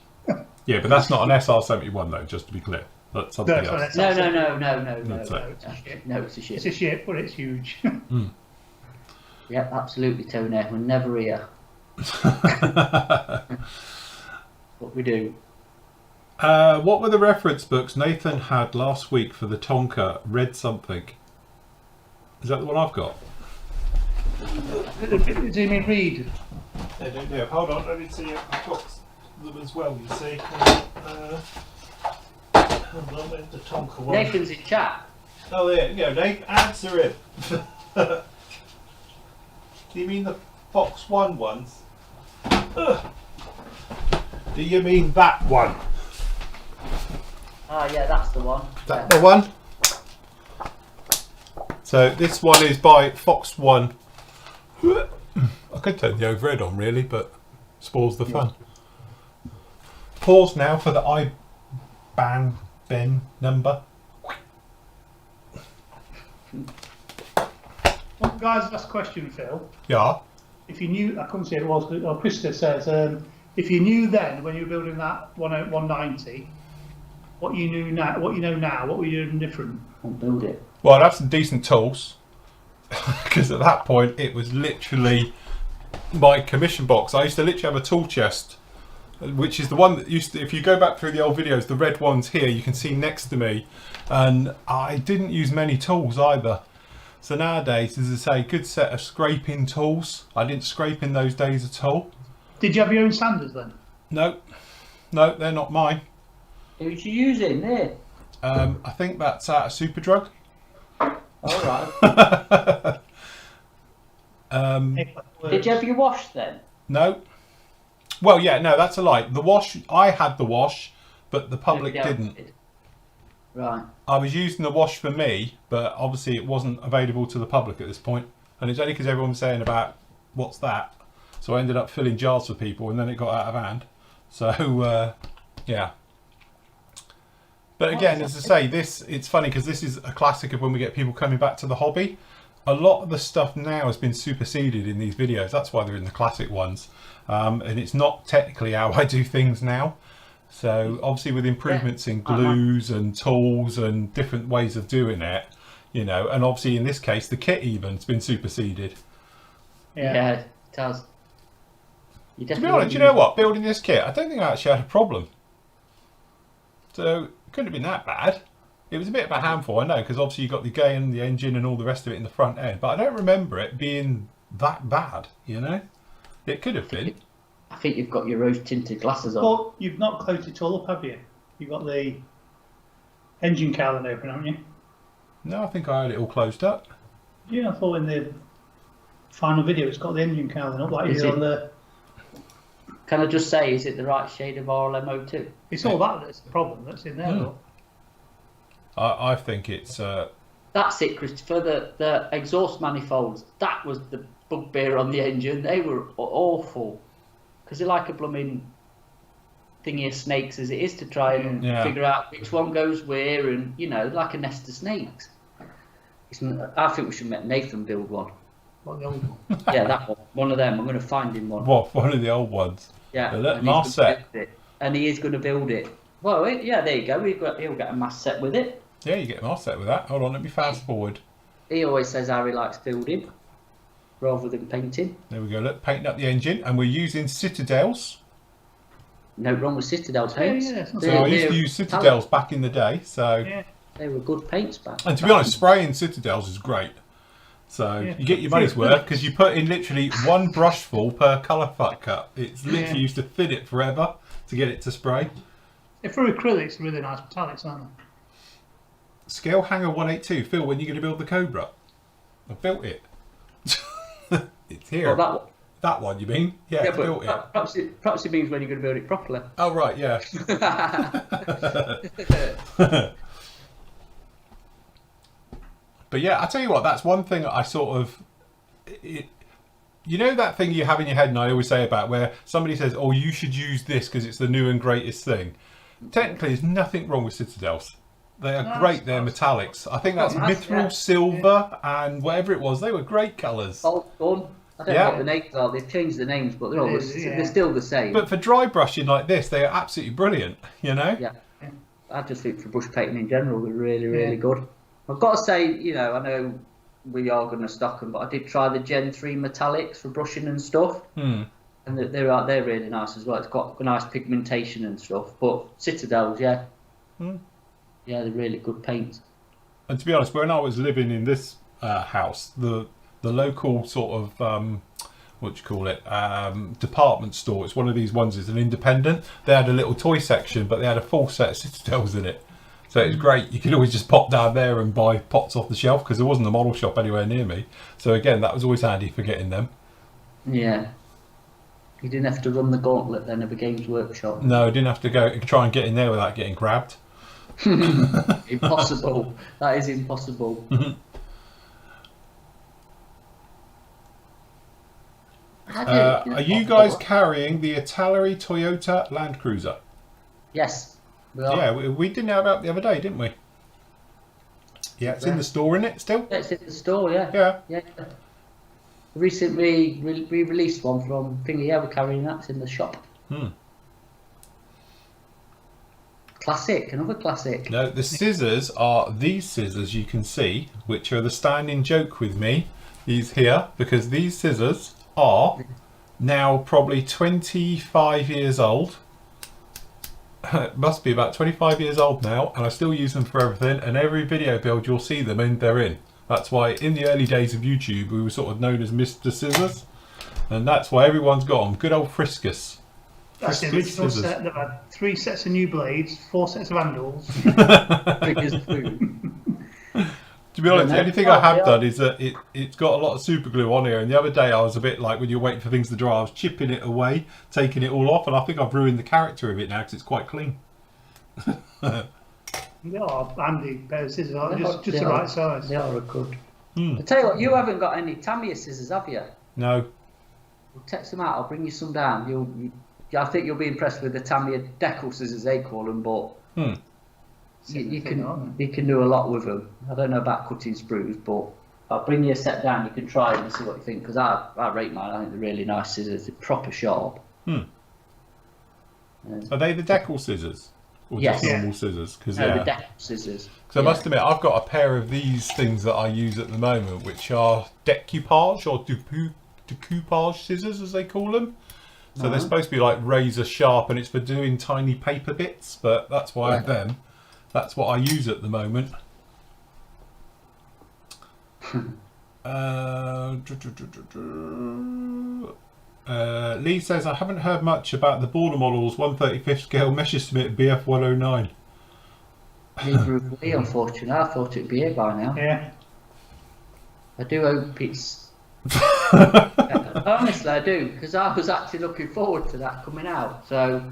Yeah, but that's not an SR71 though, just to be clear. That's something No, else. No, That's it. it's a ship. no, it's a ship. It's a ship, but it's huge. Yeah, absolutely, Tony. We're never here. What we do. What were the reference books Nathan had last week for the Tonka? Read something. Is that the one I've got? Do you mean read? They don't do. Hold on, let me see. I've got them as well. You see. Hold on, where's the Tonka one? Nathan's in chat. Oh, there you go, Nate. Answer it. Do you mean the Fox One ones? Ugh. Do you mean that one? Ah, yeah, that's the one. Is that the one? So this one is by Fox One. I could turn the overhead on really, but spoils the fun. Pause now for the IBAN bin number. Well, guys, last question, Phil. Yeah. If you knew, I couldn't see it was, or Krista says, if you knew then when you were building that 190, what you knew now, what you know now, what were you doing different? Won't build it. Well, I'd have some decent tools because at that point it was literally my commission box. I used to literally have a tool chest, which is the one that used to, if you go back through the old videos, the red ones here you can see next to me, and I didn't use many tools either. So nowadays, as I say, good set of scraping tools. I didn't scrape in those days at all. Did you have your own sanders then? No, no, they're not mine. Who's you using there? I think that's out of Superdrug. Alright. Did you have your wash then? No. Well, yeah, no, that's a lie. The wash, I had the wash, but the public Nobody else didn't. did. Right. I was using the wash for me, but obviously it wasn't available to the public at this point. And it's only because everyone was saying about, what's that? So I ended up filling jars for people, and then it got out of hand. So, yeah. But again, as I say, it's funny because this is a classic of when we get people coming back to the hobby. A lot of the stuff now has been superseded in these videos. That's why they're in the classic ones. And it's not technically how I do things now. So obviously with improvements in glues and tools and different ways of doing it, you know, and obviously in this case, the kit even has been superseded. Yeah, it does. To be honest, you know what? Building this kit, I don't think I actually had a problem. So it couldn't have been that bad. It was a bit of a handful, I know, because obviously you got the gain, the engine and all the rest of it in the front end. But I don't remember it being that bad, you know? It could have been. I think you've got your rose tinted glasses on. Well, you've not closed it all up, have you? You've got the engine cowling open, haven't you? No, I think I had it all closed up. Yeah, I thought in the final video it's got the engine cowling up like you did on the... Can I just say, is it the right shade of RLMO2? It's all that's the problem that's in there, though. I think it's... That's it, Christopher. The exhaust manifolds, that was the bugbear on the engine. They were awful. Because they're like a blooming thingy of snakes as it is to try and figure out which one goes where, and, you know, like a nest of snakes. I think we should make Nathan build one. What, the old one? Yeah, that one. One of them. I'm going to find him one. What, one of the old ones? Yeah. Look, mask set. And he is going to build it. Well, yeah, there you go. He'll get a mask set with it. Yeah, you get an offset with that. Hold on, let me fast forward. He always says how he likes building rather than painting. There we go, look, painting up the engine, and we're using Citadels. No wrong with Citadel paints. Yeah, So I used to use Citadels back in the day, so... Yeah. They were good paints back. And to be honest, spraying Citadels is great. So you get your money's worth, because you put in literally one brushful per colour cut. It's literally used to fit it forever to get it to spray. If for acrylics, really nice metallics, aren't they? Scale Hanger 182. Phil, when are you going to build the Cobra? I've built it. It's here. Oh, that one, you mean? Yeah, I've built it. Perhaps it means when you're going to build it properly. Oh, right, yeah. But yeah, I tell you what, that's one thing I sort of... you know that thing you have in your head, and I always say about where somebody says, oh, you should use this because it's the new and greatest thing. Technically, there's nothing wrong with Citadels. They are great, they're metallics. I think that's mithril, silver, and whatever it was. They were great colours. Bolt gun. I don't know what the names are. They've changed the names, but they're still the same. But for dry brushing like this, they are absolutely brilliant. You know. Yeah. I just think for brush painting in general, they're really, really good. I've got to say, you know, I know we are going to stock them, but I did try the Gen 3 metallics for brushing and stuff. And they're really nice as well. It's got nice pigmentation and stuff. But Citadels, yeah, they're really good paints. And to be honest, when I was living in this house, the local sort of what do you call it, department store, it's one of these ones, it's an independent. They had a little toy section, but they had a full set of Citadels in it. So it was great. You could always just pop down there and buy pots off the shelf because there wasn't a model shop anywhere near me. So again, that was always handy for getting them. Yeah. You didn't have to run the gauntlet then of a Games Workshop. No, I didn't have to go try and get in there without getting grabbed. Impossible. That is impossible. Are you guys carrying the Italeri Toyota Land Cruiser? Yes. We are. Yeah, we didn't have that the other day, didn't we? Yeah, it's in the store, isn't it, still? Yeah, it's in the store, yeah. Yeah. Recently, we released one from Thingy. Yeah, we're carrying that. It's in the shop. Classic, another classic. No, the scissors are these scissors you can see, which are the standing joke with me. He's here because these scissors are now probably 25 years old. It must be about 25 years old now, and I still use them for everything, and every video build you'll see them and they're in. That's why in the early days of YouTube we were sort of known as Mr. Scissors, and that's why everyone's got them. Good old Friskus. That's the original set that had 3 sets of new blades, 4 sets of handles. To be honest, the only thing I have done is that it's got a lot of super glue on here, and the other day I was a bit like, when you're waiting for things to dry, I was chipping it away, taking it all off, and I think I've ruined the character of it now because it's quite clean. They are handy pair of scissors, just the right size. They are good. I tell you what, you haven't got any Tamiya scissors, have you? No. We'll text them out, I'll bring you some down. I think you'll be impressed with the Tamiya decal scissors, they call them, but you can do a lot with them. I don't know about cutting sprues, but I'll bring you a set down, you can try them and see what you think, because I rate mine. I think they're really nice scissors, they're proper sharp. Are they the decal scissors? Or just normal scissors? The decal scissors. Because I must admit, I've got a pair of these things that I use at the moment, which are decoupage or decoupage scissors, as they call them. So they're supposed to be like razor sharp, and it's for doing tiny paper bits, but that's why I have them. That's what I use at the moment. Lee says, I haven't heard much about the border models 135th scale Messerschmitt BF 109. Unfortunately, I thought it'd be here by now. Yeah. I do hope it's... Honestly, I do, because I was actually looking forward to that coming out. So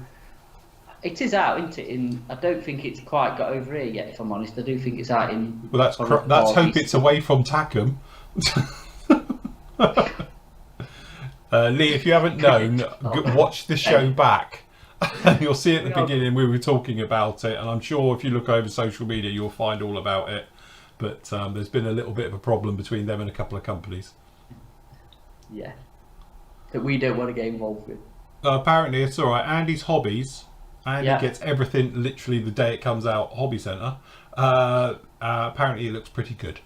it is out, isn't it? I don't think it's quite got over here yet, if I'm honest. I do think it's out in... Well, let's hope it's away from Tackham. Lee, if you haven't known, watch the show back. And you'll see at the beginning we were talking about it, and I'm sure if you look over social media you'll find all about it. But there's been a little bit of a problem between them and a couple of companies. Yeah. That we don't want to get involved with. Apparently it's alright. Andy's Hobbies. Andy gets everything literally the day it comes out, Hobby Centre. Apparently it looks pretty good.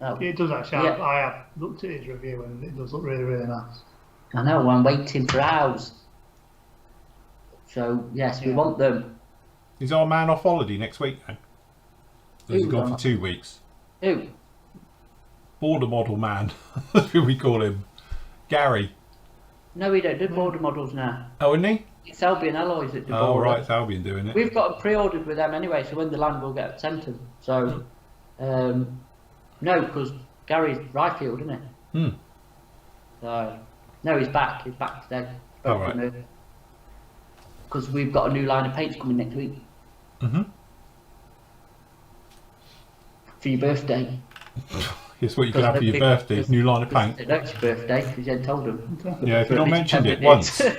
It does actually. I have looked at his review and it does look really, really nice. I know, I'm waiting for ours. So, yes, we want them. Is our man off holiday next week then? He's gone for 2 weeks. Who? Border model man. That's what we call him. Gary. No, we don't do border models now. Oh, isn't he? It's Albion Alloys that do border. Oh, right, it's Albion doing it. We've got them pre-ordered with them anyway, so when the land will get sent them. So, no, because Gary's Ryfield, isn't it? So, no, he's back. He's back today. Oh, right. Because we've got a new line of paints coming next week. For your birthday. Guess what you can have for your birthday? New line of paint. No, it's your birthday, because you hadn't told them. Yeah, if you not mentioned it once. Look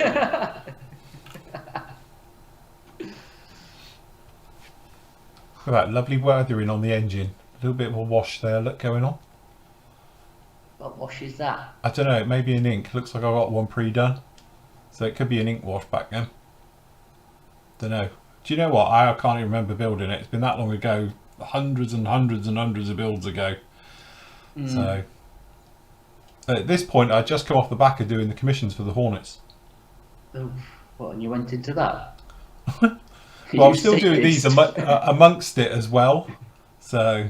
at that lovely weathering on the engine. A little bit of a wash there, look, going on. What wash is that? I don't know, maybe an ink. Looks like I've got one pre-done. So it could be an ink wash back then. Don't know. Do you know what? I can't even remember building it. It's been that long ago. Hundreds and hundreds and hundreds of builds ago. So at this point, I'd just come off the back of doing the commissions for the Hornets. Oh, what? And you went into that? Well, I'm still doing these amongst it as well. So.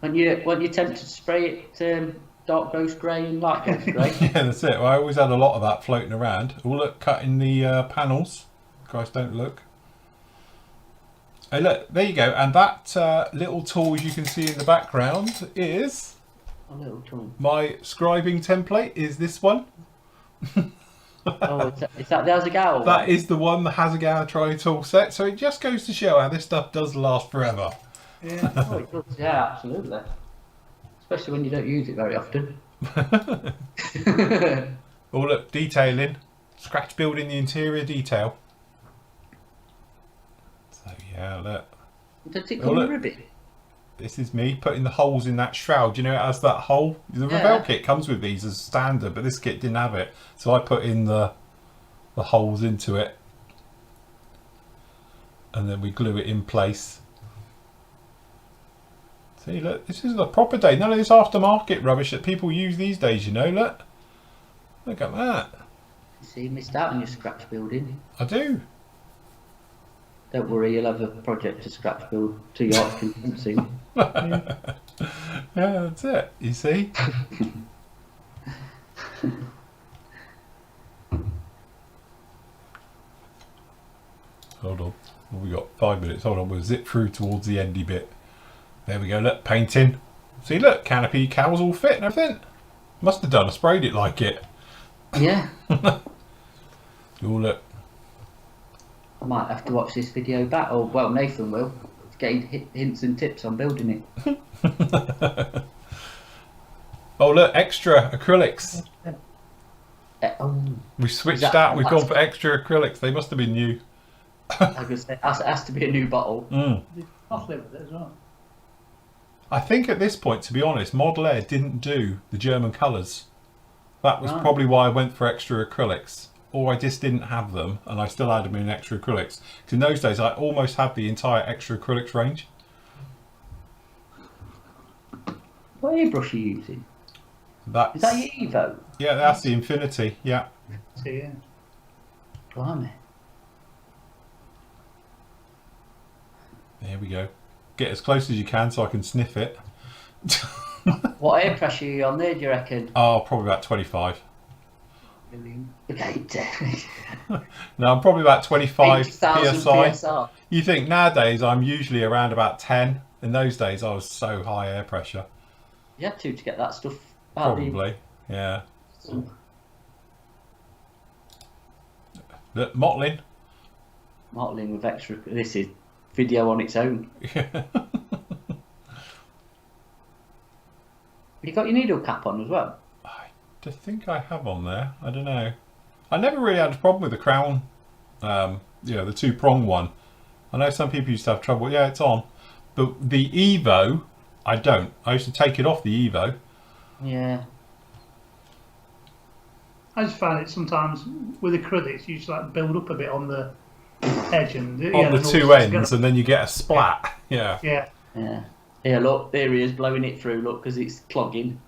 When you tempted to spray it dark ghost grey and light ghost grey? Yeah, that's it. Well, I always had a lot of that floating around. Oh, look, cutting the panels. Christ, don't look. Hey, look, there you go. And that little tool, as you can see in the background, is A little tool. my scribing template. Is this one? Oh, is that the Azagawa? That is the one, the Hasegawa tri-tool set. So it just goes to show how this stuff does last forever. Yeah. Oh, it does. Yeah, absolutely. Especially when you don't use it very often. Oh, look, detailing. Scratch building the interior detail. So, yeah, look. Does it Oh, come look. with ribbon? This is me putting the holes in that shroud. You know, it has that hole. The Revell kit comes with these as standard, but this kit didn't have it. So I put in the holes into it. And then we glue it in place. See, look, this is a proper day. None of this aftermarket rubbish that people use these days, you know, look. Look at that. See, you missed out on your scratch building. I do. Don't worry, you'll have a project to scratch build to your content soon. Yeah, that's it. You see? Hold on. Well, we got 5 minutes. Hold on. We'll zip through towards the endy bit. There we go. Look, painting. See, look, canopy cowls all fit and everything. Must have done. I sprayed it like it. Yeah. Oh, look. I might have to watch this video back, or well, Nathan will. Getting hints and tips on building it. Oh, look, extra acrylics. Oh, We switched that- out. We've gone for extra acrylics. They must have been new. I was gonna say, it has to be a new bottle. I'll live with it as well. I think at this point, to be honest, Model Air didn't do the German colours. That was Right. probably why I went for extra acrylics. Or I just didn't have them, and I still had them in extra acrylics. Because in those days, I almost had the entire extra acrylics range. What airbrush are you using? That's, Is that your Evo? yeah, that's the Infinity. Yeah. So yeah. Blimey. There we go. Get as close as you can so I can sniff it. What air pressure are you on there, do you reckon? Oh, probably about 25. Okay, No, I'm probably about 25 80,000 PSI. PSI. You think nowadays I'm usually around about 10. In those days I was so high air pressure. You had to get that stuff out. Probably, yeah. The... Look, mottling. Mottling with extra. This is video on its own. You got your needle cap on as well. I think I have on there. I don't know. I never really had a problem with the crown. The two-prong one. I know some people used to have trouble. Yeah, it's on. But the Evo, I don't. I used to take it off the Evo. Yeah. I just find it sometimes with acrylics, you just like build up a bit on the edge and On the two ends, and then you get a splat. Yeah. Yeah. Yeah. Here, look, there he is blowing it through, look, because it's clogging.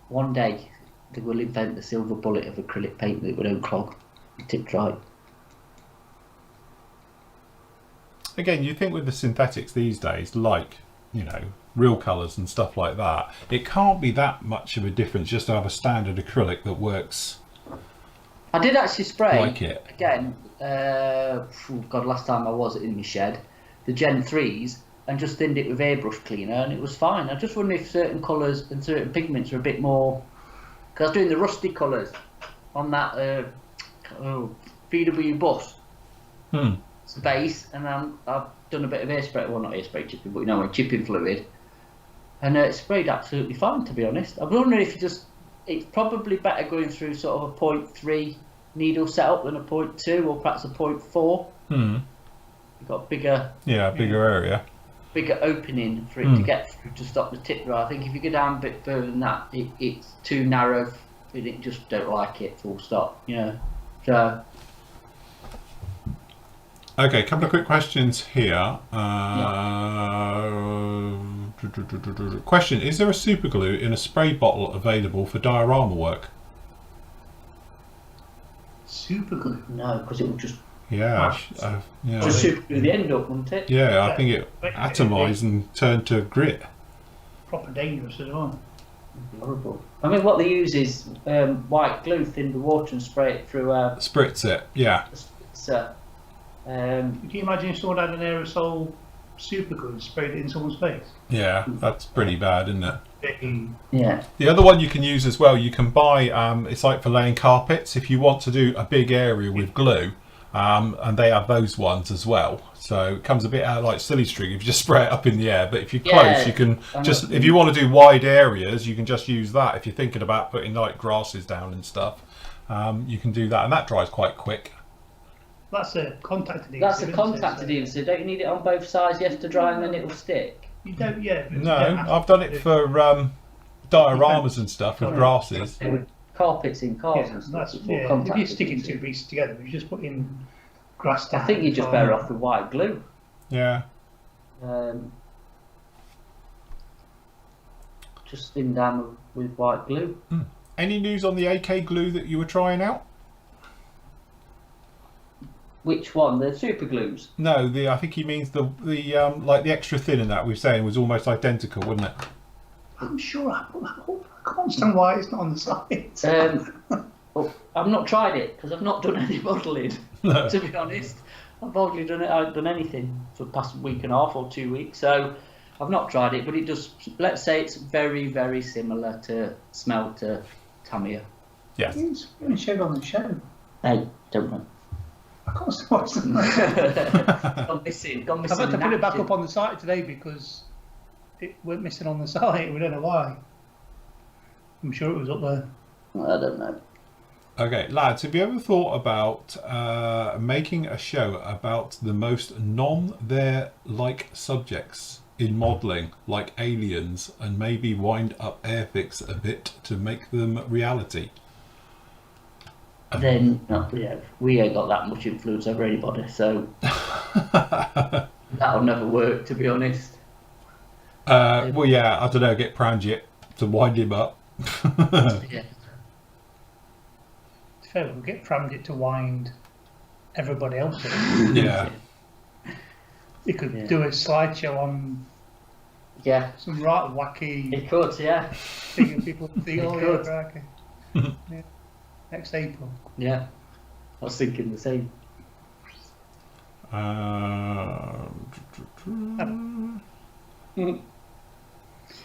One day, they will invent the silver bullet of acrylic paint that won't clog. Tip dry. Again, you think with the synthetics these days, like, you know, real colours and stuff like that, it can't be that much of a difference just to have a standard acrylic that works I did actually spray, like it. again, God, last time I was in my shed, the Gen 3s, and just thinned it with airbrush cleaner, and it was fine. I just wonder if certain colours and certain pigments are a bit more... Because I was doing the rusty colours on that VW bus base, and I've done a bit of airspray, well not airspray chipping, but you know, chipping fluid, and it sprayed absolutely fine, to be honest. I was wondering if it's probably better going through sort of a 0.3 needle setup than a 0.2 or perhaps a 0.4. You've got bigger... Yeah, bigger area. bigger opening for it to get through to stop the tip dry. I think if you go down a bit further than that, it's too narrow. And it just don't like it. Full stop. So. Okay, a couple of quick questions here. Question: is there a super glue in a spray bottle available for diorama work? Super glue. No, because it will just Yeah, just super glue the end up, wouldn't it? yeah. I think it atomised and turned to grit. Proper dangerous as well. Horrible. I mean, what they use is white glue, thin the water, and spray it through Spritz it. Yeah. So, Can you imagine if someone had an aerosol super glue and sprayed it in someone's face? Yeah, that's pretty bad, isn't it? yeah. The other one you can use as well, you can buy, it's like for laying carpets, if you want to do a big area with glue, and they have those ones as well. So it comes a bit out like silly string if you just spray it up in the air, but if you're close, you can just, if you want to do wide areas, you can just use that. If you're thinking about putting like grasses down and stuff, you can do that, and that dries quite quick. That's a contact adhesive. That's a contact adhesive, so don't you need it on both sides? You have to dry and then it'll stick. You don't, No, I've done it for dioramas and stuff with grasses. Carpets in cars and stuff. If you're sticking two pieces together, you just put in grass down. I think you're just better off with white glue. Yeah. Just thin down with white glue. Any news on the AK glue that you were trying out? Which one? The super glues? No, I think he means the like the extra thin in that we were saying was almost identical, wasn't it? I'm sure I put that up. I can't understand why it's not on the side. Well, I've not tried it because I've not done any modelling. No. To be honest, I've hardly done it. I haven't done anything for the past week and a half or 2 weeks, so I've not tried it. But it does. Let's say it's very, very similar to smell to Tamiya. Yes. It's been showed on the show. I don't know. I can't see what's in Gone missing. I've had to put it back up on the site today because it went missing on the site. We don't know why. I'm sure it was up there. I don't know. Okay, lads, have you ever thought about making a show about the most non-there-like subjects in modelling, like aliens, and maybe wind up Airfix a bit to make them reality? Then we ain't got that much influence over anybody, so that'll never work, to be honest. Well, yeah, I don't know, get Pranjit to wind him up. Yeah. It's fair, we'll get Pramdit to wind everybody else up. Yeah. He could do a slideshow on some right wacky It could, yeah. thing and people think, oh yeah, crikey. Yeah. Next April. Yeah. I was thinking the same.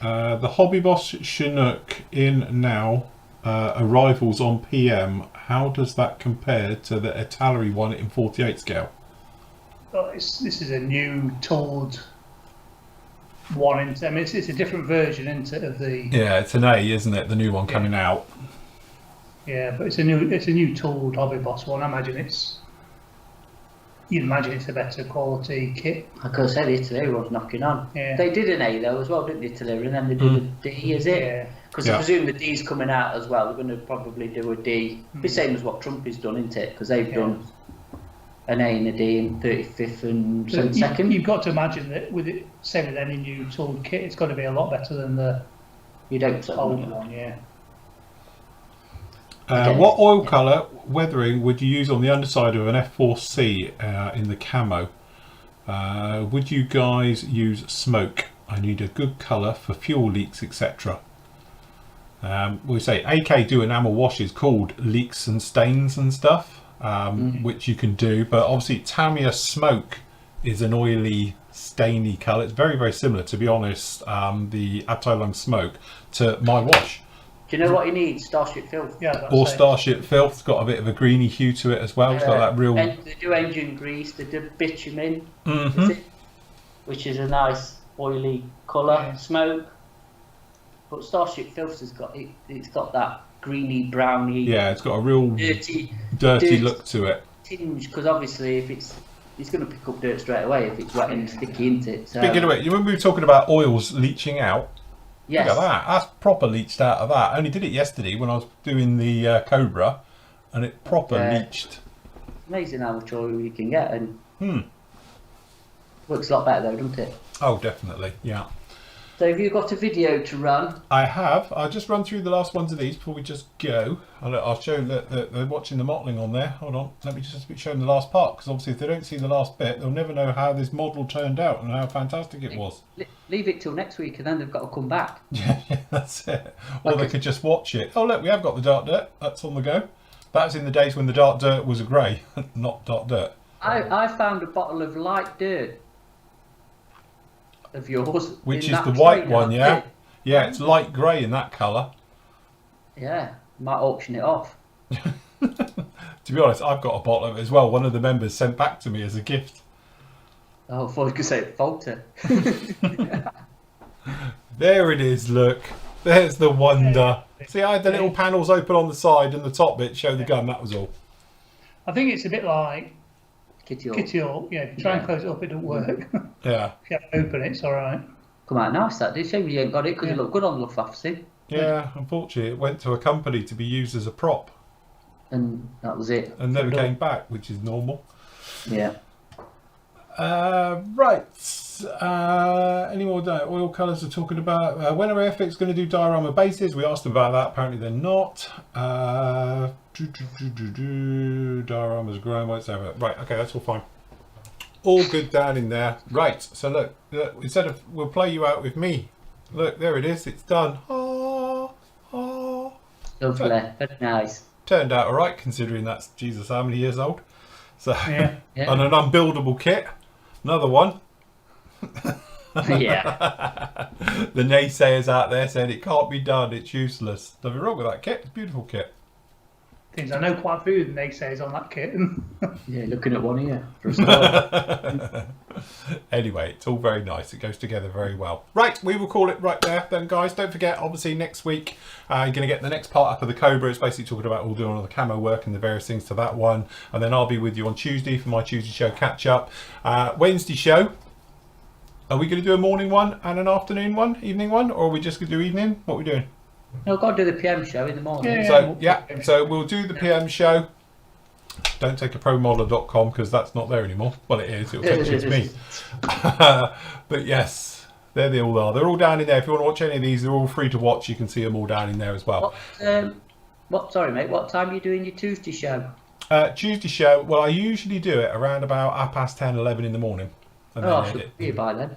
The Hobby Boss Chinook in now, arrivals on PM. How does that compare to the Italeri one in 48 scale? Well, this is a new tooled one. I mean, it's a different version, isn't it, of the? Yeah, it's an A, isn't it? The new one coming out. Yeah, but it's a new tooled Hobby Boss one. You'd imagine it's a better quality kit. Like I said, Italy was knocking on. Yeah. They did an A though as well, didn't Italy? And then they did a D, is it? Yeah. Because I presume the D's coming out as well. They're going to probably do a D. Be same as what Trump has done, isn't it? Because they've done an A and a D in 35th and 72nd. You've got to imagine that with it, same with any new tooled kit, it's got to be a lot better than the old one. Yeah. What oil colour weathering would you use on the underside of an F4C in the camo? Would you guys use smoke? I need a good colour for fuel leaks, etc. We say AK do enamel washes called leaks and stains and stuff, which you can do, but obviously Tamiya smoke is an oily, stainy colour. It's very, very similar, to be honest, the Abteilung smoke to my wash. Do you know what you need? Starship filth. Yeah. Or Starship filth's got a bit of a greeny hue to it as well. It's got that real. And they do engine grease. They do bitumen, which is a nice oily colour smoke. But Starship filth has got it. It's got that greeny browny. Yeah, it's got a real dirty look to it. Tinge, because obviously if it's it's going to pick up dirt straight away if it's wet and sticky, isn't it? So, Speaking of it, you remember we were talking about oils leaching out? yes. Look at that. That's proper leached out of that. I only did it yesterday when I was doing the Cobra, and it proper leached. Amazing how much oil you can get, and works a lot better though, doesn't it? Oh, definitely, yeah. So have you got a video to run? I have. I'll just run through the last ones of these before we just go. I'll show that they're watching the modelling on there. Hold on. Let me just show them the last part, because obviously if they don't see the last bit, they'll never know how this model turned out and how fantastic it was. Leave it till next week and then they've got to come back. Yeah, that's it. Or they could just watch it. Oh, look, we have got the dark dirt. That's on the go. That's in the days when the dark dirt was a grey, not dark dirt. I found a bottle of light dirt of yours. Which in is that the white train one, I yeah? did. Yeah, it's light grey in that colour. Yeah, might auction it off. To be honest, I've got a bottle of it as well. One of the members sent back to me as a gift. Oh, I thought you could say Falter. There it is, look. There's the wonder. See, I had the little panels open on the side and the top bit show the gun, that was all. I think it's a bit like Kitty Hawk. Kitty Hawk. Yeah, if you try and close it up, it don't work. Yeah. If you open it, it's all right. Come out nice, that did. Shame you ain't got it because it looked good on the Luftwaffe. Yeah, unfortunately, it went to a company to be used as a prop And that was it. and never came back, which is normal. Yeah. Right. Any more oil colours are talking about? When are Airfix going to do diorama bases? We asked them about that. Apparently they're not. Dioramas growing. What's over? Right. Okay, that's all fine. All good down in there. Right. So look. Instead of we'll play you out with me. Look, there it is. It's done. Lovely. Very nice. Turned out all right considering that's Jesus how many years old. So Yeah. and an unbuildable kit. Another one. Yeah. The naysayers out there said it can't be done, it's useless. Nothing wrong with that kit, it's a beautiful kit. Things I know quite a few of the naysayers on that kit. Yeah, looking at one here for a start. Anyway, it's all very nice, it goes together very well. Right, we will call it right there then, guys. Don't forget, obviously next week you're going to get the next part up of the Cobra. It's basically talking about all doing all the camo work and the various things to that one, and then I'll be with you on Tuesday for my Tuesday show catch up. Wednesday show, are we going to do a morning one and an afternoon one, evening one, or are we just going to do evening? What are we doing? No, I've got to do the PM show in the morning. Yeah. So we'll do the PM show. Don't take a promodeler.com because that's not there anymore. Well, it is. It'll take you to me. But yes, there they all are. They're all down in there. If you want to watch any of these, they're all free to watch. You can see them all down in there as well. Sorry, mate. What time are you doing your Tuesday show? Tuesday show. Well, I usually do it around about 10:30, 11 in the morning. And I then should edit. be here by then.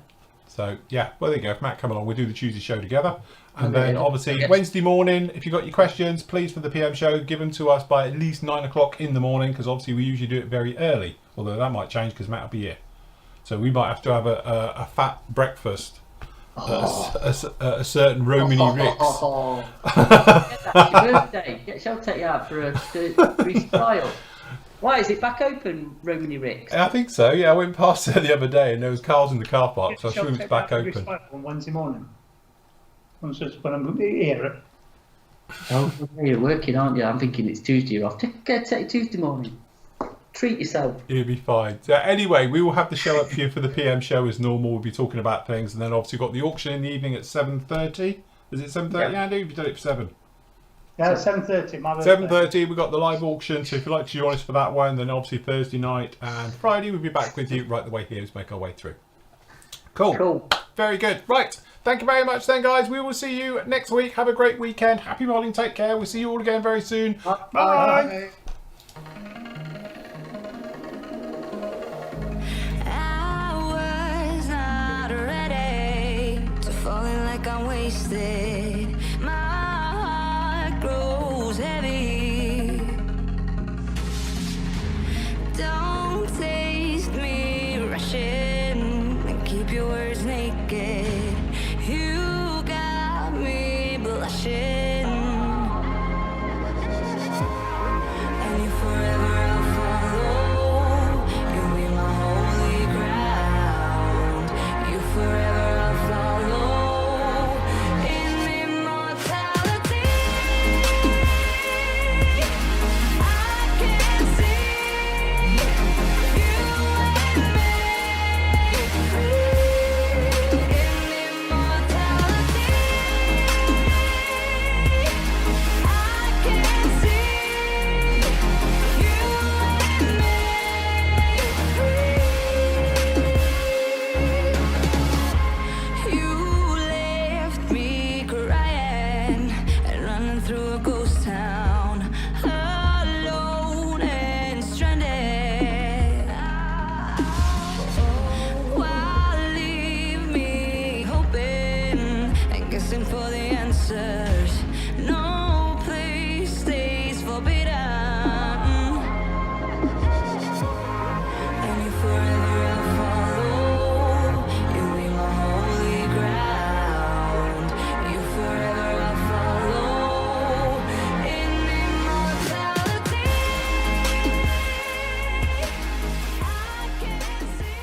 So yeah, well there you go. If Matt come along, we'll do the Tuesday show together. And Okay, then yeah. obviously Yes. Wednesday morning, if you've got your questions, please for the PM show, give them to us by at least 9 o'clock in the morning, because obviously we usually do it very early. Although that might change because Matt will be here. So we might have to have a fat breakfast at a certain Romany Ricks. It's your birthday. Shall take you out for a free trial. Why is it back open, Romany Ricks? I think so, yeah. I went past there the other day and there was cars in the car park, so I assume it's back open. On Wednesday morning. When I'm here. Oh, you're working, aren't you? I'm thinking it's Tuesday. You're off. Take Tuesday morning. Treat yourself. You'll be fine. So anyway, we will have the show up for you for the PM show as normal. We'll be talking about things, and then obviously got the auction in the evening at 7:30. Is it 7:30, Yeah. Andy? You've done it for 7. Yeah, 7:30. My birthday. 7:30. We've got the live auction. So if you'd like to join us for that one, then obviously Thursday night and Friday we'll be back with you right the way here as we make our way through. Cool. Very good. Right. Thank you very much then, guys. We will see you next week. Have a great weekend. Happy modding. Take care. We'll see you all again very soon. Bye. Bye. I was not ready to falling like I'm wasted. My heart grows heavy. Don't taste me rushing and keep your words naked.